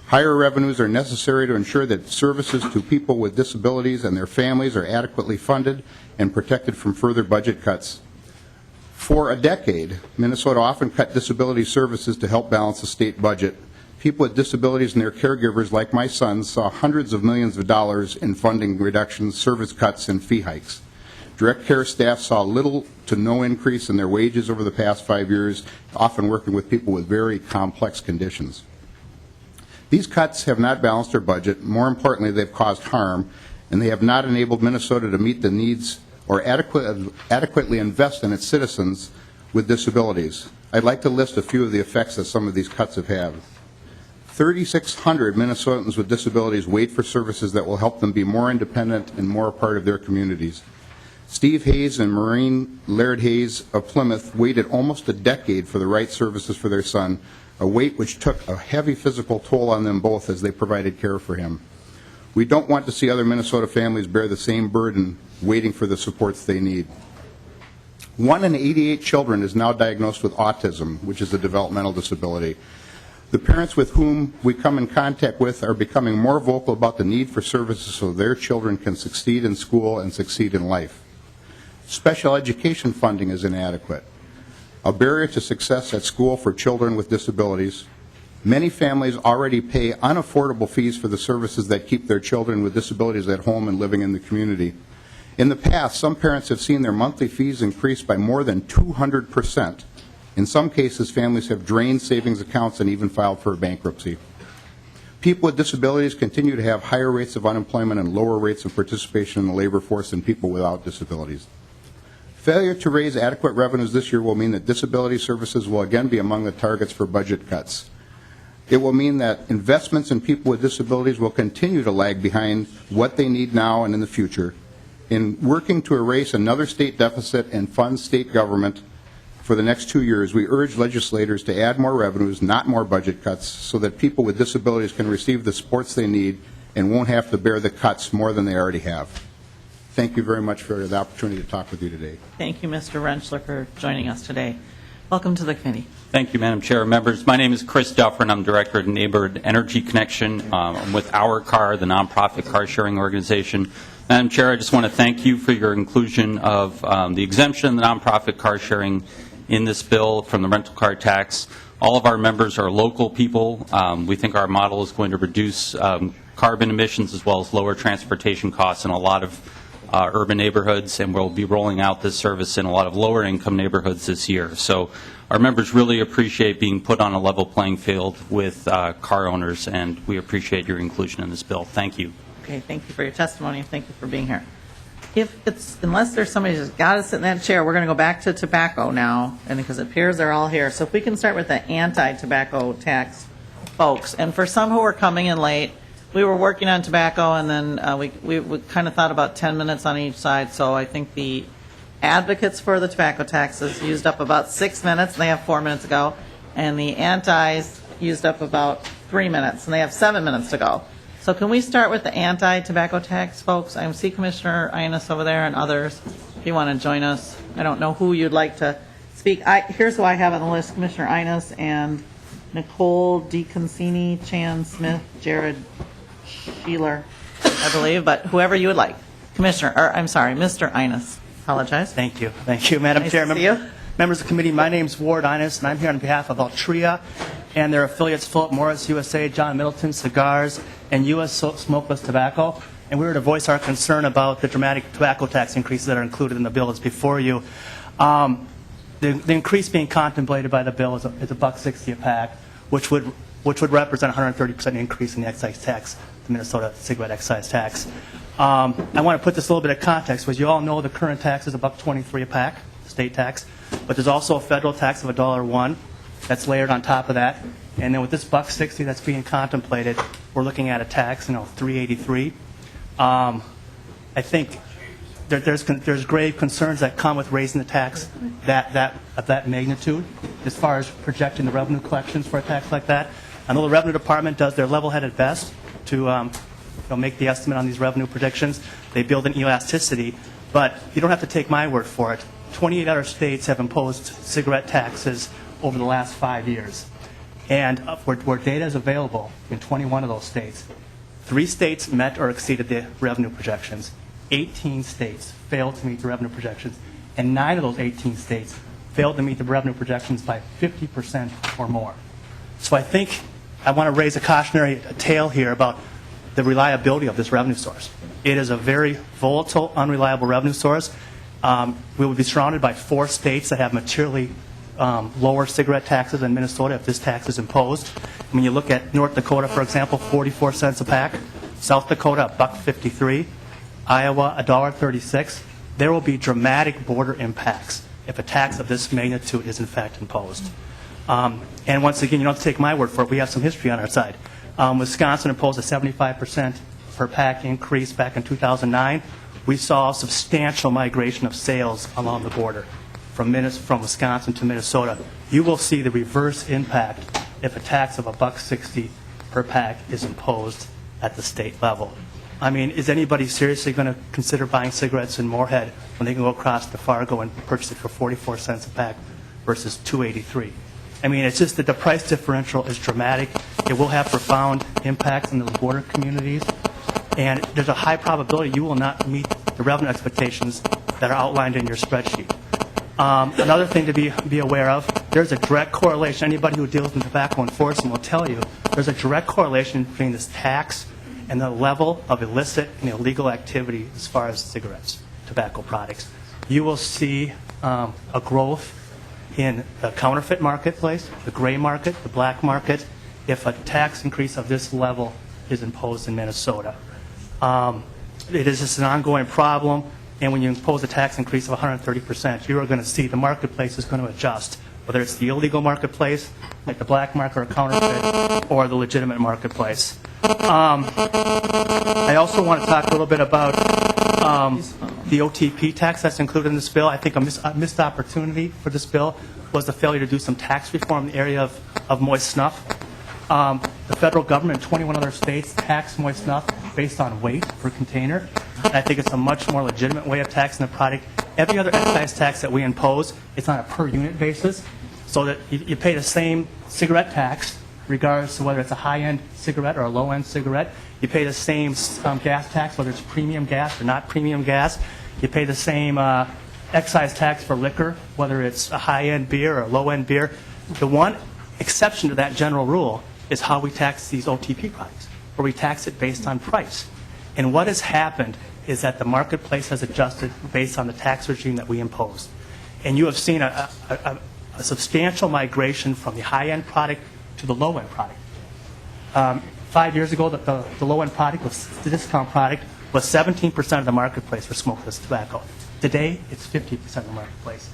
Higher revenues are necessary to ensure that services to people with disabilities and their families are adequately funded and protected from further budget cuts. For a decade, Minnesota often cut disability services to help balance the state budget. People with disabilities and their caregivers, like my sons, saw hundreds of millions of dollars in funding reductions, service cuts, and fee hikes. Direct care staff saw little to no increase in their wages over the past 5 years, often working with people with very complex conditions. These cuts have not balanced our budget. More importantly, they've caused harm, and they have not enabled Minnesota to meet the needs or adequately invest in its citizens with disabilities. I'd like to list a few of the effects that some of these cuts have had. 3,600 Minnesotans with disabilities wait for services that will help them be more independent and more a part of their communities. Steve Hayes and Maureen Laird Hayes of Plymouth waited almost a decade for the right services for their son, a wait which took a heavy physical toll on them both as they provided care for him. We don't want to see other Minnesota families bear the same burden waiting for the supports they need. 1 in 88 children is now diagnosed with autism, which is a developmental disability. The parents with whom we come in contact with are becoming more vocal about the need for services so their children can succeed in school and succeed in life. Special education funding is inadequate, a barrier to success at school for children with disabilities. Many families already pay unaffordable fees for the services that keep their children with disabilities at home and living in the community. In the past, some parents have seen their monthly fees increase by more than 200%. In some cases, families have drained savings accounts and even filed for bankruptcy. People with disabilities continue to have higher rates of unemployment and lower rates of participation in the labor force than people without disabilities. Failure to raise adequate revenues this year will mean that disability services will again be among the targets for budget cuts. It will mean that investments in people with disabilities will continue to lag behind what they need now and in the future. In working to erase another state deficit and fund state government for the next 2 years, we urge legislators to add more revenues, not more budget cuts, so that people with disabilities can receive the supports they need and won't have to bear the cuts more than they already have. Thank you very much for the opportunity to talk with you today. Thank you, Mr. Rentschler, for joining us today. Welcome to the committee. Thank you, Madam Chair. Members, my name is Chris Duffer, and I'm Director of Neighborhood Energy Connection. I'm with Our Car, the nonprofit car-sharing organization. Madam Chair, I just want to thank you for your inclusion of the exemption of the nonprofit car-sharing in this bill from the rental car tax. All of our members are local people. We think our model is going to reduce carbon emissions as well as lower transportation costs in a lot of urban neighborhoods, and we'll be rolling out this service in a lot of lower income neighborhoods this year. So our members really appreciate being put on a level playing field with car owners, and we appreciate your inclusion in this bill. Thank you. Okay, thank you for your testimony, and thank you for being here. Unless there's somebody who's got to sit in that chair, we're going to go back to tobacco now, and because it appears they're all here. So if we can start with the anti-tobacco tax folks. And for some who are coming in late, we were working on tobacco, and then we kind of thought about 10 minutes on each side, so I think the advocates for the tobacco taxes used up about 6 minutes, and they have 4 minutes to go, and the antis used up about 3 minutes, and they have 7 minutes to go. So can we start with the anti-tobacco tax, folks? I see Commissioner Inus over there and others, if you want to join us. I don't know who you'd like to speak. Here's who I have on the list, Commissioner Inus and Nicole DeConcini, Chan Smith, Jared Sheeler, I believe, but whoever you would like. Mr. Inus. Apologize. Thank you, Madam Chair. To see you. Members of the committee, my name is Ward Inus, and I'm here on behalf of Altria and their affiliates Philip Morris USA, John Middleton Cigars, and U.S. Smokeless Tobacco. And we were to voice our concern about the dramatic tobacco tax increases that are included in the bill that's before you. The increase being contemplated by the bill is $1.60 a pack, which would represent a 130% increase in the excise tax, the Minnesota cigarette excise tax. I want to put this a little bit of context, because you all know the current tax is $1.23 a pack, state tax, but there's also a federal tax of $1.01 that's layered on top of that. And then with this $1.60 that's being contemplated, we're looking at a tax, $3.83. I think there's grave concerns that come with raising the tax of that magnitude as far as projecting the revenue collections for a tax like that. I know the Revenue Department does their level-headed best to make the estimate on these revenue predictions. They build in elasticity, but you don't have to take my word for it. 28 other states have imposed cigarette taxes over the last 5 years. And where data is available in 21 of those states, 3 states met or exceeded the revenue projections. 18 states failed to meet the revenue projections, and 9 of those 18 states failed to meet the revenue projections by 50% or more. So I think I want to raise a cautionary tale here about the reliability of this revenue source. It is a very volatile, unreliable revenue source. We would be surrounded by 4 states that have materially lower cigarette taxes than Minnesota if this tax is imposed. When you look at North Dakota, for example, 44 cents a pack. South Dakota, $1.53. Iowa, $1.36. There will be dramatic border impacts if a tax of this magnitude is in fact imposed. And once again, you don't have to take my word for it. We have some history on our side. Wisconsin imposed a 75% per pack increase back in 2009. We saw a substantial migration of sales along the border from Wisconsin to Minnesota. You will see the reverse impact if a tax of $1.60 per pack is imposed at the state level. I mean, is anybody seriously going to consider buying cigarettes in Moorhead when they can go across to Fargo and purchase it for 44 cents a pack versus $2.83? I mean, it's just that the price differential is dramatic. It will have profound impacts on those border communities, and there's a high probability you will not meet the revenue expectations that are outlined in your spreadsheet. Another thing to be aware of, there's a direct correlation. Anybody who deals in tobacco enforcement will tell you there's a direct correlation between this tax and the level of illicit and illegal activity as far as cigarettes, tobacco products. You will see a growth in the counterfeit marketplace, the gray market, the black market, if a tax increase of this level is imposed in Minnesota. It is just an ongoing problem, and when you impose a tax increase of 130%, you are going to see the marketplace is going to adjust, whether it's the illegal marketplace, like the black market or counterfeit, or the legitimate marketplace. I also want to talk a little bit about the OTP tax that's included in this bill. I think a missed opportunity for this bill was the failure to do some tax reform in the area of moist snuff. The federal government and 21 other states tax moist snuff based on weight per container. And I think it's a much more legitimate way of taxing the product. Every other excise tax that we impose, it's on a per unit basis, so that you pay the same cigarette tax regardless of whether it's a high-end cigarette or a low-end cigarette. You pay the same gas tax, whether it's premium gas or not premium gas. You pay the same excise tax for liquor, whether it's a high-end beer or a low-end beer. The one exception to that general rule is how we tax these OTP products, where we tax it based on price. And what has happened is that the marketplace has adjusted based on the tax regime that we imposed. And you have seen a substantial migration from the high-end product to the low-end product. 5 years ago, the low-end product, the discount product, was 17% of the marketplace for smokeless tobacco. Today, it's 50% of the marketplace.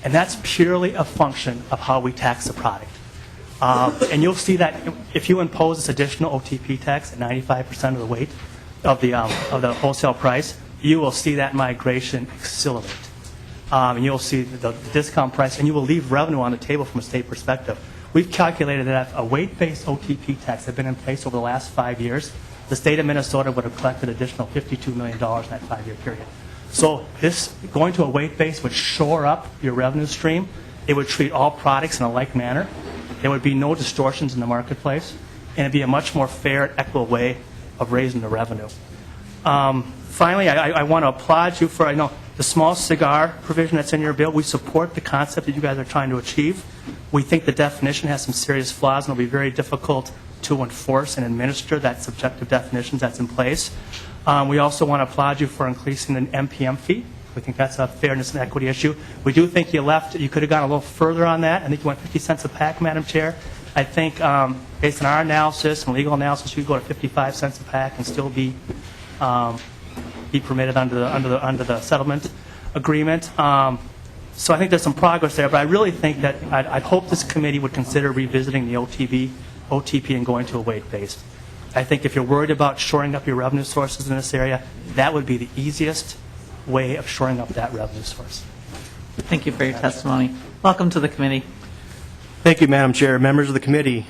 And that's purely a function of how we tax the product. And you'll see that if you impose this additional OTP tax at 95% of the weight of the wholesale price, you will see that migration accelerate. And you'll see the discount price, and you will leave revenue on the table from a state perspective. We've calculated that if a weight-based OTP tax had been in place over the last 5 years, the state of Minnesota would have collected additional $52 million in that 5-year period. So this going to a weight base would shore up your revenue stream. It would treat all products in a like manner. There would be no distortions in the marketplace, and it'd be a much more fair and equitable way of raising the revenue. Finally, I want to applaud you for, I know, the small cigar provision that's in your bill. We support the concept that you guys are trying to achieve. We think the definition has some serious flaws, and it'll be very difficult to enforce and administer that subjective definition that's in place. We also want to applaud you for increasing the MPM fee. We think that's a fairness and equity issue. We do think you could have gone a little further on that. I think you went 50 cents a pack, Madam Chair. I think based on our analysis and legal analysis, you could go to 55 cents a pack and still be permitted under the settlement agreement. So I think there's some progress there, but I really think that I'd hope this committee would consider revisiting the OTP and going to a weight-based. I think if you're worried about shoring up your revenue sources in this area, that would be the easiest way of shoring up that revenue source. Thank you for your testimony. Welcome to the committee. Thank you, Madam Chair. Members of the committee,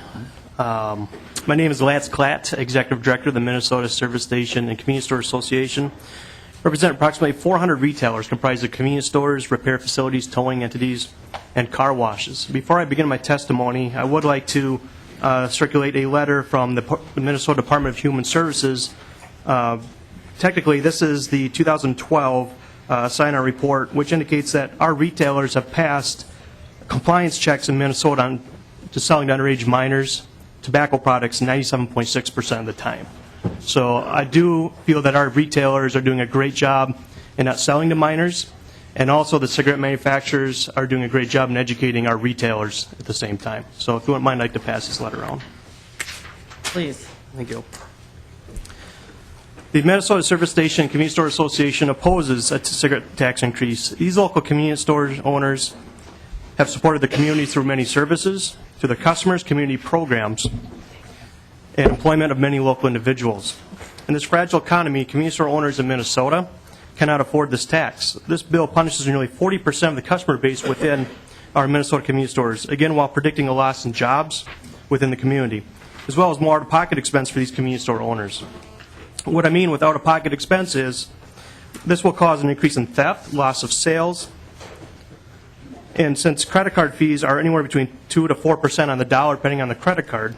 my name is Lance Klatt, Executive Director of the Minnesota Service Station and Convenience Store Association. I represent approximately 400 retailers comprised of convenience stores, repair facilities, towing entities, and car washes. Before I begin my testimony, I would like to circulate a letter from the Minnesota Department of Human Services. Technically, this is the 2012 sign-on report, which indicates that our retailers have passed compliance checks in Minnesota to selling to underage minors tobacco products 97.6% of the time. So I do feel that our retailers are doing a great job in not selling to minors, and also the cigarette manufacturers are doing a great job in educating our retailers at the same time. So if you wouldn't mind, I'd like to pass this letter around. Please. Thank you. The Minnesota Service Station and Convenience Store Association opposes a cigarette tax increase. These local convenience store owners have supported the community through many services, to their customers, community programs, and employment of many local individuals. In this fragile economy, convenience store owners in Minnesota cannot afford this tax. This bill punishes nearly 40% of the customer base within our Minnesota convenience stores, again while predicting a loss in jobs within the community, as well as more out-of-pocket expense for these convenience store owners. What I mean with out-of-pocket expense is this will cause an increase in theft, loss of sales, and since credit card fees are anywhere between 2 to 4% on the dollar depending on the credit card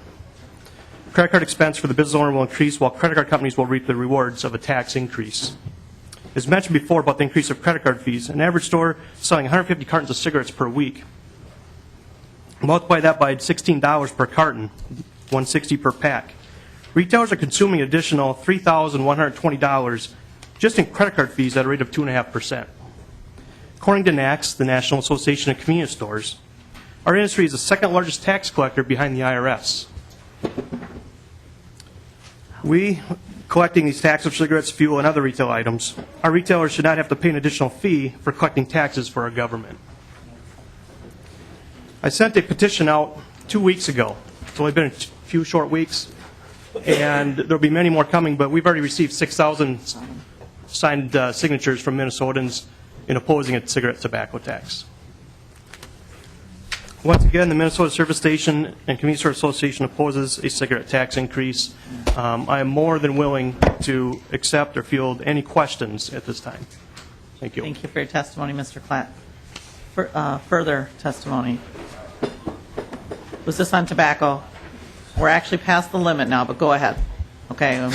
expense for the business owner will increase while credit card companies will reap the rewards of a tax increase. As mentioned before about the increase of credit card fees, an average store selling 150 cartons of cigarettes per week. Multiply that by $16 per carton, $160 per pack. Retailers are consuming an additional $3,120 just in credit card fees at a rate of 2.5%. According to NACS, the National Association of Convenience Stores, our industry is the second largest tax collector behind the IRS. We, collecting these taxes for cigarettes, fuel, and other retail items, our retailers should not have to pay an additional fee for collecting taxes for our government. I sent a petition out 2 weeks ago. It's only been a few short weeks, and there will be many more coming, but we've already received 6,000 signed signatures from Minnesotans in opposing a cigarette tobacco tax. Once again, the Minnesota Service Station and Convenience Store Association opposes a cigarette tax increase. I am more than willing to accept or field any questions at this time. Thank you. Thank you for your testimony, Mr. Klatt. Further testimony. Was this on tobacco? We're actually past the limit now, but go ahead. Okay.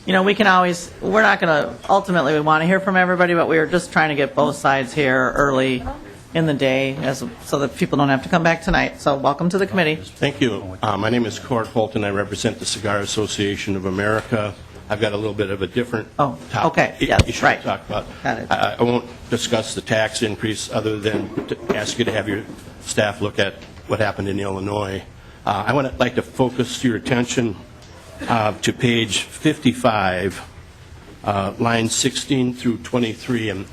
You know, we can always, we're not going to, ultimately we want to hear from everybody, but we are just trying to get both sides here early in the day so that people don't have to come back tonight. So welcome to the committee. Thank you. My name is Court Holton. I represent the Cigar Association of America. I've got a little bit of a different issue to talk about. I won't discuss the tax increase other than to ask you to have your staff look at what happened in Illinois. I would like to focus your attention to page 55, lines 16 through 23.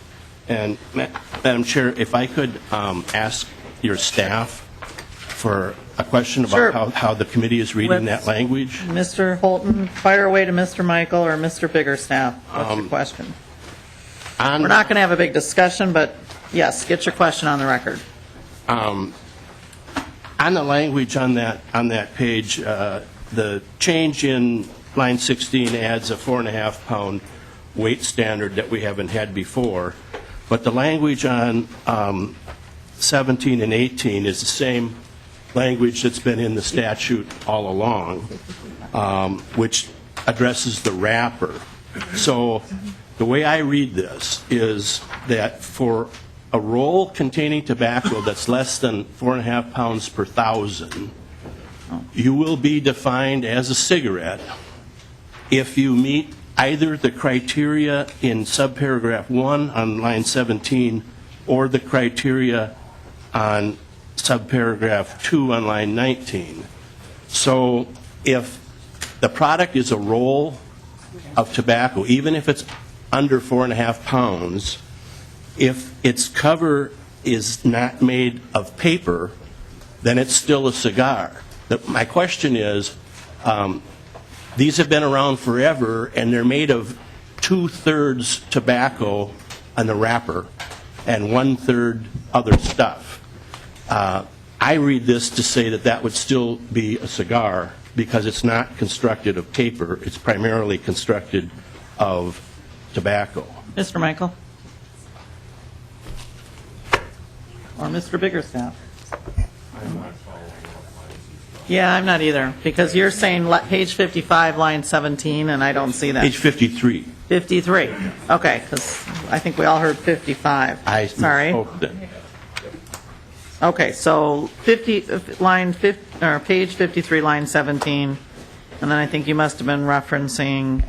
And Madam Chair, if I could ask your staff for a question about Sure. how the committee is reading that language? Mr. Holton, fire away to Mr. Michael or Mr. Biggerstaff. What's your question? We're not going to have a big discussion, but yes, get your question on the record. On the language on that page, the change in line 16 adds a 4.5-pound weight standard that we haven't had before, but the language on 17 and 18 is the same language that's been in the statute all along, which addresses the wrapper. So the way I read this is that for a roll containing tobacco that's less than 4.5 pounds per 1,000, you will be defined as a cigarette if you meet either the criteria in subparagraph 1 on line 17 or the criteria on subparagraph 2 on line 19. So if the product is a roll of tobacco, even if it's under 4.5 pounds, if its cover is not made of paper, then it's still a cigar. My question is, these have been around forever, and they're made of 2/3 tobacco on the wrapper and 1/3 other stuff. I read this to say that that would still be a cigar because it's not constructed of paper. It's primarily constructed of tobacco. Mr. Michael? Or Mr. Biggerstaff? Yeah, I'm not either, because you're saying page 55, line 17, and I don't see that. Page 53. 53, okay, because I think we all heard 55. Sorry. Okay, so page 53, line 17, and then I think you must have been referencing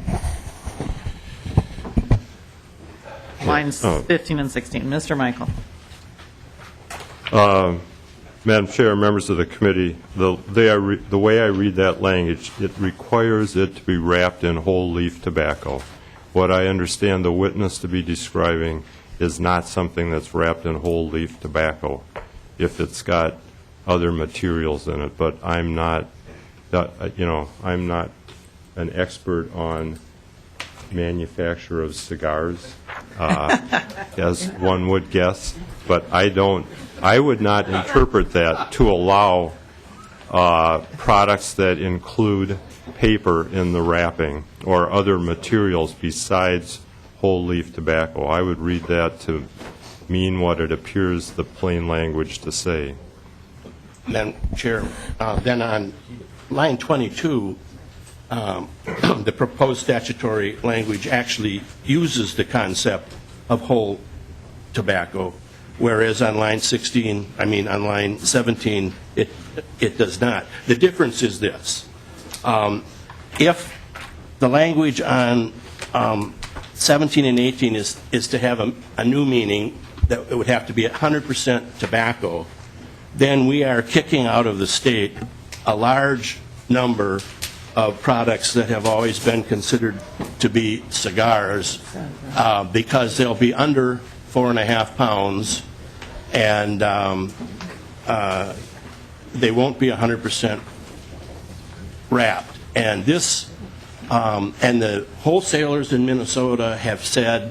lines 15 and 16. Mr. Michael. Madam Chair, members of the committee, the way I read that language, it requires it to be wrapped in whole leaf tobacco. What I understand the witness to be describing is not something that's wrapped in whole leaf tobacco if it's got other materials in it. But I'm not, I'm not an expert on manufacture of cigars, as one would guess. But I would not interpret that to allow products that include paper in the wrapping or other materials besides whole leaf tobacco. I would read that to mean what it appears the plain language to say. Madam Chair, then on line 22, the proposed statutory language actually uses the concept of whole tobacco, whereas on line 17, it does not. The difference is this. If the language on 17 and 18 is to have a new meaning, that it would have to be 100% tobacco, then we are kicking out of the state a large number of products that have always been considered to be cigars because they'll be under 4.5 pounds and they won't be 100% wrapped. And this and the wholesalers in Minnesota have said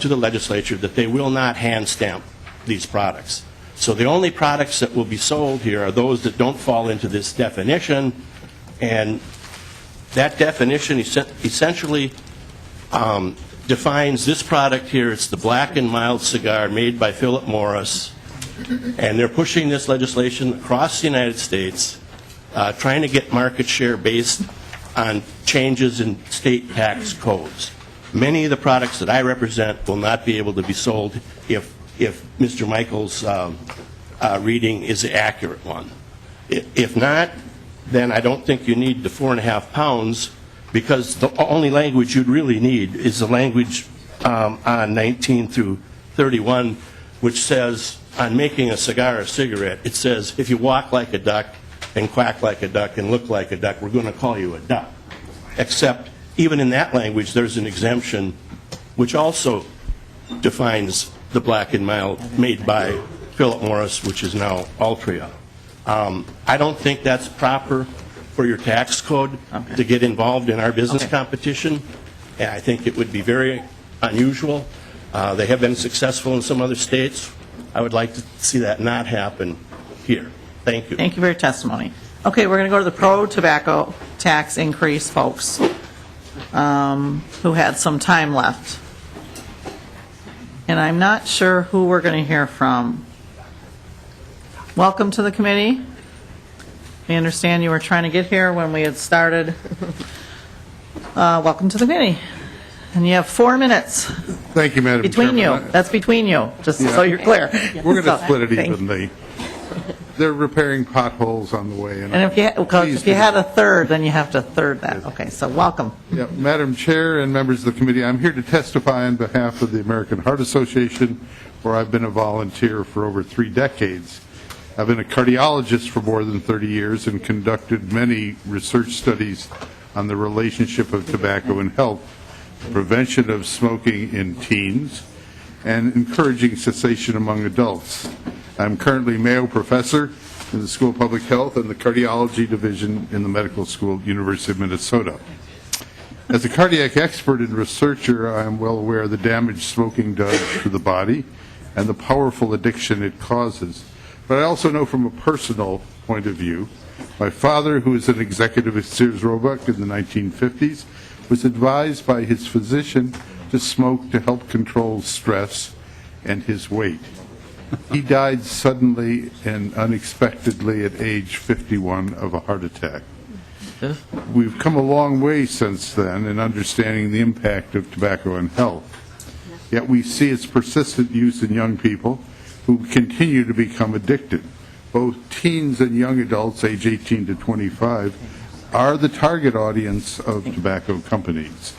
to the legislature that they will not hand stamp these products. So the only products that will be sold here are those that don't fall into this definition, and that definition essentially defines this product here. It's the black and mild cigar made by Philip Morris, and they're pushing this legislation across the United States, trying to get market share based on changes in state tax codes. Many of the products that I represent will not be able to be sold if Mr. Michael's reading is the accurate one. If not, then I don't think you need the 4.5 pounds, because the only language you'd really need is the language on 19 through 31, which says, on making a cigar or cigarette, it says, if you walk like a duck and quack like a duck and look like a duck, we're going to call you a duck. Except, even in that language, there's an exemption which also defines the black and mild made by Philip Morris, which is now Altria. I don't think that's proper for your tax code to get involved in our business competition, and I think it would be very unusual. They have been successful in some other states. I would like to see that not happen here. Thank you. Thank you for your testimony. Okay, we're going to go to the pro-tobacco tax increase folks who had some time left. And I'm not sure who we're going to hear from. Welcome to the committee. We understand you were trying to get here when we had started. Welcome to the committee. And you have 4 minutes. Thank you, Madam Between Chairman. you. That's between you, just so you're clear. We're going to split it Thank you. evenly. They're repairing potholes on the way. And if you had a third, then you have to third that. Okay, so welcome. Yeah, Madam Chair and members of the committee, I'm here to testify on behalf of the American Heart Association, where I've been a volunteer for over 3 decades. I've been a cardiologist for more than 30 years and conducted many research studies on the relationship of tobacco and health, prevention of smoking in teens, and encouraging cessation among adults. I'm currently Mayo Professor in the School of Public Health and the Cardiology Division in the Medical School, University of Minnesota. As a cardiac expert and researcher, I am well aware of the damage smoking does to the body and the powerful addiction it causes. But I also know from a personal point of view, my father, who was an executive at Sears Roebuck in the 1950s, was advised by his physician to smoke to help control stress and his weight. He died suddenly and unexpectedly at age 51 of a heart attack. We've come a long way since then in understanding the impact of tobacco on health. Yet we see its persistent use in young people who continue to become addicted. Both teens and young adults, age 18 to 25, are the target audience of tobacco companies.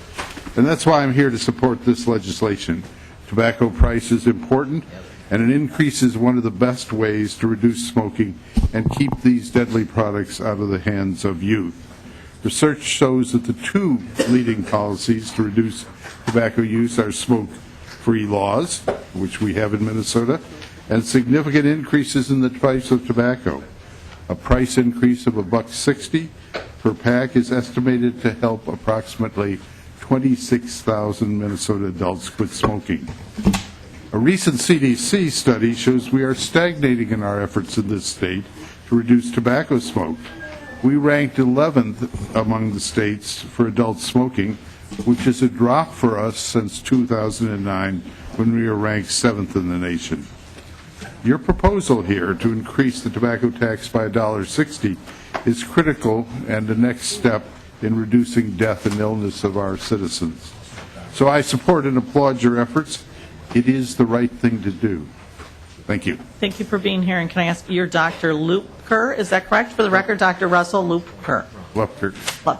And that's why I'm here to support this legislation. Tobacco price is important, and an increase is one of the best ways to reduce smoking and keep these deadly products out of the hands of youth. Research shows that the 2 leading policies to reduce tobacco use are smoke-free laws, which we have in Minnesota, and significant increases in the price of tobacco. A price increase of $1.60 per pack is estimated to help approximately 26,000 Minnesota adults quit smoking. A recent CDC study shows we are stagnating in our efforts in this state to reduce tobacco smoke. We ranked 11th among the states for adult smoking, which is a drop for us since 2009 when we were ranked 7th in the nation. Your proposal here to increase the tobacco tax by $1.60 is critical and the next step in reducing death and illness of our citizens. So I support and applaud your efforts. It is the right thing to do. Thank you. Thank you for being here. And can I ask, you're Dr. Lupker, is that correct? For the record, Dr. Russell Lupker. Lupker.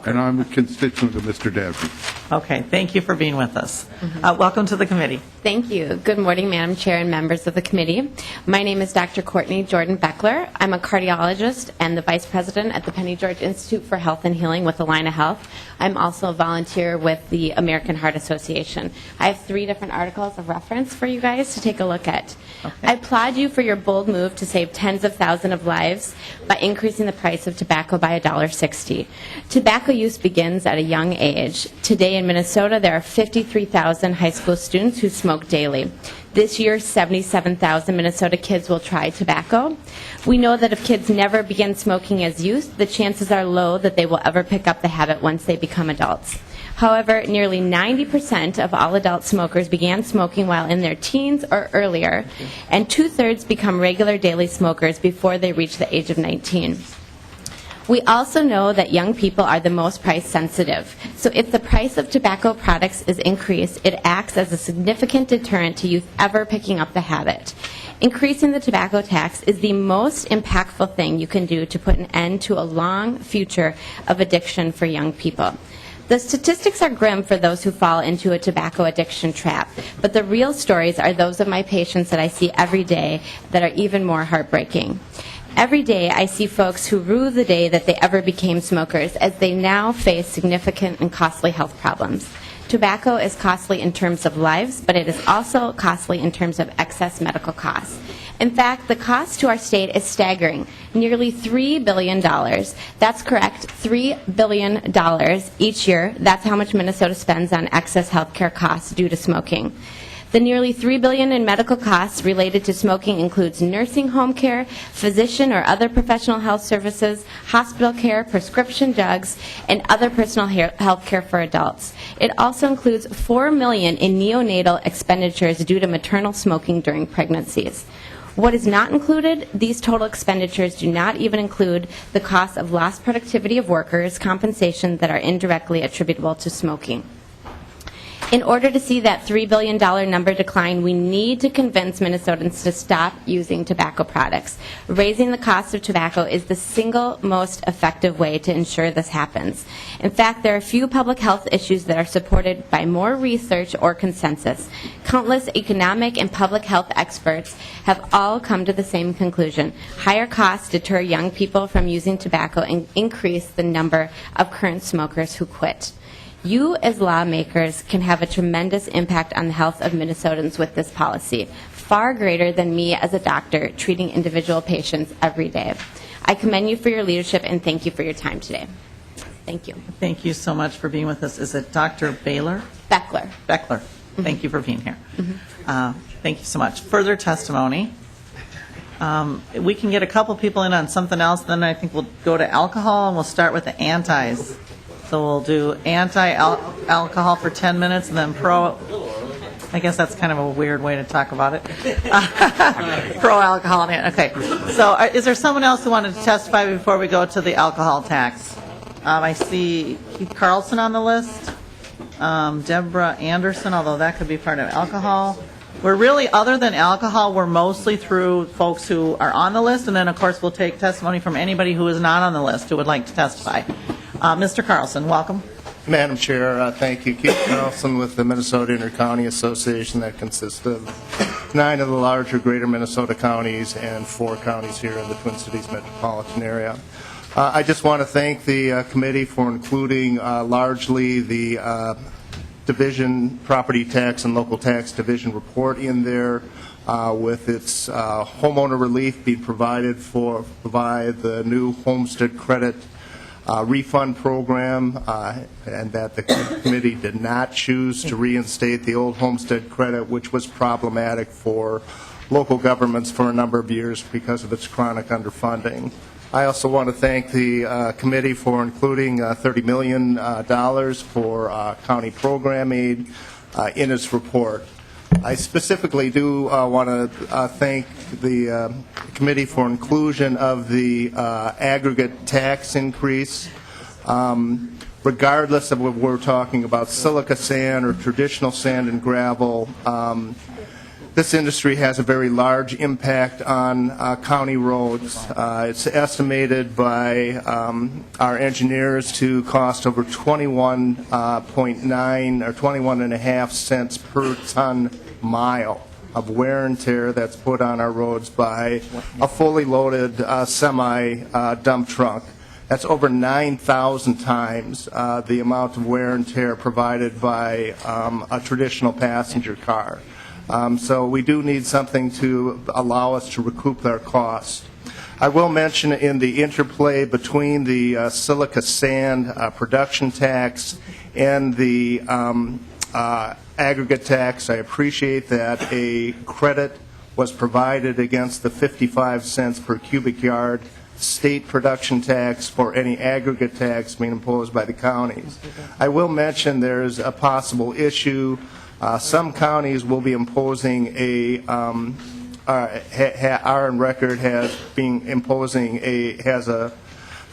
And I'm a constituent of Mr. Dabney. Okay, thank you for being with us. Welcome to the committee. Thank you. Good morning, Madam Chair and members of the committee. My name is Dr. Courtney Jordan Beckler. I'm a cardiologist and the Vice President at the Penny George Institute for Health and Healing with Allina Health. I'm also a volunteer with the American Heart Association. I have 3 different articles of reference for you guys to take a look at. I applaud you for your bold move to save tens of thousands of lives by increasing the price of tobacco by $1.60. Tobacco use begins at a young age. Today in Minnesota, there are 53,000 high school students who smoke daily. This year, 77,000 Minnesota kids will try tobacco. We know that if kids never begin smoking as youth, the chances are low that they will ever pick up the habit once they become adults. However, nearly 90% of all adult smokers began smoking while in their teens or earlier, and 2/3 become regular daily smokers before they reach the age of 19. We also know that young people are the most price sensitive. So if the price of tobacco products is increased, it acts as a significant deterrent to youth ever picking up the habit. Increasing the tobacco tax is the most impactful thing you can do to put an end to a long future of addiction for young people. The statistics are grim for those who fall into a tobacco addiction trap, but the real stories are those of my patients that I see every day that are even more heartbreaking. Every day I see folks who rue the day that they ever became smokers, as they now face significant and costly health problems. Tobacco is costly in terms of lives, but it is also costly in terms of excess medical costs. In fact, the cost to our state is staggering, nearly $3 billion. That's correct, $3 billion each year. That's how much Minnesota spends on excess health care costs due to smoking. The nearly $3 billion in medical costs related to smoking includes nursing home care, physician or other professional health services, hospital care, prescription drugs, and other personal health care for adults. It also includes $4 million in neonatal expenditures due to maternal smoking during pregnancies. What is not included, these total expenditures do not even include the cost of lost productivity of workers, compensation that are indirectly attributable to smoking. In order to see that $3 billion number decline, we need to convince Minnesotans to stop using tobacco products. Raising the cost of tobacco is the single most effective way to ensure this happens. In fact, there are few public health issues that are supported by more research or consensus. Countless economic and public health experts have all come to the same conclusion. Higher costs deter young people from using tobacco and increase the number of current smokers who quit. You, as lawmakers, can have a tremendous impact on the health of Minnesotans with this policy, far greater than me as a doctor treating individual patients every day. I commend you for your leadership and thank you for your time today. Thank you. Thank you so much for being with us. Is it Dr. Beckler? Beckler. Thank you for being here. Thank you so much. Further testimony. We can get a couple people in on something else, then I think we'll go to alcohol, and we'll start with the antis. So we'll do anti-alcohol for 10 minutes, and then pro. I guess that's kind of a weird way to talk about it. Pro-alcohol. Okay. So is there someone else who wanted to testify before we go to the alcohol tax? I see Keith Carlson on the list, Deborah Anderson, although that could be part of alcohol. We're really, other than alcohol, we're mostly through folks who are on the list, and then, of course, we'll take testimony from anybody who is not on the list who would like to testify. Mr. Carlson, welcome. Madam Chair, thank you. Keith Carlson with the Minnesota Intercounty Association that consists of 9 of the larger greater Minnesota counties and 4 counties here in the Twin Cities metropolitan area. I just want to thank the committee for including largely the division, property tax and local tax division report in there with its homeowner relief being provided by the new homestead credit refund program, and that the committee did not choose to reinstate the old homestead credit, which was problematic for local governments for a number of years because of its chronic underfunding. I also want to thank the committee for including $30 million for county program aid in its report. I specifically do want to thank the committee for inclusion of the aggregate tax increase. Regardless of what we're talking about, silica sand or traditional sand and gravel, this industry has a very large impact on county roads. It's estimated by our engineers to cost over 21.9 or 21.5 cents per ton mile of wear and tear that's put on our roads by a fully loaded semi dump truck. That's over 9,000 times the amount of wear and tear provided by a traditional passenger car. So we do need something to allow us to recoup our costs. I will mention in the interplay between the silica sand production tax and the aggregate tax, I appreciate that a credit was provided against the 55 cents per cubic yard state production tax for any aggregate tax being imposed by the counties. I will mention there's a possible issue. Some counties will be imposing our record has a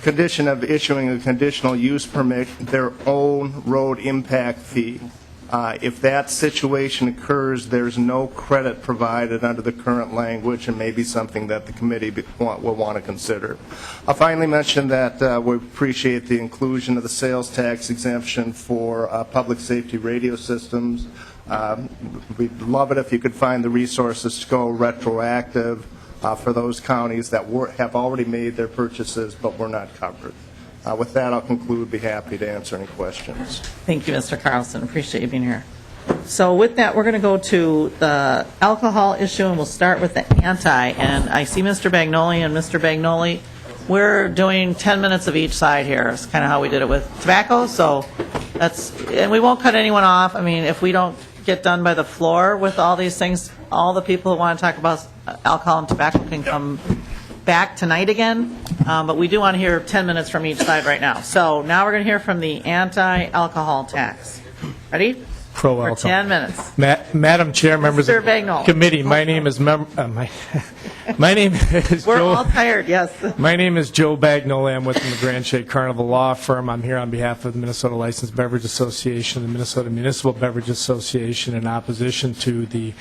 condition of issuing a conditional use permit, their own road impact fee. If that situation occurs, there's no credit provided under the current language, and maybe something that the committee will want to consider. I'll finally mention that we appreciate the inclusion of the sales tax exemption for public safety radio systems. We'd love it if you could find the resources to go retroactive for those counties that have already made their purchases but were not covered. With that, I'll conclude. Be happy to answer any questions. Thank you, Mr. Carlson. Appreciate you being here. So with that, we're going to go to the alcohol issue, and we'll start with the anti. And I see Mr. Bagnoli, and Mr. Bagnoli, we're doing 10 minutes of each side here. It's kind of how we did it with tobacco. So that's, and we won't cut anyone off. I mean, if we don't get done by the floor with all these things, all the people who want to talk about alcohol and tobacco can come back tonight again. But we do want to hear 10 minutes from each side right now. So now we're going to hear from the anti-alcohol tax. Ready? Pro-alcohol. For 10 minutes. Madam Chair, members Mr. of the Bagnall. committee, my name is my name is We're Joe. all tired, yes. My name is Joe Bagnoli. I'm with the Grand Shade Carnival Law Firm. I'm here on behalf of the Minnesota Licensed Beverage Association, the Minnesota Municipal Beverage Association, in opposition to the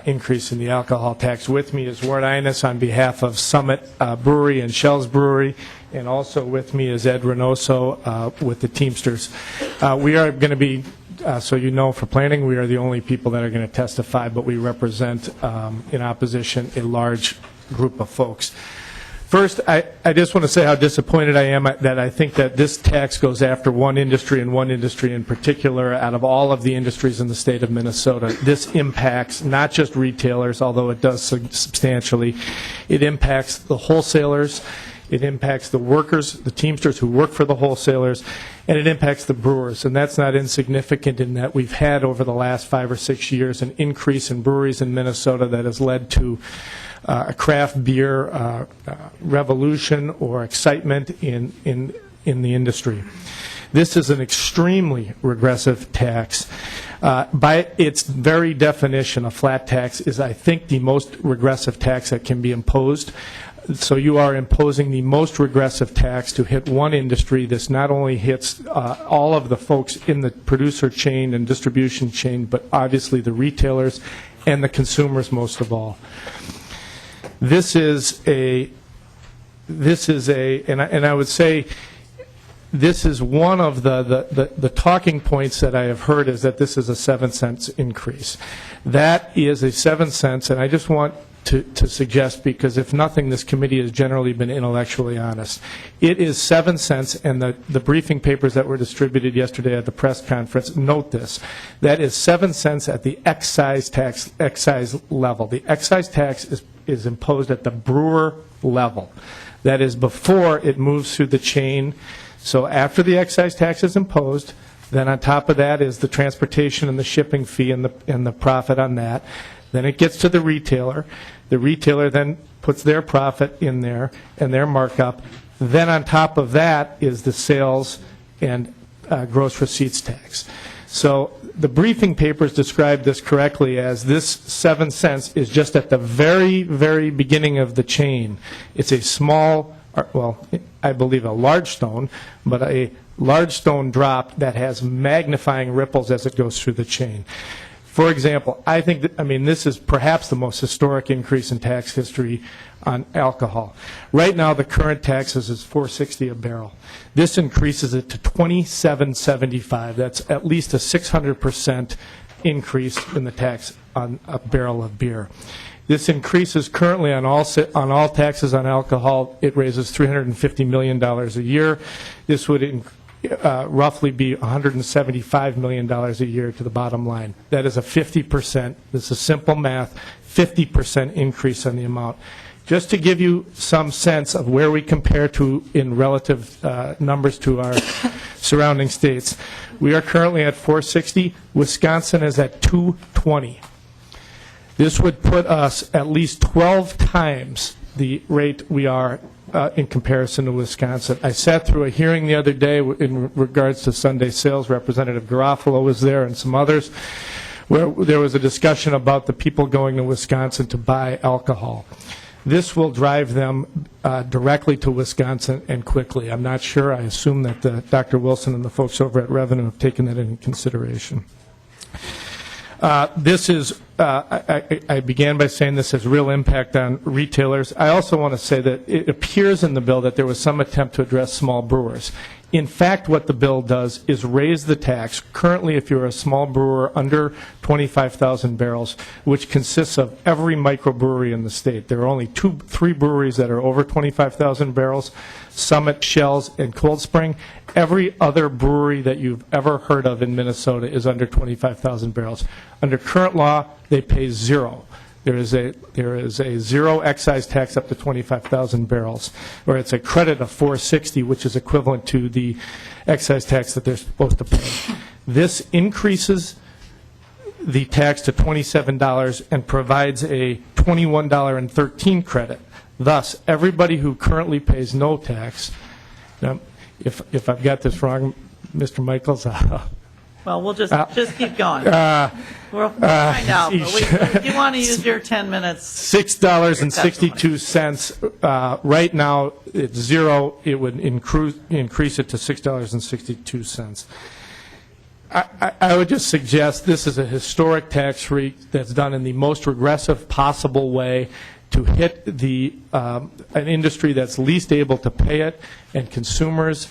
increase in the alcohol tax. With me is Ward Ines on behalf of Summit Brewery and Shell's Brewery, and also with me is Ed Reynoso with the Teamsters. We are going to be, so you know, for planning, we are the only people that are going to testify, but we represent, in opposition, a large group of folks. First, I just want to say how disappointed I am that I think that this tax goes after one industry, and one industry in particular. Out of all of the industries in the state of Minnesota, this impacts not just retailers, although it does substantially. It impacts the wholesalers, it impacts the workers, the Teamsters who work for the wholesalers, and it impacts the brewers. And that's not insignificant in that we've had over the last 5 or 6 years an increase in breweries in Minnesota that has led to a craft beer revolution or excitement in the industry. This is an extremely regressive tax. By its very definition, a flat tax is, I think, the most regressive tax that can be imposed. So you are imposing the most regressive tax to hit one industry. This not only hits all of the folks in the producer chain and distribution chain, but obviously the retailers and the consumers most of all. This is a, and I would say this is one of the talking points that I have heard is that this is a 7 cents increase. That is a 7 cents, and I just want to suggest, because if nothing, this committee has generally been intellectually honest. It is 7 cents, and the briefing papers that were distributed yesterday at the press conference note this. That is 7 cents at the excise level. The excise tax is imposed at the brewer level. That is before it moves through the chain. So after the excise tax is imposed, then on top of that is the transportation and the shipping fee and the profit on that. Then it gets to the retailer. The retailer then puts their profit in there and their markup. Then on top of that is the sales and gross receipts tax. So the briefing papers describe this correctly as this 7 cents is just at the very, very beginning of the chain. It's a small, well, I believe a large stone, but a large stone drop that has magnifying ripples as it goes through the chain. For example, I think that, this is perhaps the most historic increase in tax history on alcohol. Right now, the current taxes is $4.60 a barrel. This increases it to $27.75. That's at least a 600% increase in the tax on a barrel of beer. This increases currently on all taxes on alcohol. It raises $350 million a year. This would roughly be $175 million a year to the bottom line. That is a 50%, this is simple math, 50% increase on the amount. Just to give you some sense of where we compare to in relative numbers to our surrounding states, we are currently at $4.60. Wisconsin is at $2.20. This would put us at least 12 times the rate we are in comparison to Wisconsin. I sat through a hearing the other day in regards to Sunday sales. Representative Garofalo was there and some others, where there was a discussion about the people going to Wisconsin to buy alcohol. This will drive them directly to Wisconsin and quickly. I'm not sure. I assume that Dr. Wilson and the folks over at Revenue have taken that into consideration. This is, I began by saying this has real impact on retailers. I also want to say that it appears in the bill that there was some attempt to address small brewers. In fact, what the bill does is raise the tax. Currently, if you're a small brewer under 25,000 barrels, which consists of every microbrewery in the state, there are only 3 breweries that are over 25,000 barrels, Summit, Shells, and Cold Spring. Every other brewery that you've ever heard of in Minnesota is under 25,000 barrels. Under current law, they pay 0. There is a 0 excise tax up to 25,000 barrels, or it's a credit of $4.60, which is equivalent to the excise tax that they're supposed to pay. This increases the tax to $27 and provides a $21.13 credit. Thus, everybody who currently pays no tax, now, if I've got this wrong, Mr. Michaels, Well, we'll just keep going. We'll find out. But you want to use your 10 minutes. $6.62. Right now, it's 0. It would increase it to $6.62. I would just suggest this is a historic tax rate that's done in the most regressive possible way to hit an industry that's least able to pay it, and consumers.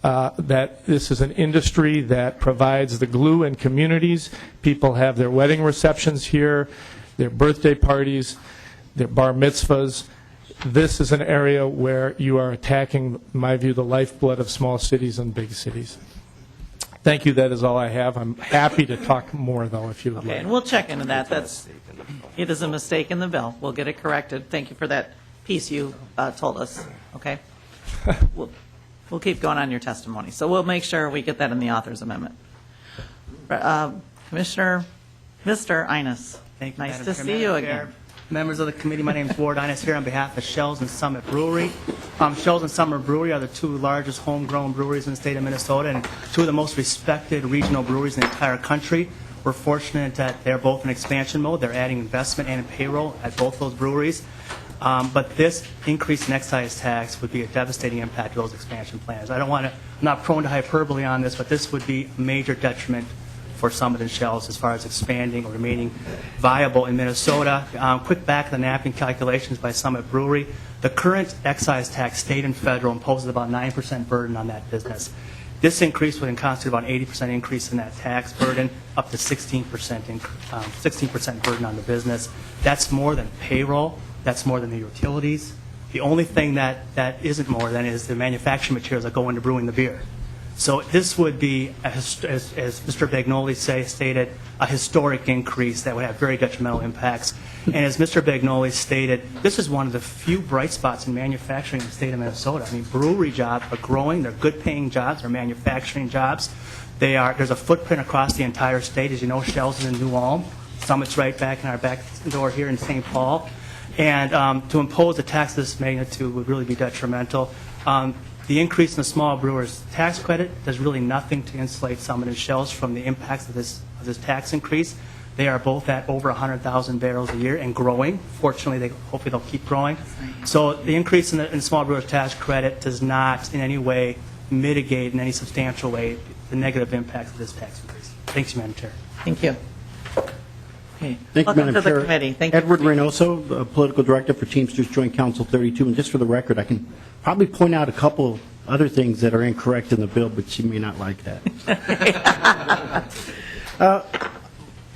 That this is an industry that provides the glue in communities. People have their wedding receptions here, their birthday parties, their bar mitzvahs. This is an area where you are attacking, in my view, the lifeblood of small cities and big cities. Thank you. That is all I have. I'm happy to talk more, though, if you would Okay, like. and we'll check into that. It is a mistake in the bill. We'll get it corrected. Thank you for that piece you told us. Okay? We'll keep going on your testimony. So we'll make sure we get that in the author's amendment. Commissioner, Mr. Ines. Thank you, Nice Madam to Chair. see you Madam again. Chair, members of the committee, my name is Ward Ines here on behalf of Shells and Summit Brewery. Shells and Summit Brewery are the 2 largest homegrown breweries in the state of Minnesota and 2 of the most respected regional breweries in the entire country. We're fortunate that they're both in expansion mode. They're adding investment and payroll at both those breweries. But this increase in excise tax would be a devastating impact to those expansion plans. I'm not prone to hyperbole on this, but this would be a major detriment for Summit and Shells as far as expanding or remaining viable in Minnesota. Quick back of the napkin calculations by Summit Brewery. The current excise tax, state and federal, imposes about 9% burden on that business. This increase would constitute about 80% increase in that tax burden, up to 16% burden on the business. That's more than payroll. That's more than the utilities. The only thing that isn't more than is the manufacturing materials that go into brewing the beer. So this would be, as Mr. Bagnoli stated, a historic increase that would have very detrimental impacts. And as Mr. Bagnoli stated, this is one of the few bright spots in manufacturing in the state of Minnesota. I mean, brewery jobs are growing. They're good-paying jobs. They're manufacturing jobs. There's a footprint across the entire state. As you know, Shells is in New Ulm. Summit's right back in our back door here in St. Paul. And to impose a tax of this magnitude would really be detrimental. The increase in the small brewers tax credit does really nothing to insulate Summit and Shells from the impacts of this tax increase. They are both at over 100,000 barrels a year and growing. Fortunately, hopefully they'll keep growing. So the increase in the small brewers tax credit does not in any way mitigate in any substantial way the negative impacts of this tax increase. Thanks, Madam Chair. Thank you. Okay. Thank you, Welcome Madam to the Chair. committee. Thank you. Edward Reynoso, Political Director for Teamsters Joint Council 32. And just for the record, I can probably point out a couple other things that are incorrect in the bill, but you may not like that.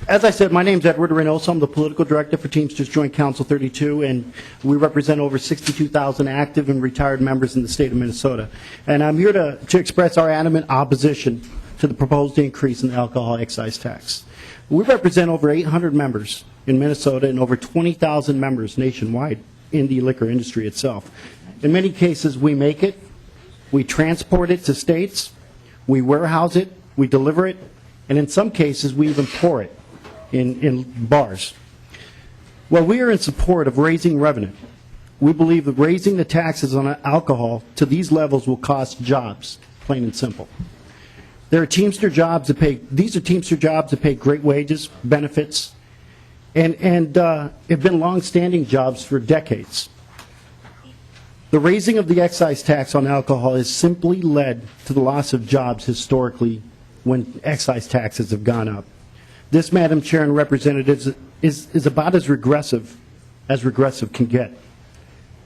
As I said, my name is Edward Reynoso. I'm the Political Director for Teamsters Joint Council 32, and we represent over 62,000 active and retired members in the state of Minnesota. And I'm here to express our adamant opposition to the proposed increase in the alcohol excise tax. We represent over 800 members in Minnesota and over 20,000 members nationwide in the liquor industry itself. In many cases, we make it, we transport it to states, we warehouse it, we deliver it, and in some cases, we even pour it in bars. Well, we are in support of raising revenue. We believe that raising the taxes on alcohol to these levels will cost jobs, plain and simple. There are Teamster jobs that pay, these are Teamster jobs that pay great wages, benefits, and have been long-standing jobs for decades. The raising of the excise tax on alcohol has simply led to the loss of jobs historically when excise taxes have gone up. This, Madam Chair and Representatives, is about as regressive can get,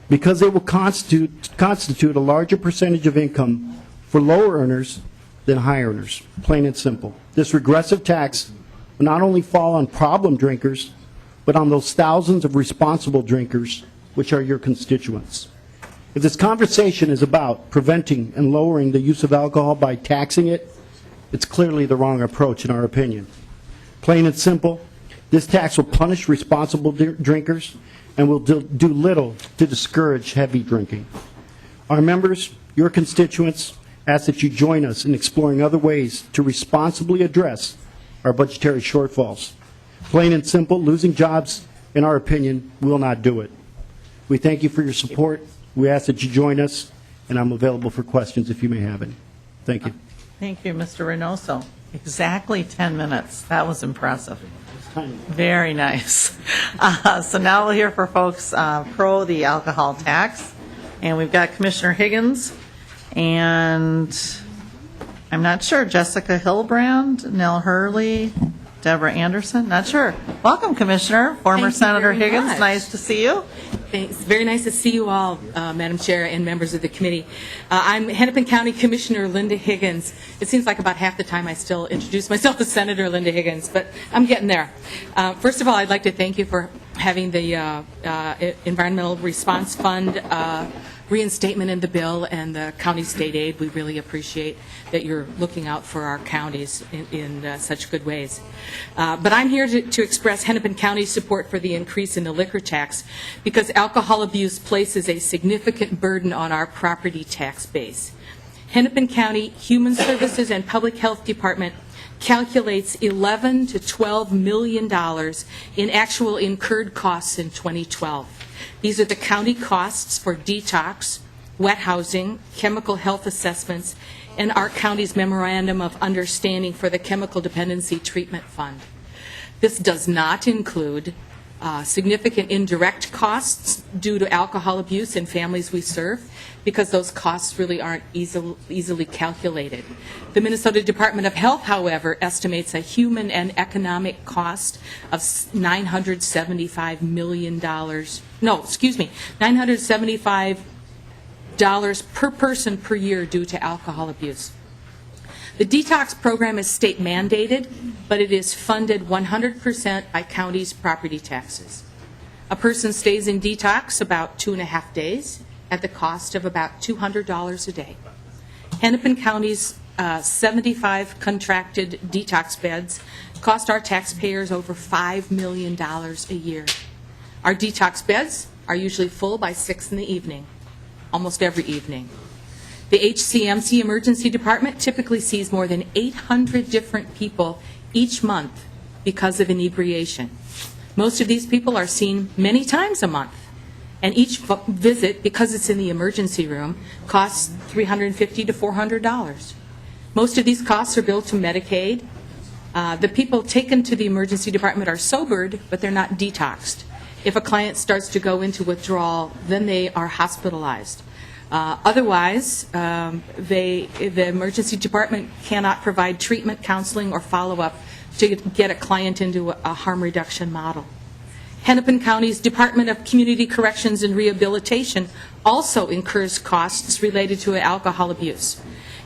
because they will constitute a larger percentage of income for lower earners than high earners, plain and simple. This regressive tax will not only fall on problem drinkers, but on those thousands of responsible drinkers, which are your constituents. If this conversation is about preventing and lowering the use of alcohol by taxing it, it's clearly the wrong approach in our opinion. Plain and simple, this tax will punish responsible drinkers and will do little to discourage heavy drinking. Our members, your constituents, ask that you join us in exploring other ways to responsibly address our budgetary shortfalls. Plain and simple, losing jobs, in our opinion, will not do it. We thank you for your support. We ask that you join us, and I'm available for questions if you may have any. Thank you. Thank you, Mr. Reynoso. Exactly 10 minutes. That was impressive. Very nice. So now we'll hear for folks pro the alcohol tax. And we've got Commissioner Higgins and I'm not sure, Jessica Hillbrand, Nell Hurley, Deborah Anderson, not sure. Welcome, Commissioner, former Senator Higgins. Nice to see you. Thanks. Very nice to see you all, Madam Chair and members of the committee. I'm Hennepin County Commissioner Linda Higgins. It seems like about half the time I still introduce myself as Senator Linda Higgins, but I'm getting there. First of all, I'd like to thank you for having the Environmental Response Fund reinstatement in the bill and the county state aid. We really appreciate that you're looking out for our counties in such good ways. But I'm here to express Hennepin County's support for the increase in the liquor tax because alcohol abuse places a significant burden on our property tax base. Hennepin County Human Services and Public Health Department calculates $11 to $12 million in actual incurred costs in 2012. These are the county costs for detox, wet housing, chemical health assessments, and our county's memorandum of understanding for the Chemical Dependency Treatment Fund. This does not include significant indirect costs due to alcohol abuse in families we serve, because those costs really aren't easily calculated. The Minnesota Department of Health, however, estimates a human and economic cost of $975 million. $975 per person per year due to alcohol abuse. The detox program is state mandated, but it is funded 100% by county's property taxes. A person stays in detox about 2.5 days at the cost of about $200 a day. Hennepin County's 75 contracted detox beds cost our taxpayers over $5 million a year. Our detox beds are usually full by 6 in the evening, almost every evening. The HCMC Emergency Department typically sees more than 800 different people each month because of inebriation. Most of these people are seen many times a month, and each visit, because it's in the emergency room, costs $350 to $400. Most of these costs are billed to Medicaid. The people taken to the emergency department are sobered, but they're not detoxed. If a client starts to go into withdrawal, then they are hospitalized. Otherwise, the emergency department cannot provide treatment, counseling, or follow-up to get a client into a harm reduction model. Hennepin County's Department of Community Corrections and Rehabilitation also incurs costs related to alcohol abuse.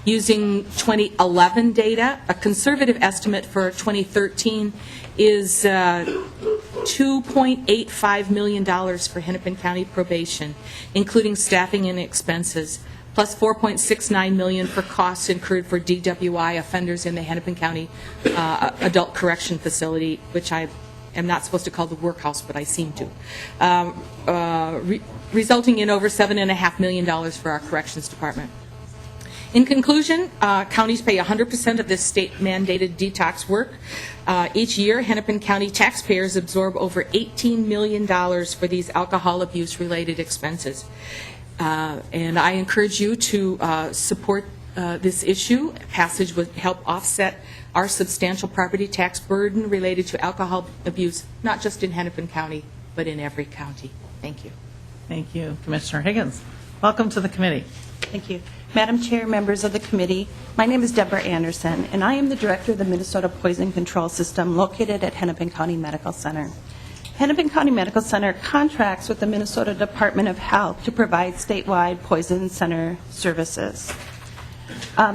Using 2011 data, a conservative estimate for 2013 is $2.85 million for Hennepin County probation, including staffing and expenses, plus $4.69 million for costs incurred for DWI offenders in the Hennepin County Adult Correction Facility, which I am not supposed to call the workhouse, but I seem to, resulting in over $7.5 million for our corrections department. In conclusion, counties pay 100% of this state-mandated detox work. Each year, Hennepin County taxpayers absorb over $18 million for these alcohol abuse-related expenses. And I encourage you to support this issue. Passage would help offset our substantial property tax burden related to alcohol abuse, not just in Hennepin County, but in every county. Thank you. Thank you, Commissioner Higgins. Welcome to the committee. Thank you. Madam Chair, members of the committee, my name is Deborah Anderson, and I am the director of the Minnesota Poison Control System located at Hennepin County Medical Center. Hennepin County Medical Center contracts with the Minnesota Department of Health to provide statewide poison center services.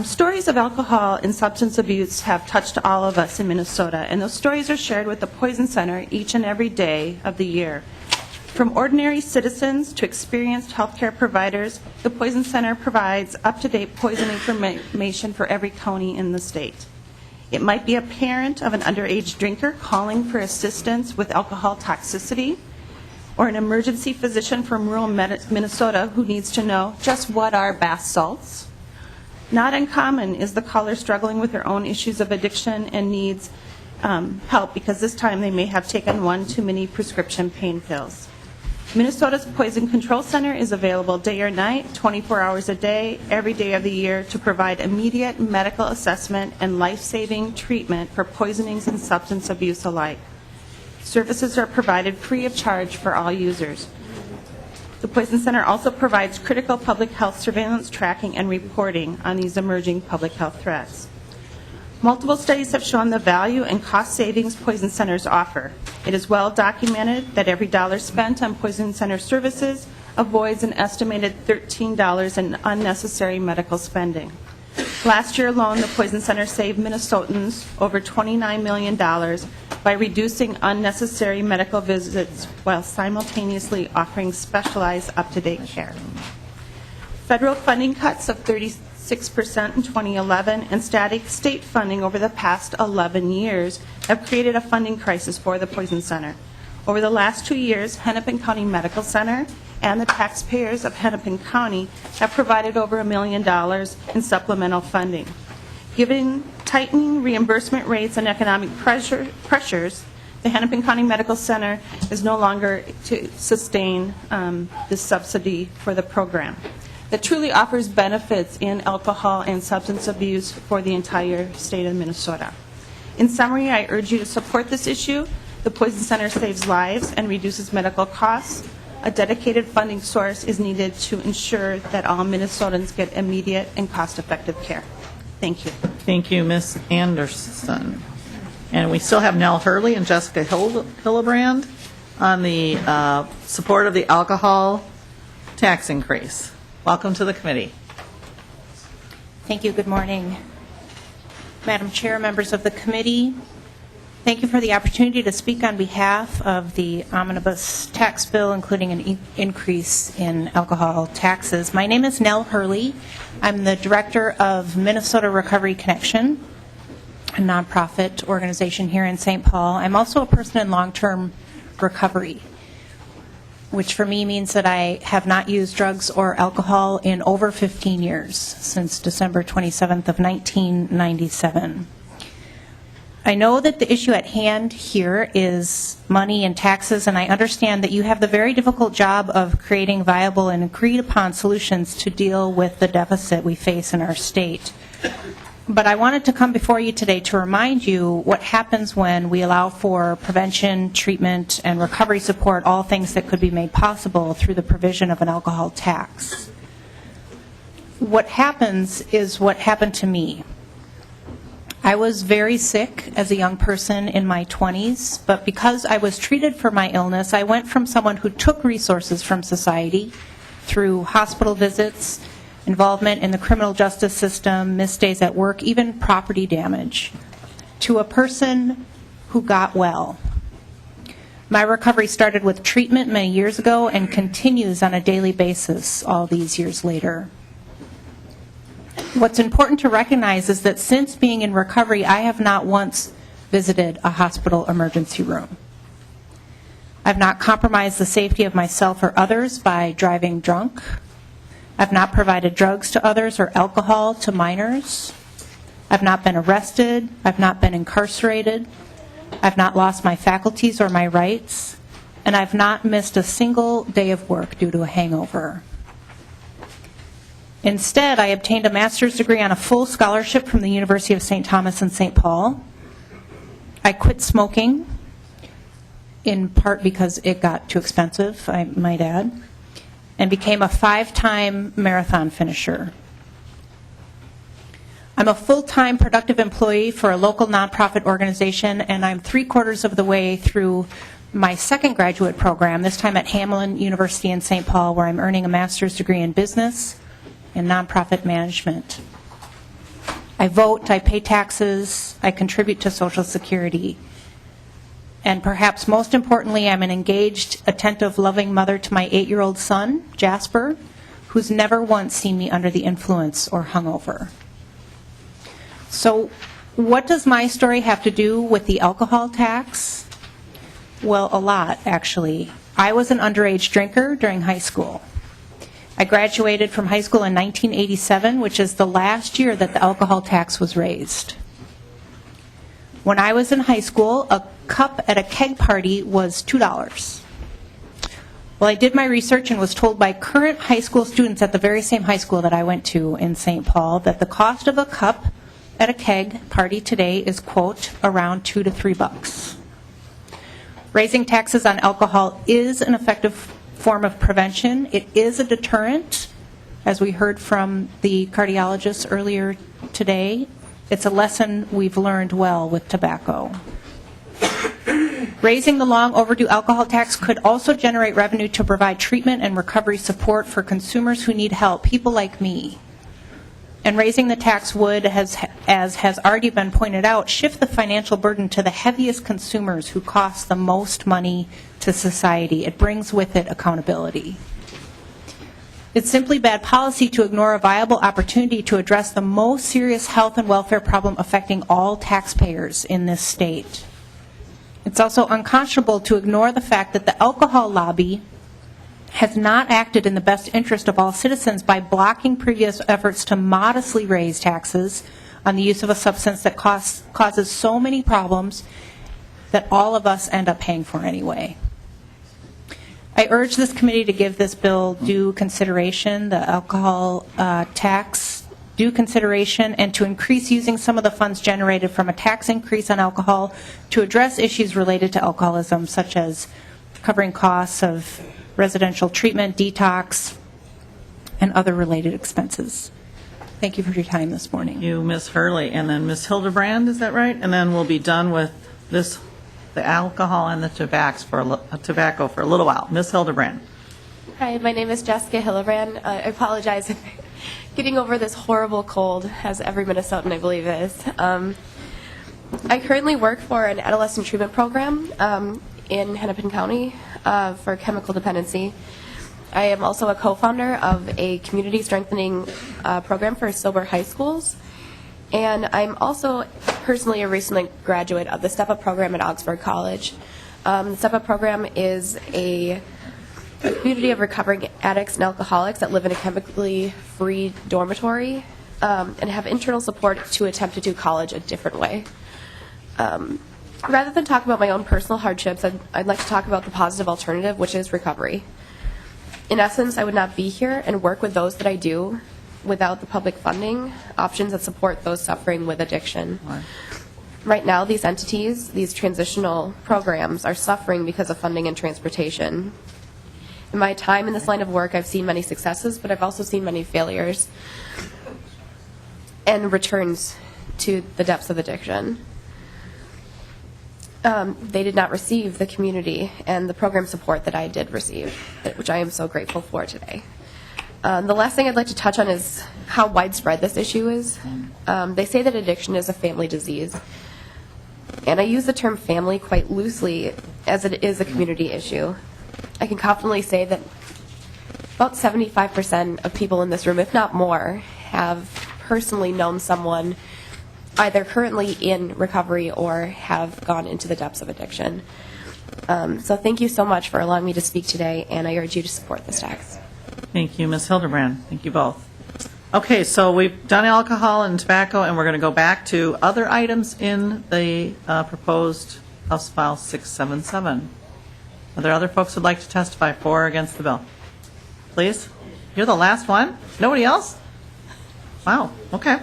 Stories of alcohol and substance abuse have touched all of us in Minnesota, and those stories are shared with the Poison Center each and every day of the year. From ordinary citizens to experienced healthcare providers, the Poison Center provides up-to-date poison information for every county in the state. It might be a parent of an underage drinker calling for assistance with alcohol toxicity, or an emergency physician from rural Minnesota who needs to know just what are bath salts. Not uncommon is the caller struggling with their own issues of addiction and needs help because this time they may have taken one too many prescription pain pills. Minnesota's Poison Control Center is available day or night, 24 hours a day, every day of the year to provide immediate medical assessment and life-saving treatment for poisonings and substance abuse alike. Services are provided free of charge for all users. The Poison Center also provides critical public health surveillance, tracking, and reporting on these emerging public health threats. Multiple studies have shown the value and cost savings Poison Centers offer. It is well documented that every dollar spent on Poison Center services avoids an estimated $13 in unnecessary medical spending. Last year alone, the Poison Center saved Minnesotans over $29 million by reducing unnecessary medical visits while simultaneously offering specialized, up-to-date care. Federal funding cuts of 36% in 2011 and static state funding over the past 11 years have created a funding crisis for the Poison Center. Over the last 2 years, Hennepin County Medical Center and the taxpayers of Hennepin County have provided over $1 million in supplemental funding. Given tightening reimbursement rates and economic pressures, the Hennepin County Medical Center is no longer to sustain this subsidy for the program. That truly offers benefits in alcohol and substance abuse for the entire state of Minnesota. In summary, I urge you to support this issue. The Poison Center saves lives and reduces medical costs. A dedicated funding source is needed to ensure that all Minnesotans get immediate and cost-effective care. Thank you. Thank you, Ms. Anderson. And we still have Nell Hurley and Jessica Hillebrand on the support of the alcohol tax increase. Welcome to the committee. Thank you. Good morning. Madam Chair, members of the committee, thank you for the opportunity to speak on behalf of the Omnibus Tax Bill, including an increase in alcohol taxes. My name is Nell Hurley. I'm the director of Minnesota Recovery Connection, a nonprofit organization here in St. Paul. I'm also a person in long-term recovery, which for me means that I have not used drugs or alcohol in over 15 years, since December 27th of 1997. I know that the issue at hand here is money and taxes, and I understand that you have the very difficult job of creating viable and agreed-upon solutions to deal with the deficit we face in our state. But I wanted to come before you today to remind you what happens when we allow for prevention, treatment, and recovery support, all things that could be made possible through the provision of an alcohol tax. What happens is what happened to me. I was very sick as a young person in my 20s, but because I was treated for my illness, I went from someone who took resources from society through hospital visits, involvement in the criminal justice system, missed days at work, even property damage, to a person who got well. My recovery started with treatment many years ago and continues on a daily basis all these years later. What's important to recognize is that since being in recovery, I have not once visited a hospital emergency room. I've not compromised the safety of myself or others by driving drunk. I've not provided drugs to others or alcohol to minors. I've not been arrested. I've not been incarcerated. I've not lost my faculties or my rights. And I've not missed a single day of work due to a hangover. Instead, I obtained a master's degree on a full scholarship from the University of St. Thomas in St. Paul. I quit smoking, in part because it got too expensive, I might add, and became a 5-time marathon finisher. I'm a full-time productive employee for a local nonprofit organization, and I'm 3/4 of the way through my second graduate program, this time at Hamline University in St. Paul, where I'm earning a master's degree in business and nonprofit management. I vote, I pay taxes, I contribute to Social Security. And perhaps most importantly, I'm an engaged, attentive, loving mother to my 8-year-old son, Jasper, who's never once seen me under the influence or hungover. So what does my story have to do with the alcohol tax? Well, a lot, actually. I was an underage drinker during high school. I graduated from high school in 1987, which is the last year that the alcohol tax was raised. When I was in high school, a cup at a keg party was $2. Well, I did my research and was told by current high school students at the very same high school that I went to in St. Paul that the cost of a cup at a keg party today is, quote, around $2 to $3. Raising taxes on alcohol is an effective form of prevention. It is a deterrent, as we heard from the cardiologist earlier today. It's a lesson we've learned well with tobacco. Raising the long overdue alcohol tax could also generate revenue to provide treatment and recovery support for consumers who need help, people like me. And raising the tax would, as has already been pointed out, shift the financial burden to the heaviest consumers who cost the most money to society. It brings with it accountability. It's simply bad policy to ignore a viable opportunity to address the most serious health and welfare problem affecting all taxpayers in this state. It's also unconscionable to ignore the fact that the alcohol lobby has not acted in the best interest of all citizens by blocking previous efforts to modestly raise taxes on the use of a substance that causes so many problems that all of us end up paying for anyway. I urge this committee to give this bill due consideration, the alcohol tax due consideration, and to increase using some of the funds generated from a tax increase on alcohol to address issues related to alcoholism, such as covering costs of residential treatment, detox, and other related expenses. Thank you for your time this morning. Thank you, Ms. Hurley. And then Ms. Hildebrand, is that right? And then we'll be done with this, the alcohol and the tobacco for a little while. Ms. Hildebrand. Hi, my name is Jessica Hildebrand. I apologize if getting over this horrible cold, as every Minnesotan I believe is. I currently work for an adolescent treatment program in Hennepin County for chemical dependency. I am also a co-founder of a community strengthening program for sober high schools. And I'm also personally a recent graduate of the Step Up program at Augsburg College. The Step Up program is a community of recovering addicts and alcoholics that live in a chemically free dormitory and have internal support to attempt to do college a different way. Rather than talk about my own personal hardships, I'd like to talk about the positive alternative, which is recovery. In essence, I would not be here and work with those that I do without the public funding options that support those suffering with addiction. Right now, these entities, these transitional programs, are suffering because of funding and transportation. In my time in this line of work, I've seen many successes, but I've also seen many failures and returns to the depths of addiction. They did not receive the community and the program support that I did receive, which I am so grateful for today. The last thing I'd like to touch on is how widespread this issue is. They say that addiction is a family disease, and I use the term family quite loosely as it is a community issue. I can confidently say that about 75% of people in this room, if not more, have personally known someone either currently in recovery or have gone into the depths of addiction. So thank you so much for allowing me to speak today, and I urge you to support this tax. Thank you, Ms. Hildebrand. Thank you both. Okay, so we've done alcohol and tobacco, and we're going to go back to other items in the proposed House File 677. Are there other folks who'd like to testify for or against the bill? Please? You're the last one? Nobody else? Wow, okay.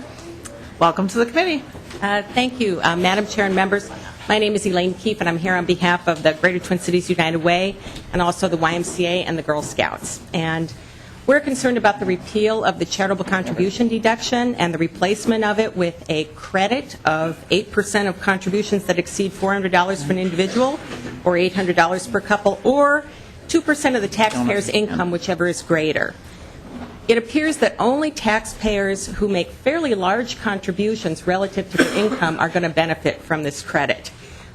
Welcome to the committee. Thank you, Madam Chair and members. My name is Elaine Keefe, and I'm here on behalf of the Greater Twin Cities United Way and also the YMCA and the Girl Scouts. And we're concerned about the repeal of the charitable contribution deduction and the replacement of it with a credit of 8% of contributions that exceed $400 for an individual or $800 per couple, or 2% of the taxpayer's income, whichever is greater. it appears that only taxpayers who make fairly large contributions relative to their income are going to benefit from this credit.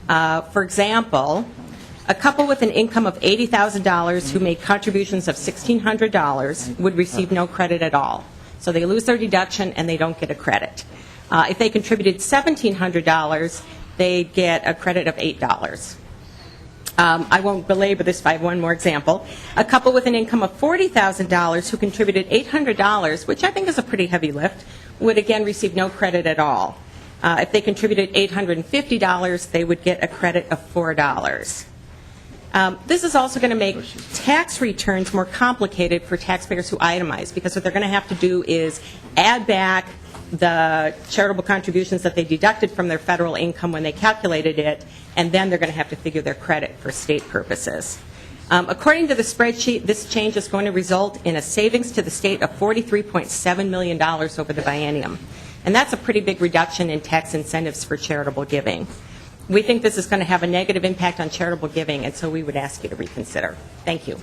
For example, a couple with an income of $80,000 who made contributions of $1,600 would receive no credit at all. So they lose their deduction and they don't get a credit. If they contributed $1,700, they'd get a credit of $8. I won't belabor this, but I have one more example. A couple with an income of $40,000 who contributed $800, which I think is a pretty heavy lift, would again receive no credit at all. If they contributed $850, they would get a credit of $4. This is also going to make tax returns more complicated for taxpayers who itemize, because what they're going to have to do is add back the charitable contributions that they deducted from their federal income when they calculated it, and then they're going to have to figure their credit for state purposes. According to the spreadsheet, this change is going to result in a savings to the state of $43.7 million over the biennium. And that's a pretty big reduction in tax incentives for charitable giving. We think this is going to have a negative impact on charitable giving, and so we would ask you to reconsider. Thank you.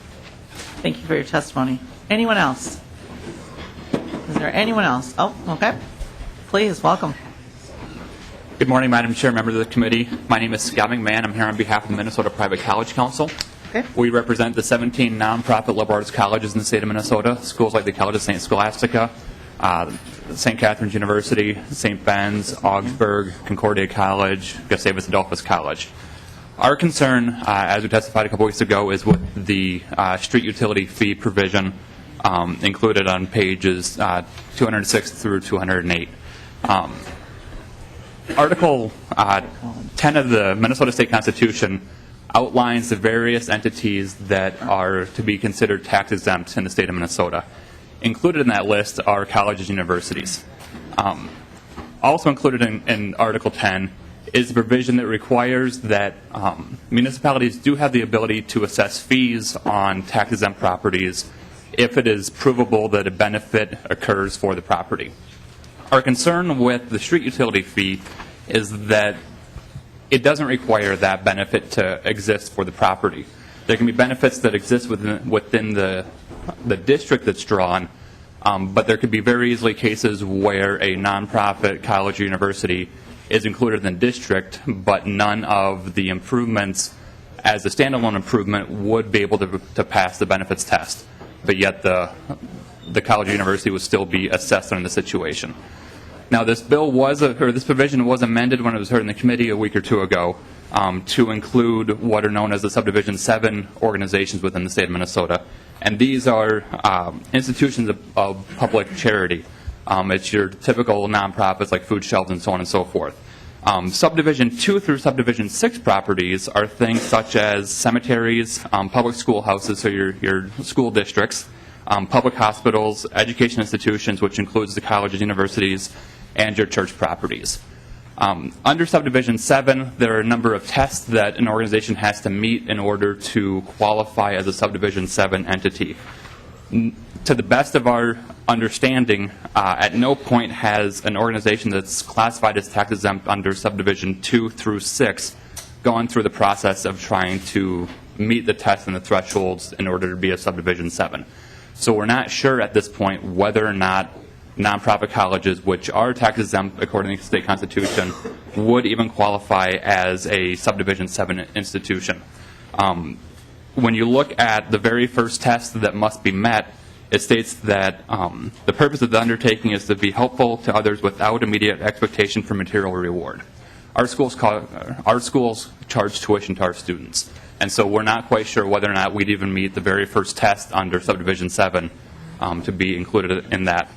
Thank you for your testimony. Anyone else? Is there anyone else? Oh, okay. Please, welcome. Good morning, Madam Chair, members of the committee. My name is Scott McMahon. I'm here on behalf of the Minnesota Private College Council. Okay. We represent the 17 nonprofit liberal arts colleges in the state of Minnesota, schools like the College of St. Scholastica, St. Catherine's University, St. Ben's, Augsburg, Concordia College, Gustavus Adolphus College. Our concern, as we testified a couple weeks ago, is with the street utility fee provision included on pages 206 through 208. Article 10 of the Minnesota State Constitution outlines the various entities that are to be considered tax exempt in the state of Minnesota. Included in that list are colleges and universities. Also included in Article 10 is the provision that requires that municipalities do have the ability to assess fees on tax-exempt properties if it is provable that a benefit occurs for the property. Our concern with the street utility fee is that it doesn't require that benefit to exist for the property. There can be benefits that exist within the district that's drawn, but there could be very easily cases where a nonprofit college or university is included in the district, but none of the improvements as a standalone improvement would be able to pass the benefits test, but yet the college or university would still be assessed on the situation. Now, this provision was amended when it was heard in the committee a week or two ago to include what are known as the Subdivision 7 organizations within the state of Minnesota. And these are institutions of public charity. It's your typical nonprofits like food shelves and so on and so forth. Subdivision 2 through Subdivision 6 properties are things such as cemeteries, public schoolhouses, so your school districts, public hospitals, education institutions, which includes the colleges, universities, and your church properties. Under Subdivision 7, there are a number of tests that an organization has to meet in order to qualify as a Subdivision 7 entity. To the best of our understanding, at no point has an organization that's classified as tax exempt under Subdivision 2 through 6 gone through the process of trying to meet the tests and the thresholds in order to be a Subdivision 7. So we're not sure at this point whether or not nonprofit colleges, which are tax exempt according to the state constitution, would even qualify as a Subdivision 7 institution. When you look at the very first test that must be met, it states that the purpose of the undertaking is to be helpful to others without immediate expectation for material reward. Our schools charge tuition to our students, and so we're not quite sure whether or not we'd even meet the very first test under Subdivision 7 to be included in that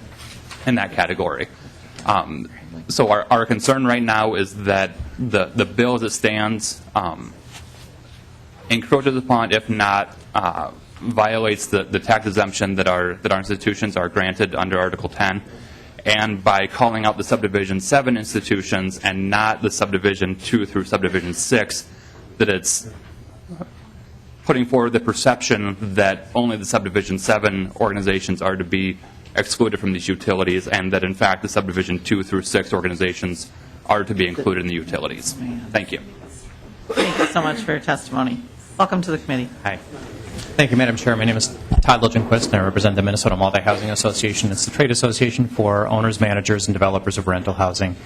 category. So our concern right now is that the bill as it stands encroaches upon, if not violates the tax exemption that our institutions are granted under Article 10, and by calling out the Subdivision 7 institutions and not the Subdivision 2 through Subdivision 6, that it's putting forward the perception that only the Subdivision 7 organizations are to be excluded from these utilities, and that in fact the Subdivision 2 through 6 organizations are to be included in the utilities. Thank you. Thank you so much for your testimony. Welcome to the committee. Hi. Thank you, Madam Chair. My name is Todd Liljenquist, and I represent the Minnesota Multi-Housing Association. It's the trade association for owners, managers, and developers of rental housing.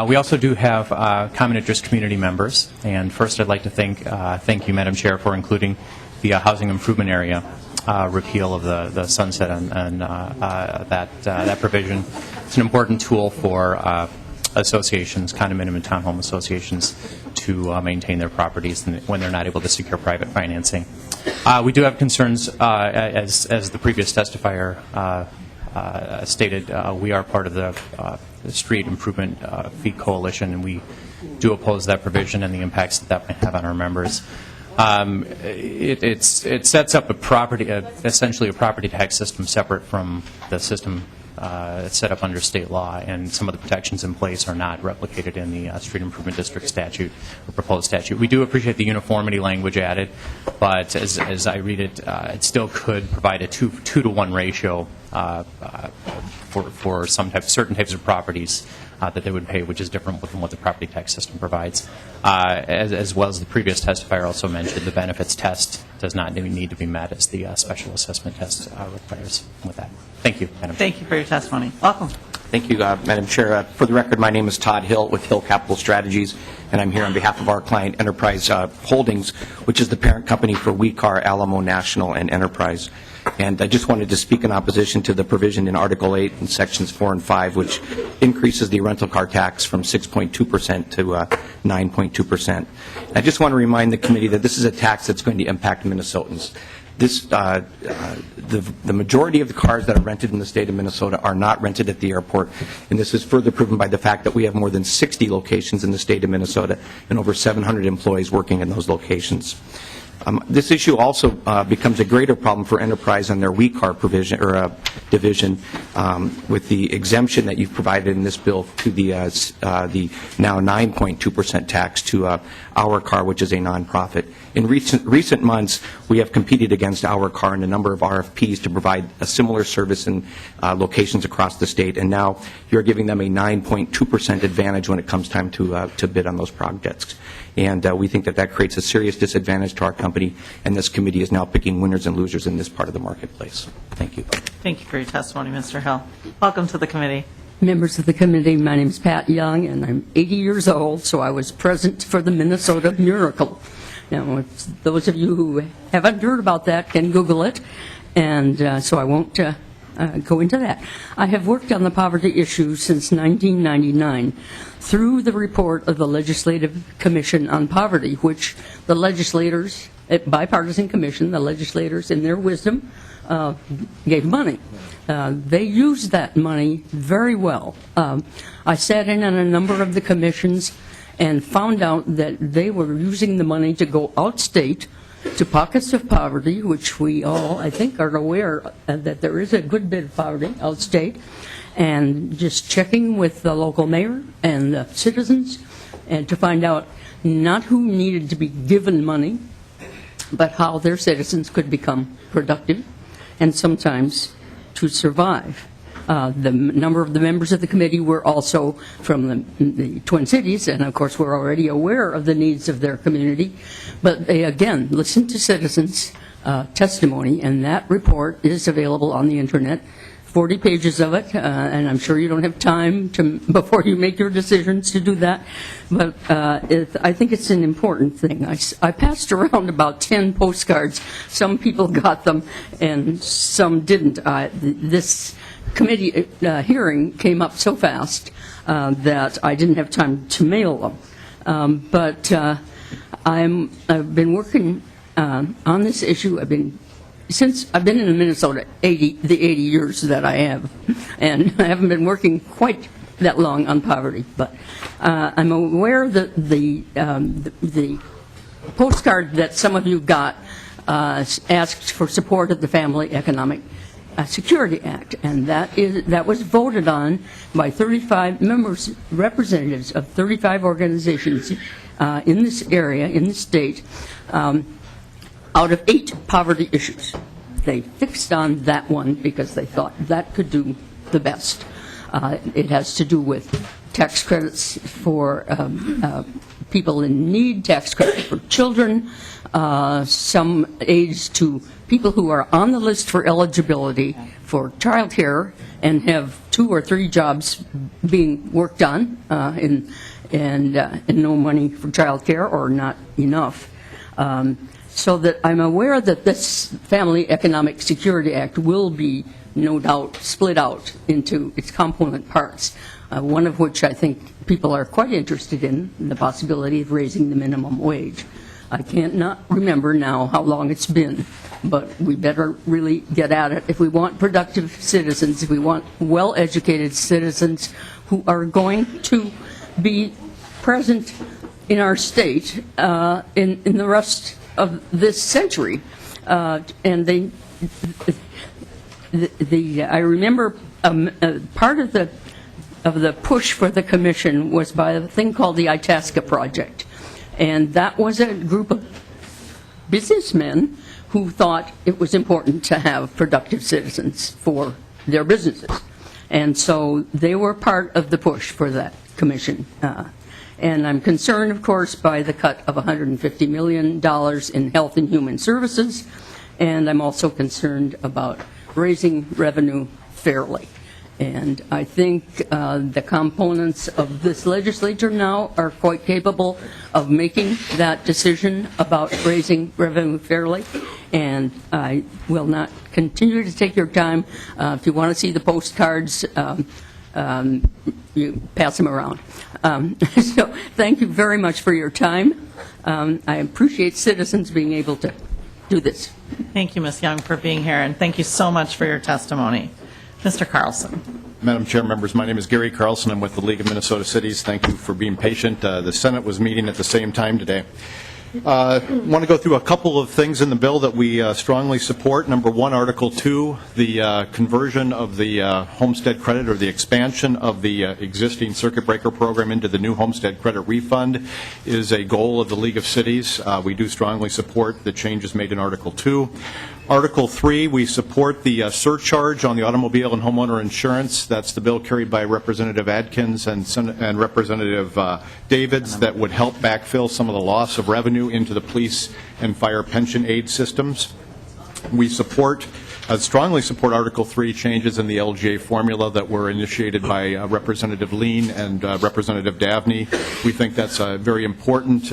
We also do have common interest community members. And first, I'd like to thank you, Madam Chair, for including the housing improvement area repeal of the sunset and that provision. It's an important tool for associations, condominium and townhome associations, to maintain their properties when they're not able to secure private financing. We do have concerns, as the previous testifier stated. We are part of the Street Improvement Fee Coalition, and we do oppose that provision and the impacts that might have on our members. It sets up essentially a property tax system separate from the system set up under state law, and some of the protections in place are not replicated in the Street Improvement District statute or proposed statute. We do appreciate the uniformity language added, but as I read it, it still could provide a 2-to-1 ratio for certain types of properties that they would pay, which is different from what the property tax system provides. As well as the previous testifier also mentioned, the benefits test does not need to be met as the special assessment test requires. With that, thank you, Madam Chair. Thank you for your testimony. Welcome. Thank you, Madam Chair. For the record, my name is Todd Hill with Hill Capital Strategies, and I'm here on behalf of our client Enterprise Holdings, which is the parent company for WeCar, Alamo National, and Enterprise. And I just wanted to speak in opposition to the provision in Article 8 and Sections 4 and 5, which increases the rental car tax from 6.2% to 9.2%. I just want to remind the committee that this is a tax that's going to impact Minnesotans. The majority of the cars that are rented in the state of Minnesota are not rented at the airport, and this is further proven by the fact that we have more than 60 locations in the state of Minnesota and over 700 employees working in those locations. This issue also becomes a greater problem for Enterprise and their WeCar provision or division with the exemption that you've provided in this bill to the now 9.2% tax to Our Car, which is a nonprofit. In recent months, we have competed against Our Car in a number of RFPs to provide a similar service in locations across the state, and now you're giving them a 9.2% advantage when it comes time to bid on those projects. And we think that creates a serious disadvantage to our company, and this committee is now picking winners and losers in this part of the marketplace. Thank you. Thank you for your testimony, Mr. Hill. Welcome to the committee. Members of the committee, my name is Pat Young, and I'm 80 years old, so I was present for the Minnesota Miracle. Now, those of you who haven't heard about that can Google it, and so I won't go into that. I have worked on the poverty issue since 1999 through the report of the Legislative Commission on Poverty, which the legislators, bipartisan commission, the legislators in their wisdom gave money. They used that money very well. I sat in on a number of the commissions and found out that they were using the money to go outstate to pockets of poverty, which we all, I think, are aware that there is a good bit of poverty outstate, and just checking with the local mayor and the citizens and to find out not who needed to be given money, but how their citizens could become productive and sometimes to survive. The number of the members of the committee were also from the Twin Cities, and of course we're already aware of the needs of their community. But they, again, listened to citizens' testimony, and that report is available on the Internet, 40 pages of it, and I'm sure you don't have time before you make your decisions to do that. But I think it's an important thing. I passed around about 10 postcards. Some people got them, and some didn't. This committee hearing came up so fast that I didn't have time to mail them. But I've been working on this issue. Since I've been in Minnesota the 80 years that I have, and I haven't been working quite that long on poverty. But I'm aware that the postcard that some of you got asked for support of the Family Economic Security Act, and that was voted on by 35 members, representatives of 35 organizations in this area, in the state, out of 8 poverty issues. They fixed on that one because they thought that could do the best. It has to do with tax credits for people in need, tax credit for children, some aids to people who are on the list for eligibility for childcare and have 2 or 3 jobs being worked on, and no money for childcare or not enough. So that I'm aware that this Family Economic Security Act will be, no doubt, split out into its component parts, one of which I think people are quite interested in, the possibility of raising the minimum wage. I can't not remember now how long it's been, but we better really get at it. If we want productive citizens, if we want well-educated citizens who are going to be present in our state in the rest of this century, and I remember part of the push for the commission was by a thing called the Itasca Project, and that was a group of businessmen who thought it was important to have productive citizens for their businesses, and so they were part of the push for that commission. And I'm concerned, of course, by the cut of $150 million in health and human services, and I'm also concerned about raising revenue fairly. And I think the components of this legislature now are quite capable of making that decision about raising revenue fairly, and I will not continue to take your time. If you want to see the postcards, you pass them around. So thank you very much for your time. I appreciate citizens being able to do this. Thank you, Ms. Young, for being here, and thank you so much for your testimony. Mr. Carlson. Madam Chair, members, my name is Gary Carlson. I'm with the League of Minnesota Cities. Thank you for being patient. The Senate was meeting at the same time today. I want to go through a couple of things in the bill that we strongly support. Number 1, Article 2, the conversion of the homestead credit, or the expansion of the existing circuit breaker program into the new homestead credit refund, is a goal of the League of Cities. We do strongly support the changes made in Article 2. Article 3, we support the surcharge on the automobile and homeowner insurance. That's the bill carried by Representative Adkins and Representative Davids that would help backfill some of the loss of revenue into the police and fire pension aid systems. We strongly support Article 3 changes in the LGA formula that were initiated by Representative Lean and Representative Davney. We think that's a very important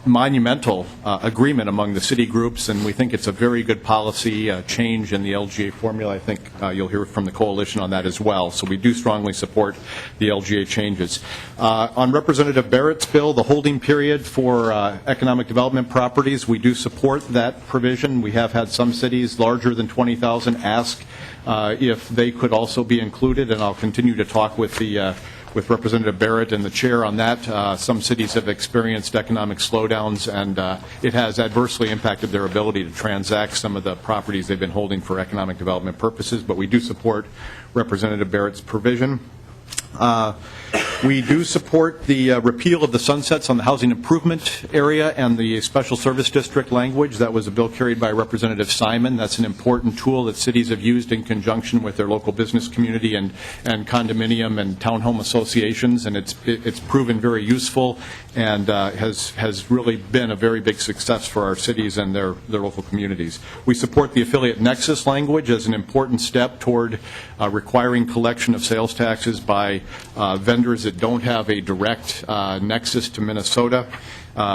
monumental agreement among the city groups, and we think it's a very good policy change in the LGA formula. I think you'll hear from the coalition on that as well. So we do strongly support the LGA changes. On Representative Barrett's bill, the holding period for economic development properties, we do support that provision. We have had some cities larger than 20,000 ask if they could also be included, and I'll continue to talk with Representative Barrett and the chair on that. Some cities have experienced economic slowdowns, and it has adversely impacted their ability to transact some of the properties they've been holding for economic development purposes, but we do support Representative Barrett's provision. We do support the repeal of the sunsets on the housing improvement area and the special service district language. That was a bill carried by Representative Simon. That's an important tool that cities have used in conjunction with their local business community and condominium and townhome associations, and it's proven very useful and has really been a very big success for our cities and their local communities. We support the affiliate nexus language as an important step toward requiring collection of sales taxes by vendors that don't have a direct nexus to Minnesota.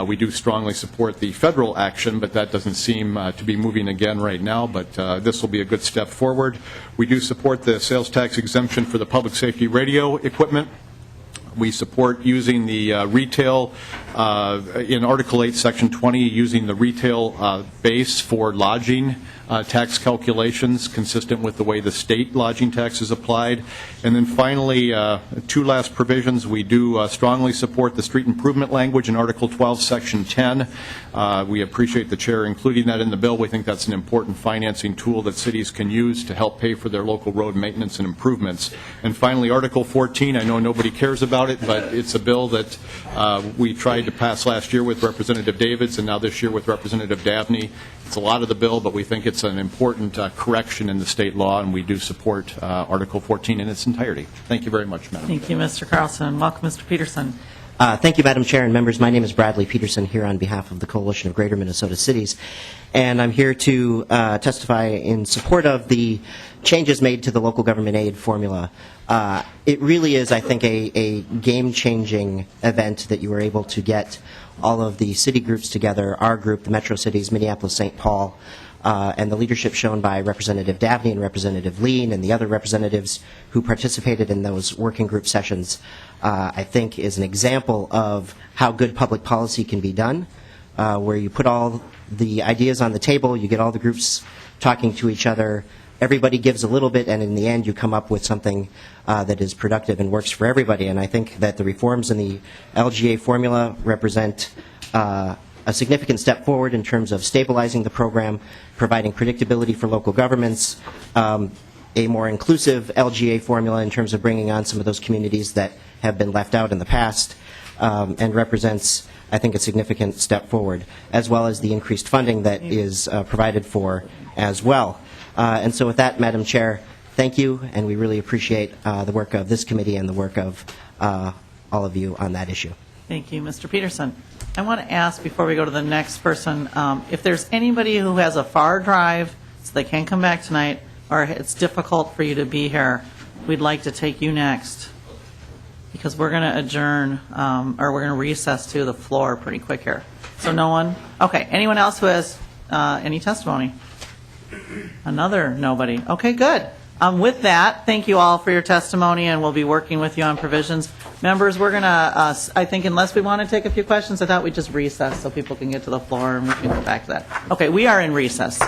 We do strongly support the federal action, but that doesn't seem to be moving again right now, but this will be a good step forward. We do support the sales tax exemption for the public safety radio equipment. We support using the retail, in Article 8, Section 20, using the retail base for lodging tax calculations consistent with the way the state lodging tax is applied. And then finally, 2 last provisions. We do strongly support the street improvement language in Article 12, Section 10. We appreciate the chair including that in the bill. We think that's an important financing tool that cities can use to help pay for their local road maintenance and improvements. And finally, Article 14, I know nobody cares about it, but it's a bill that we tried to pass last year with Representative Davids and now this year with Representative Davney. It's a lot of the bill, but we think it's an important correction in the state law, and we do support Article 14 in its entirety. Thank you very much, Madam Chair. Thank you, Mr. Carlson. Welcome, Mr. Peterson. Thank you, Madam Chair and members. My name is Bradley Peterson here on behalf of the Coalition of Greater Minnesota Cities, and I'm here to testify in support of the changes made to the local government aid formula. It really is, I think, a game-changing event that you were able to get all of the city groups together, our group, the Metro Cities, Minneapolis, St. Paul, and the leadership shown by Representative Dabney and Representative Lean and the other representatives who participated in those working group sessions, I think is an example of how good public policy can be done, where you put all the ideas on the table, you get all the groups talking to each other, everybody gives a little bit, and in the end you come up with something that is productive and works for everybody. And I think that the reforms in the LGA formula represent a significant step forward in terms of stabilizing the program, providing predictability for local governments, a more inclusive LGA formula in terms of bringing on some of those communities that have been left out in the past, and represents, I think, a significant step forward, as well as the increased funding that is provided for as well. And so with that, Madam Chair, thank you, and we really appreciate the work of this committee and the work of all of you on that issue. Thank you, Mr. Peterson. I want to ask, before we go to the next person, if there's anybody who has a far drive so they can't come back tonight, or it's difficult for you to be here, we'd like to take you next, because we're going to adjourn, or we're going to recess to the floor pretty quick here. So no one? Okay. Anyone else who has any testimony? Another nobody. Okay, good. With that, thank you all for your testimony, and we'll be working with you on provisions. Members, we're going to, I think, unless we want to take a few questions, I thought we'd just recess so people can get to the floor and we can go back to that. Okay, we are in recess.